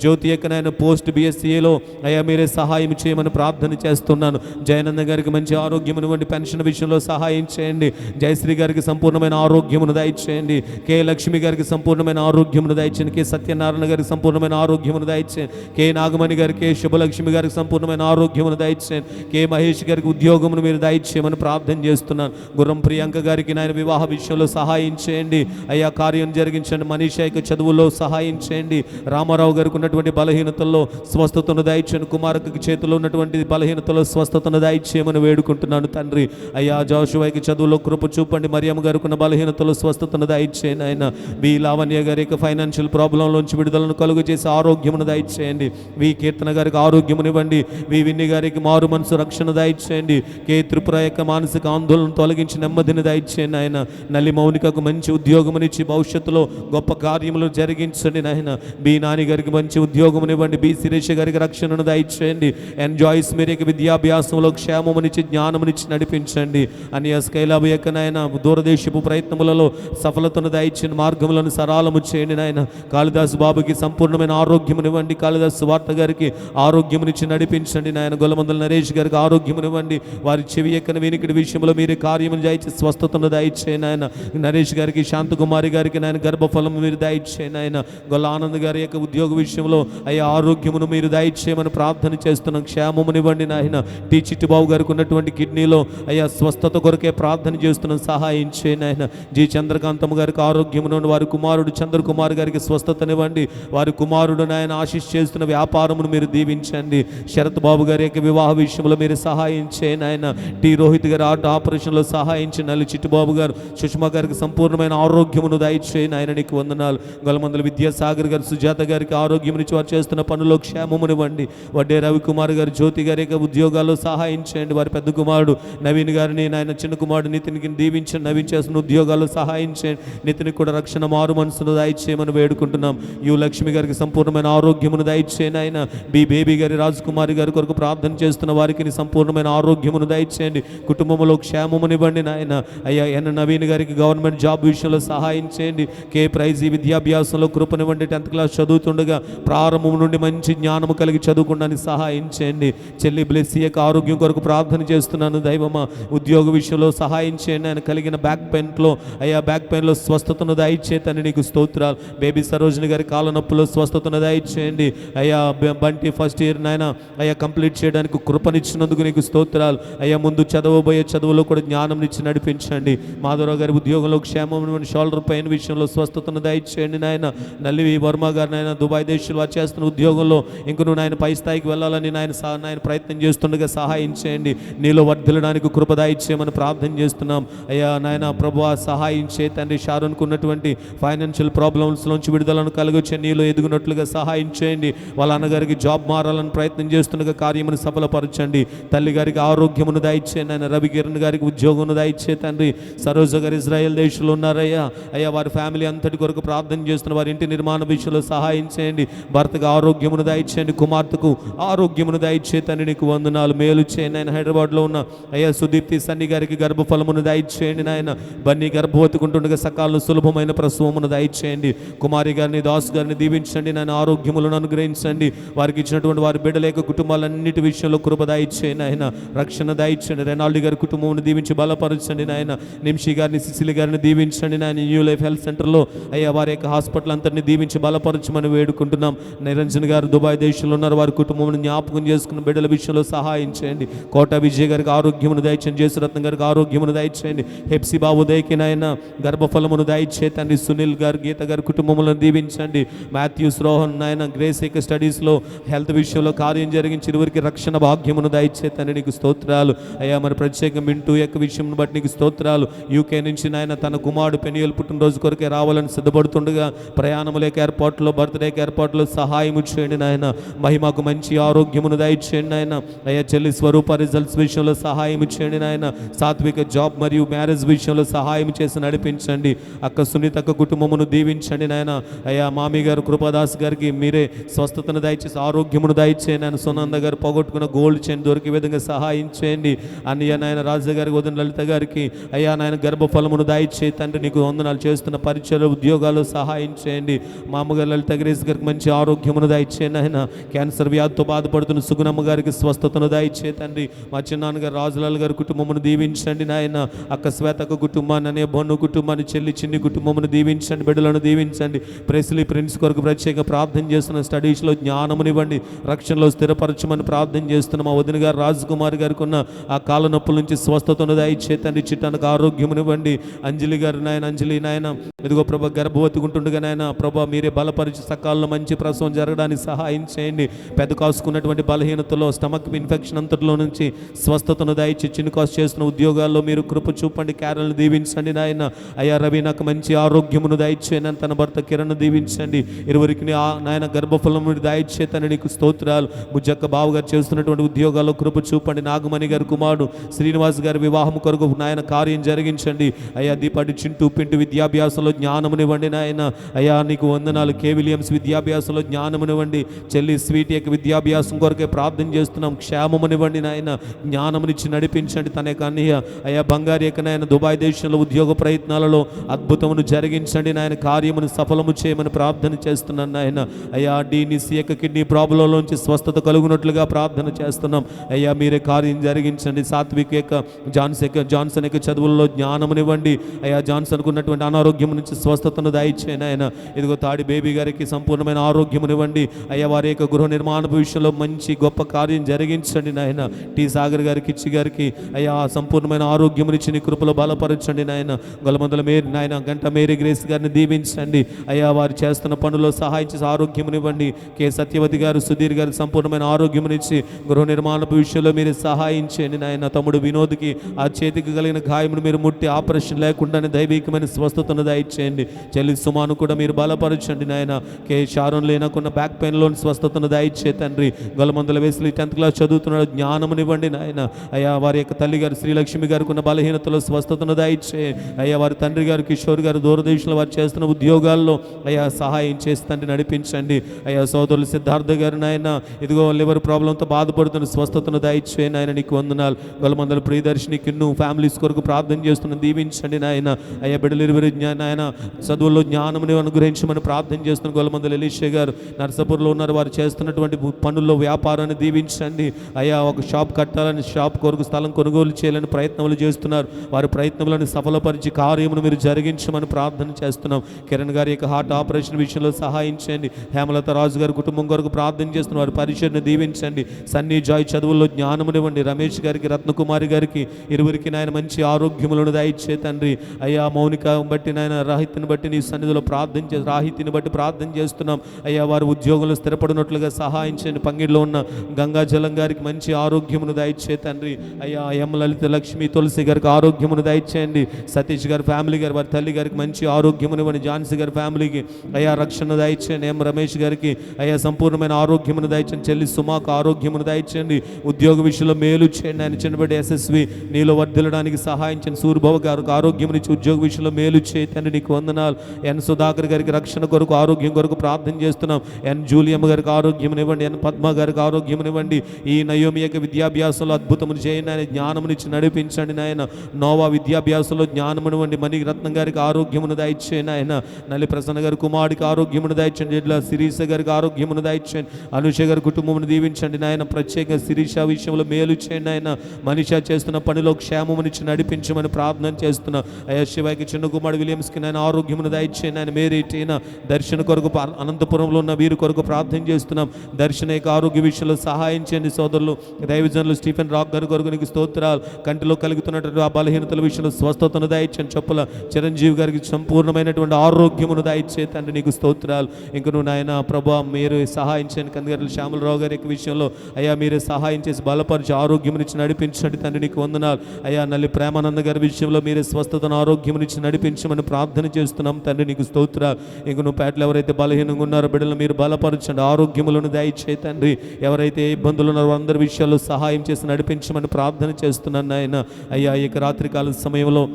జ్యోతి యొక్క నాయన పోస్ట్ BSCలో అయ్యా మీరే సహాయం చేయమని ప్రార్థన చేస్తున్నాను. జయనంద గారికి మంచి ఆరోగ్యమునివ్వండి, పెన్షన్ విషయంలో సహాయం చేయండి. జయశ్రీ గారికి సంపూర్ణమైన ఆరోగ్యమును దయచేయండి. కె లక్ష్మి గారికి సంపూర్ణమైన ఆరోగ్యమును దయచేయండి. కె సత్యనారాయణ గారికి సంపూర్ణమైన ఆరోగ్యమును దయచేయండి. కె నాగమణి గారికి, కె శుభలక్ష్మి గారికి సంపూర్ణమైన ఆరోగ్యమును దయచేయండి. కె మహేష్ గారికి ఉద్యోగమును మీరు దయచేయమని ప్రార్థన చేస్తున్నాను. గుర్రం ప్రియాంక గారికి నాయన వివాహ విషయంలో సహాయం చేయండి. అయ్యా కార్యం జరిగించండి. మనీషా యొక్క చదువులో సహాయం చేయండి. రామారావు గారికి ఉన్నటువంటి బలహీనతల్లో స్వస్థతను దయచేయండి. కుమారకి చేతిలో ఉన్నటువంటి బలహీనతలో స్వస్థతను దయచేయమని వేడుకుంటున్నాను తండ్రి. అయ్యా జోషువాకి చదువులో కృప చూపండి. మరియమ్మ గారికి ఉన్న బలహీనతలో స్వస్థతను దయచేయండి. ఆయన బి లావణ్య గారి యొక్క ఫైనాన్షియల్ ప్రాబ్లంలోంచి విడుదలను కలుగు చేసి ఆరోగ్యమును దయచేయండి. వి కీర్తన గారికి ఆరోగ్యమునివ్వండి. వి విన్ని గారికి మారు మనసు రక్షణ దయచేయండి. కె త్రిపుర యొక్క మానసిక ఆందోళన తొలగించి నెమ్మదిని దయచేయండి. ఆయన నల్లి మౌనికకు మంచి ఉద్యోగమునిచ్చి భవిష్యత్తులో గొప్ప కార్యములు జరిగించండి నాయన. బి నాని గారికి మంచి ఉద్యోగమునివ్వండి. బి శిరీష గారికి రక్షణను దయచేయండి. జాయిస్ మేరీకి విద్యాభ్యాసంలో క్షేమమునిచ్చి జ్ఞానమునిచ్చి నడిపించండి. అన్య స్కైలాబు యొక్క నాయన దూరదేశపు ప్రయత్నములలో సఫలతను దయచేయండి. మార్గములను సరళము చేయండి నాయన. కాళిదాసు బాబుకి సంపూర్ణమైన ఆరోగ్యమునివ్వండి. కాళిదాసు వార్త గారికి ఆరోగ్యమునిచ్చి నడిపించండి నాయన. గొల్లమందల నరేష్ గారికి ఆరోగ్యమునివ్వండి. వారి చెవి ఎక్కని వినికిడి విషయంలో మీరే కార్యమును దయచేసి స్వస్థతను దయచేయండి ఆయన. నరేష్ గారికి, శాంతకుమారి గారికి నాయన గర్భఫలము మీరు దయచేయండి ఆయన. గొల్ల ఆనంద్ గారి యొక్క ఉద్యోగ విషయంలో అయ్యా ఆరోగ్యమును మీరు దయచేయమని ప్రార్థన చేస్తున్నాం. క్షేమమునివ్వండి నాయన. టీ చిట్టిబాబు గారికి ఉన్నటువంటి కిడ్నీలో అయ్యా స్వస్థత కొరకే ప్రార్థన చేస్తున్నాం. సహాయం చేయండి ఆయన. జి చంద్రకాంతమ్మ గారికి ఆరోగ్యమును, వారి కుమారుడు చంద్రకుమార్ గారికి స్వస్థతనివ్వండి. వారి కుమారుడు నాయన ఆశీష్ చేస్తున్న వ్యాపారమును మీరు దీవించండి. శరత్ బాబు గారి యొక్క వివాహ విషయంలో మీరు సహాయం చేయండి ఆయన. టి రోహిత్ గారి ఆపరేషన్లో సహాయించి నల్లి చిట్టుబాబు గారు, సుష్మా గారికి సంపూర్ణమైన ఆరోగ్యమును దయచేయండి ఆయన. నీకు వందనాలు. గొల్లమందల విద్యాసాగర్ గారు, సుజాత గారికి ఆరోగ్యం నుంచి వారు చేస్తున్న పనుల్లో క్షేమమునివ్వండి. వడ్డే రవికుమార్ గారు, జ్యోతి గారి యొక్క ఉద్యోగాల్లో సహాయం చేయండి. వారి పెద్ద కుమారుడు నవీన్ గారిని నాయన, చిన్న కుమారుడు నితిన్కి దీవించండి. నవీన్ చేస్తున్న ఉద్యోగాల్లో సహాయం చేయండి. నితిన్కి కూడా రక్షణ మారు మనసును దయచేయమని వేడుకుంటున్నాం. యు లక్ష్మి గారికి సంపూర్ణమైన ఆరోగ్యమును దయచేయండి ఆయన. బి బేబీ గారి, రాజకుమారి గారి కొరకు ప్రార్థన చేస్తున్న వారికి సంపూర్ణమైన ఆరోగ్యమును దయచేయండి. కుటుంబంలో క్షేమమునివ్వండి నాయన. అయ్యా ఎన్ నవీన్ గారికి గవర్నమెంట్ జాబ్ విషయంలో సహాయం చేయండి. K prize విద్యాభ్యాసంలో కృపనివ్వండి. 10th క్లాస్ చదువుతుండగా ప్రారంభం నుండి మంచి జ్ఞానము కలిగి చదువుకోవడానికి సహాయం చేయండి. చెల్లి బ్లెస్సీ యొక్క ఆరోగ్యం కొరకు ప్రార్థన చేస్తున్నాను. దైవమా ఉద్యోగ విషయంలో సహాయం చేయండి. ఆయన కలిగిన బ్యాక్ పెయిన్లో స్వస్థతను దయచేతని నీకు స్తోత్రాలు. బేబీ సరోజిని గారి కాళ్ళ నొప్పులో స్వస్థతను దయచేయండి. అయ్యా బంటి ఫస్ట్ ఇయర్ నాయన అయ్యా కంప్లీట్ చేయడానికి కృపనిచ్చినందుకు నీకు స్తోత్రాలు. అయ్యా ముందు చదవబోయే చదువులో కూడా జ్ఞానం ఇచ్చి నడిపించండి. మాధవరావు గారి ఉద్యోగంలో క్షేమం, షోల్డర్ పెయిన్ విషయంలో స్వస్థతను దయచేయండి నాయన. నల్లి వర్మ గారు నాయన దుబాయ్ దేశంలో చేస్తున్న ఉద్యోగంలో ఇంక నువ్వు నాయన పై స్థాయికి వెళ్ళాలని నాయన ప్రయత్నం చేస్తుండగా సహాయం చేయండి. నీలో వర్ధిల్లడానికి కృప దయచేయమని ప్రార్థన చేస్తున్నాం. అయ్యా నాయన ప్రభువా సహాయం చేయ తండ్రి. షారోన్కు ఉన్నటువంటి ఫైనాన్షియల్ ప్రాబ్లమ్స్ నుంచి విడుదలను కలుగొచ్చే నీలో ఎదుగునట్లుగా సహాయం చేయండి. వాళ్ళ అన్నగారికి జాబ్ మారాలని ప్రయత్నం చేస్తుండగా కార్యమును సఫలపరచండి. తల్లి గారికి ఆరోగ్యమును దయచేయండి ఆయన. రవి కిరణ్ గారికి ఉద్యోగమును దయచే తండ్రి. సరోజ గారు ఇజ్రాయెల్ దేశంలో ఉన్నారయ్యా. అయ్యా వారి ఫ్యామిలీ అంతటి కొరకు ప్రార్థన చేస్తున్న వారి ఇంటి నిర్మాణ విషయంలో సహాయం చేయండి. భర్తకు ఆరోగ్యమును దయచేయండి. కుమార్తెకు ఆరోగ్యమును దయచే తండ్రి నీకు వందనాలు. మేలు చేయండి ఆయన. హైదరాబాద్లో ఉన్న అయ్యా సుదీప్తి సన్ని గారికి గర్భఫలమును దయచేయండి నాయన. బన్నీ గర్భవతికుంటుండగా సకాలంలో సులభమైన ప్రసవమును దయచేయండి. కుమారి గారిని, దాస్ గారిని దీవించండి నాయన. ఆరోగ్యములను అనుగ్రహించండి. వారికి ఇచ్చినటువంటి వారి బిడ్డల యొక్క కుటుంబాలన్నిటి విషయంలో కృప దయచేయండి ఆయన. రక్షణ దయచేయండి. రెనాల్డ్ గారి కుటుంబమును దీవించి బలపరచండి నాయన. నిమ్షి గారిని, సిసిలి గారిని దీవించండి నాయన. న్యూ లైఫ్ హెల్త్ సెంటర్లో అయ్యా వారి యొక్క హాస్పిటల్ అంతటిని దీవించి బలపరచమని వేడుకుంటున్నాం. నిరంజన్ గారు దుబాయ్ దేశంలో ఉన్నారు. వారి కుటుంబమును జ్ఞాపకం చేసుకున్న బిడ్డల విషయంలో సహాయం చేయండి. కోట విజయ్ గారికి ఆరోగ్యమును దయచేయండి. జేసురత్న గారికి ఆరోగ్యమును దయచేయండి. హెప్సి బాబు దయకి నాయన గర్భఫలమును దయచే తండ్రి. సునీల్ గారు, గీత గారి కుటుంబములను దీవించండి. మాథ్యూస్, రోహన్ నాయన గ్రేస్ యొక్క స్టడీస్లో హెల్త్ విషయంలో కార్యం జరిగించి ఇరువురికి రక్షణ భాగ్యమును దయచేతని నీకు స్తోత్రాలు. అయ్యా మరి ప్రత్యేకంగా మింటూ యొక్క విషయం బట్టి నీకు స్తోత్రాలు. యూకే నుంచి నాయన తన కుమారుడు పెనియల్ పుట్టినరోజు కొరకే రావాలని సిద్ధపడుతుండగా ప్రయాణములేక ఏర్పాట్లో, బర్త్డేకి ఏర్పాట్లో సహాయము చేయండి నాయన. మహిమకు మంచి ఆరోగ్యమును దయచేయండి నాయన. అయ్యా చెల్లి స్వరూప రిజల్ట్స్ విషయంలో సహాయం చేయండి నాయన. సాత్విక జాబ్ మరియు మ్యారేజ్ విషయంలో సహాయం చేసి నడిపించండి. అక్క సునీత అక్క కుటుంబమును దీవించండి నాయన. అయ్యా మామి గారు, కృపాదాస్ గారికి మీరే స్వస్థతను దయచేసి ఆరోగ్యమును దయచేయండి నాయన. సునంద గారు పోగొట్టుకున్న గోల్డ్ చైన్ దొరికే విధంగా సహాయం చేయండి. అన్నయ్య నాయన రాజా గారికి, వదిన లలిత గారికి అయ్యా నాయన గర్భఫలమును దయచే తండ్రి. నీకు వందనాలు. చేస్తున్న పరిచయాలు, ఉద్యోగాలు సహాయం చేయండి. మా అమ్మగారు లలిత గ్రేస్ గారికి మంచి ఆరోగ్యమును దయచేయండి ఆయన. క్యాన్సర్ వ్యాధితో బాధపడుతున్న సుగుణమ్మ గారికి స్వస్థతను దయచే తండ్రి. మా చిన్నాన్నగారు రాజులాల్ గారి కుటుంబమును దీవించండి నాయన. అక్క శ్వేతక కుటుంబాన్ని, అనే బొన్ను కుటుంబాన్ని, చెల్లి చిన్ని కుటుంబమును దీవించండి. బిడ్డలను దీవించండి. ప్రెస్లీ ప్రిన్స్ కొరకు ప్రత్యేక ప్రార్థన చేస్తున్న. స్టడీస్లో జ్ఞానమునివ్వండి. రక్షణలో స్థిరపరచమని ప్రార్థన చేస్తున్నాం. మా వదిన గారు రాజకుమారి గారికి ఉన్న ఆ కాళ్ళ నొప్పుల నుంచి స్వస్థతను దయచే తండ్రి. చిట్టానికి ఆరోగ్యమునివ్వండి. అంజలి గారు నాయన, అంజలి నాయన ఇదిగో ప్రభా గర్భవతిగా ఉంటుండగా నాయన ప్రభా మీరే బలపరిచి సకాలంలో మంచి ప్రసవం జరగడానికి సహాయం చేయండి. పెద్ద కాసుకున్నటువంటి బలహీనతలో, స్టమక్ ఇన్ఫెక్షన్ అంతటిలో నుంచి స్వస్థతను దయచి చిన్న కాసు చేస్తున్న ఉద్యోగాల్లో మీరు కృప చూపండి. క్యారల్ని దీవించండి నాయన. అయ్యా రవి నాకు మంచి ఆరోగ్యమును దయచేయని. తన భర్త కిరణ్ దీవించండి. ఇరువురికి నాయన గర్భఫలము దయచేతని. నీకు స్తోత్రాలు. ముజ్జక్క బావగారు చేస్తున్నటువంటి ఉద్యోగాల్లో కృప చూపండి. నాగమణి గారి కుమారుడు శ్రీనివాస్ గారి వివాహం కొరకు నాయన కార్యం జరిగించండి. అయ్యా దీపాటి చింటూ పింటు విద్యాభ్యాసంలో జ్ఞానమునివ్వండి నాయన. అయ్యా నీకు వందనాలు. కే విలియమ్స్ విద్యాభ్యాసంలో జ్ఞానమునివ్వండి. చెల్లి స్వీట్ యొక్క విద్యాభ్యాసం కొరకే ప్రార్థన చేస్తున్నాం. క్షేమమునివ్వండి నాయన. జ్ఞానమునిచ్చి నడిపించండి. తన యొక్క అన్నయ్య అయ్యా బంగారు యొక్క నాయన దుబాయ్ దేశంలో ఉద్యోగ ప్రయత్నాలలో అద్భుతమును జరిగించండి నాయన. కార్యమును సఫలము చేయమని ప్రార్థన చేస్తున్నాను నాయన. అయ్యా డీనిసి యొక్క కిడ్నీ ప్రాబ్లంలోంచి స్వస్థత కలుగునట్లుగా ప్రార్థన చేస్తున్నాం. అయ్యా మీరే కార్యం జరిగించండి. సాత్విక్ యొక్క జాన్సన్ యొక్క చదువుల్లో జ్ఞానమునివ్వండి. అయ్యా జాన్సన్కు ఉన్నటువంటి అనారోగ్యం నుంచి స్వస్థతను దయచేయండి ఆయన. ఇదిగో తాడి బేబీ గారికి సంపూర్ణమైన ఆరోగ్యమునివ్వండి. అయ్యా వారి యొక్క గృహ నిర్మాణ విషయంలో మంచి గొప్ప కార్యం జరిగించండి నాయన. టీ సాగర్ గారికి, కిచ్చి గారికి అయ్యా సంపూర్ణమైన ఆరోగ్యమునిచ్చి నీ కృపలో బలపరచండి నాయన. గొల్లమందల మేరీ నాయన గంట మేరీ గ్రేస్ గారిని దీవించండి. అయ్యా వారు చేస్తున్న పనుల్లో సహాయం చేసి ఆరోగ్యమునివ్వండి. కే సత్యవతి గారు, సుధీర్ గారికి సంపూర్ణమైన ఆరోగ్యమునిచ్చి గృహ నిర్మాణ విషయంలో మీరు సహాయం చేయండి నాయన. తమ్ముడు వినోద్కి ఆ చేతికి కలిగిన గాయమును మీరు ముట్టి ఆపరేషన్ లేకుండానే దైవికమైన స్వస్థతను దయచేయండి. చెల్లి సుమాను కూడా మీరు బలపరచండి నాయన. కే షారోన్ లేనకున్న బ్యాక్ పెయిన్లోని స్వస్థతను దయచే తండ్రి. గొల్లమందల వేసులు 10th క్లాస్ చదువుతున్నాడు. జ్ఞానమునివ్వండి నాయన. అయ్యా వారి యొక్క తల్లి గారు శ్రీలక్ష్మి గారికి ఉన్న బలహీనతలో స్వస్థతను దయచే. అయ్యా వారి తండ్రి గారు కిషోర్ గారు దూరదేశంలో వారు చేస్తున్న ఉద్యోగాల్లో అయ్యా సహాయం చేసి తండ్రి నడిపించండి. అయ్యా సోదరులు సిద్ధార్థ గారు నాయన ఇదిగో లివర్ ప్రాబ్లంతో బాధపడుతున్న స్వస్థతను దయచే నాయన. నీకు వందనాలు. గొల్లమందల ప్రియదర్శిని కిన్ను ఫ్యామిలీస్ కొరకు ప్రార్థన చేస్తున్న దీవించండి నాయన. అయ్యా బిడ్డలు ఇరువురు నాయన చదువుల్లో జ్ఞానముని అనుగ్రహించమని ప్రార్థన చేస్తున్న గొల్లమందల ఎలీషే గారు నర్సాపూర్లో ఉన్నారు. వారు చేస్తున్నటువంటి పనుల్లో వ్యాపారాన్ని దీవించండి. అయ్యా ఒక షాప్ కట్టాలని, షాప్ కొరకు స్థలం కొనుగోలు చేయాలని ప్రయత్నములు చేస్తున్నారు. వారి ప్రయత్నములను సఫలపరిచి కార్యమును మీరు జరిగించమని ప్రార్థన చేస్తున్నాం. కిరణ్ గారి యొక్క హార్ట్ ఆపరేషన్ విషయంలో సహాయం చేయండి. హేమలత రాజు గారి కుటుంబం కొరకు ప్రార్థన చేస్తున్న వారి పరిచయను దీవించండి. సన్నీ జాయ్ చదువుల్లో జ్ఞానమునివ్వండి. రమేష్ గారికి, రత్నకుమారి గారికి ఇరువురికి నాయన మంచి ఆరోగ్యములను దయచే తండ్రి. అయ్యా మౌనిక బట్టి నాయన రాహితిని బట్టి నీ సన్నిధిలో ప్రార్థన చేసి రాహితిని బట్టి ప్రార్థన చేస్తున్నాం. అయ్యా వారి ఉద్యోగులు స్థిరపడినట్లుగా సహాయం చేయండి. పంగిడిలో ఉన్న గంగాజలం గారికి మంచి ఆరోగ్యమును దయచే తండ్రి. అయ్యా ఎం లలిత లక్ష్మి తులసి గారికి ఆరోగ్యమును దయచేయండి. సతీష్ గారి ఫ్యామిలీ గారు వారి తల్లి గారికి మంచి ఆరోగ్యమునివ్వండి. ఝాన్సీ గారి ఫ్యామిలీకి అయ్యా రక్షణ దయచేయండి. ఎం రమేష్ గారికి అయ్యా సంపూర్ణమైన ఆరోగ్యమును దయచేయండి. చెల్లి సుమాకు ఆరోగ్యమును దయచేయండి. ఉద్యోగ విషయంలో మేలు చేయండి. ఆయన చిన్నబడి ఎస్ఎస్వి నీలో వర్ధిల్లడానికి సహాయం చేయండి. సూర్యబాబు గారికి ఆరోగ్యమునిచ్చి ఉద్యోగ విషయంలో మేలు చేయతండి. నీకు వందనాలు. ఎన్ సుధాకర్ గారికి రక్షణ కొరకు, ఆరోగ్యం కొరకు ప్రార్థన చేస్తున్నాం. ఎన్ జూలియమ్మ గారికి ఆరోగ్యమునివ్వండి. ఎన్ పద్మ గారికి ఆరోగ్యమునివ్వండి. ఈ నయోమి యొక్క విద్యాభ్యాసంలో అద్భుతములు చేయండి. ఆయన జ్ఞానమునిచ్చి నడిపించండి నాయన. నోవా విద్యాభ్యాసంలో జ్ఞానమునివ్వండి. మణి రత్నం గారికి ఆరోగ్యమును దయచేయండి ఆయన. నల్లి ప్రసన్న గారి కుమారుడికి ఆరోగ్యమును దయచేయండి. ఇట్లా శిరీష గారికి ఆరోగ్యమును దయచేయండి. అనుష గారి కుటుంబమును దీవించండి నాయన. ప్రత్యేక శిరీష విషయంలో మేలు చేయండి ఆయన. మనిష చేస్తున్న పనిలో క్షేమమునిచ్చి నడిపించమని ప్రార్థన చేస్తున్నా. అయ్యా శివాకి చిన్న కుమారుడు విలియమ్స్కి నాయన ఆరోగ్యమును దయచేయండి ఆయన. మేరీ టీనా దర్శన కొరకు అనంతపురంలో ఉన్న వీరి కొరకు ప్రార్థన చేస్తున్నాం. దర్శన యొక్క ఆరోగ్య విషయంలో సహాయం చేయండి. సోదరులు దైవజనులు స్టీఫెన్ రాక్ గారి కొరకు నీకు స్తోత్రాలు. కంటిలో కలుగుతున్నటువంటి ఆ బలహీనతల విషయంలో స్వస్థతను దయచేయండి. చెప్పుల చిరంజీవి గారికి సంపూర్ణమైనటువంటి ఆరోగ్యమును దయచే తండ్రి. నీకు స్తోత్రాలు. ఇంక నువ్వు నాయన ప్రభా మీరు సహాయం చేయండి. కందిగర్ల శ్యామలరావు గారి యొక్క విషయంలో అయ్యా మీరే సహాయం చేసి బలపరిచి ఆరోగ్యమునిచ్చి నడిపించండి తండ్రి. నీకు వందనాలు. అయ్యా నల్లి ప్రేమానంద గారి విషయంలో మీరే స్వస్థతను ఆరోగ్యమునిచ్చి నడిపించమని ప్రార్థన చేస్తున్నాం తండ్రి. నీకు స్తోత్రాలు. ఇంక నువ్వు పేటలు ఎవరైతే బలహీనంగా ఉన్నారో బిడ్డలు మీరు బలపరచండి. ఆరోగ్యములను దయచే తండ్రి. ఎవరైతే ఇబ్బందులు ఉన్నారో అందరి విషయాల్లో సహాయం చేసి నడిపించమని ప్రార్థన చేస్తున్నాను నాయన. అయ్యా ఈ రాత్రికాల సమయంలో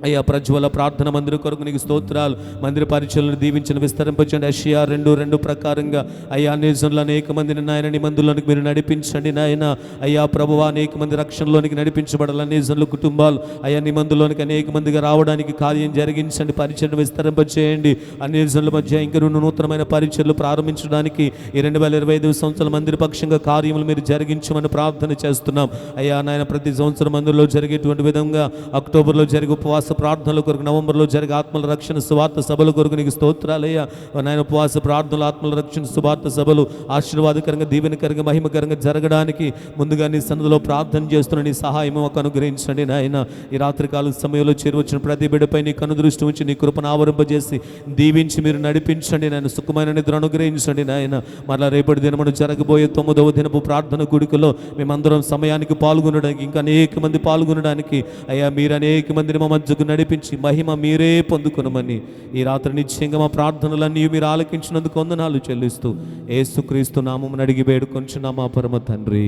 అయ్యా ప్రజ్వల ప్రార్థన మందిర కొరకు నీకు స్తోత్రాలు. మందిర పరిచయలను దీవించిన విస్తరింపచండి. యెషయా 2:2 ప్రకారంగా అయ్యా నిజంలో అనేక మందిని నాయన నీ మందిరంలోనికి మీరు నడిపించండి నాయన. అయ్యా ప్రభువా అనేక మంది రక్షణలోనికి నడిపించబడాలని నిజంలో కుటుంబాలు అయ్యా నీ మందిలోనికి అనేక మందిగా రావడానికి కార్యం జరిగించండి. పరిచయను విస్తరింపచేయండి. అన్ని నిజంల మధ్య ఇంకా నూతనమైన పరిచయలు ప్రారంభించడానికి ఈ 2025 సంవత్సరాల మందిర పక్షంగా కార్యములు మీరు జరిగించమని ప్రార్థన చేస్తున్నాం. అయ్యా నాయన ప్రతి సంవత్సరం మందిరంలో జరిగేటువంటి విధంగా అక్టోబర్లో జరిగే ఉపవాస ప్రార్థనల కొరకు, నవంబర్లో జరిగే ఆత్మల రక్షణ సువార్త సభల కొరకు నీకు స్తోత్రాలయ్యా నాయన. ఉపవాస ప్రార్థనలు, ఆత్మల రక్షణ సువార్త సభలు ఆశీర్వాదకరంగా, దీవెనకరంగా, మహిమకరంగా జరగడానికి ముందుగా నీ సన్నిధిలో ప్రార్థన చేస్తున్న నీ సహాయం మాకు అనుగ్రహించండి నాయన. ఈ రాత్రికాల సమయంలో చేరువచ్చిన ప్రతి బిడ్డపై నీ కనుదృష్టి ఉంచి నీ కృపను ఆవరింపజేసి దీవించి మీరు నడిపించండి నాయన. సుఖమైన నిద్ర అనుగ్రహించండి నాయన. మరలా రేపటి దినమును జరగబోయే 9వ దినపు ప్రార్థన కూడికలో మేమందరం సమయానికి పాల్గొనడానికి, ఇంకా అనేక మంది పాల్గొనడానికి అయ్యా మీరు అనేక మందిని మా మధ్యకు నడిపించి మహిమ మీరే పొందుకొనమని ఈ రాత్రి నిశ్చయంగా మా ప్రార్థనలన్నీ మీరు ఆలకించినందుకు వందనాలు చెల్లిస్తూ యేసుక్రీస్తు నామమున అడిగి వేడుకొంచున్నాం మా పరమ తండ్రి.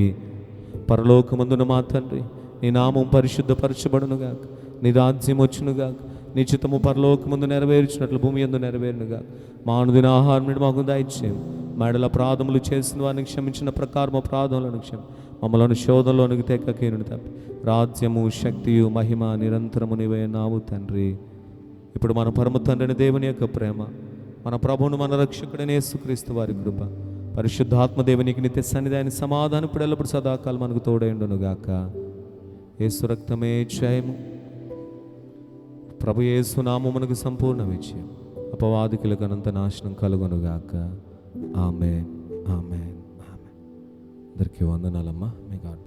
పరలోకమందున మా తండ్రి, నీ నామం పరిశుద్ధపరచబడునుగాక, నీ రాజ్యం వచ్చునుగాక, నీ చిత్తము పరలోకమందు నెరవేర్చినట్లు భూమి యందు నెరవేరునుగాక. మా అనుదిన ఆహారం మాకు దయచేయం. మేడల అపరాధములు చేసిన వారిని క్షమించిన ప్రకారం అపరాధములను క్షమి మమ్మల్ని శోధనలోనికి తెక్కకేనుని తప్పి రాజ్యము, శక్తియు, మహిమ నిరంతరము నీవే నావు తండ్రి. ఇప్పుడు మన పరమ తండ్రిని దేవుని యొక్క ప్రేమ, మన ప్రభువును మన రక్షకుడైన యేసుక్రీస్తు వారి కృప, పరిశుద్ధాత్మ దేవునికి నిత్య సన్నిధాన సమాధానం ఇప్పుడు ఎల్లప్పుడు సదాకాలం మనకు తోడైండునుగాక. యేసు రక్తమే జయము. ప్రభు యేసు నామమునకు సంపూర్ణ విజయం. అపవాదికులకు అనంత నాశనం కలుగునుగాక. ఆమేన్, ఆమేన్, ఆమేన్. అందరికీ వందనాలమ్మా. మీ గాడ్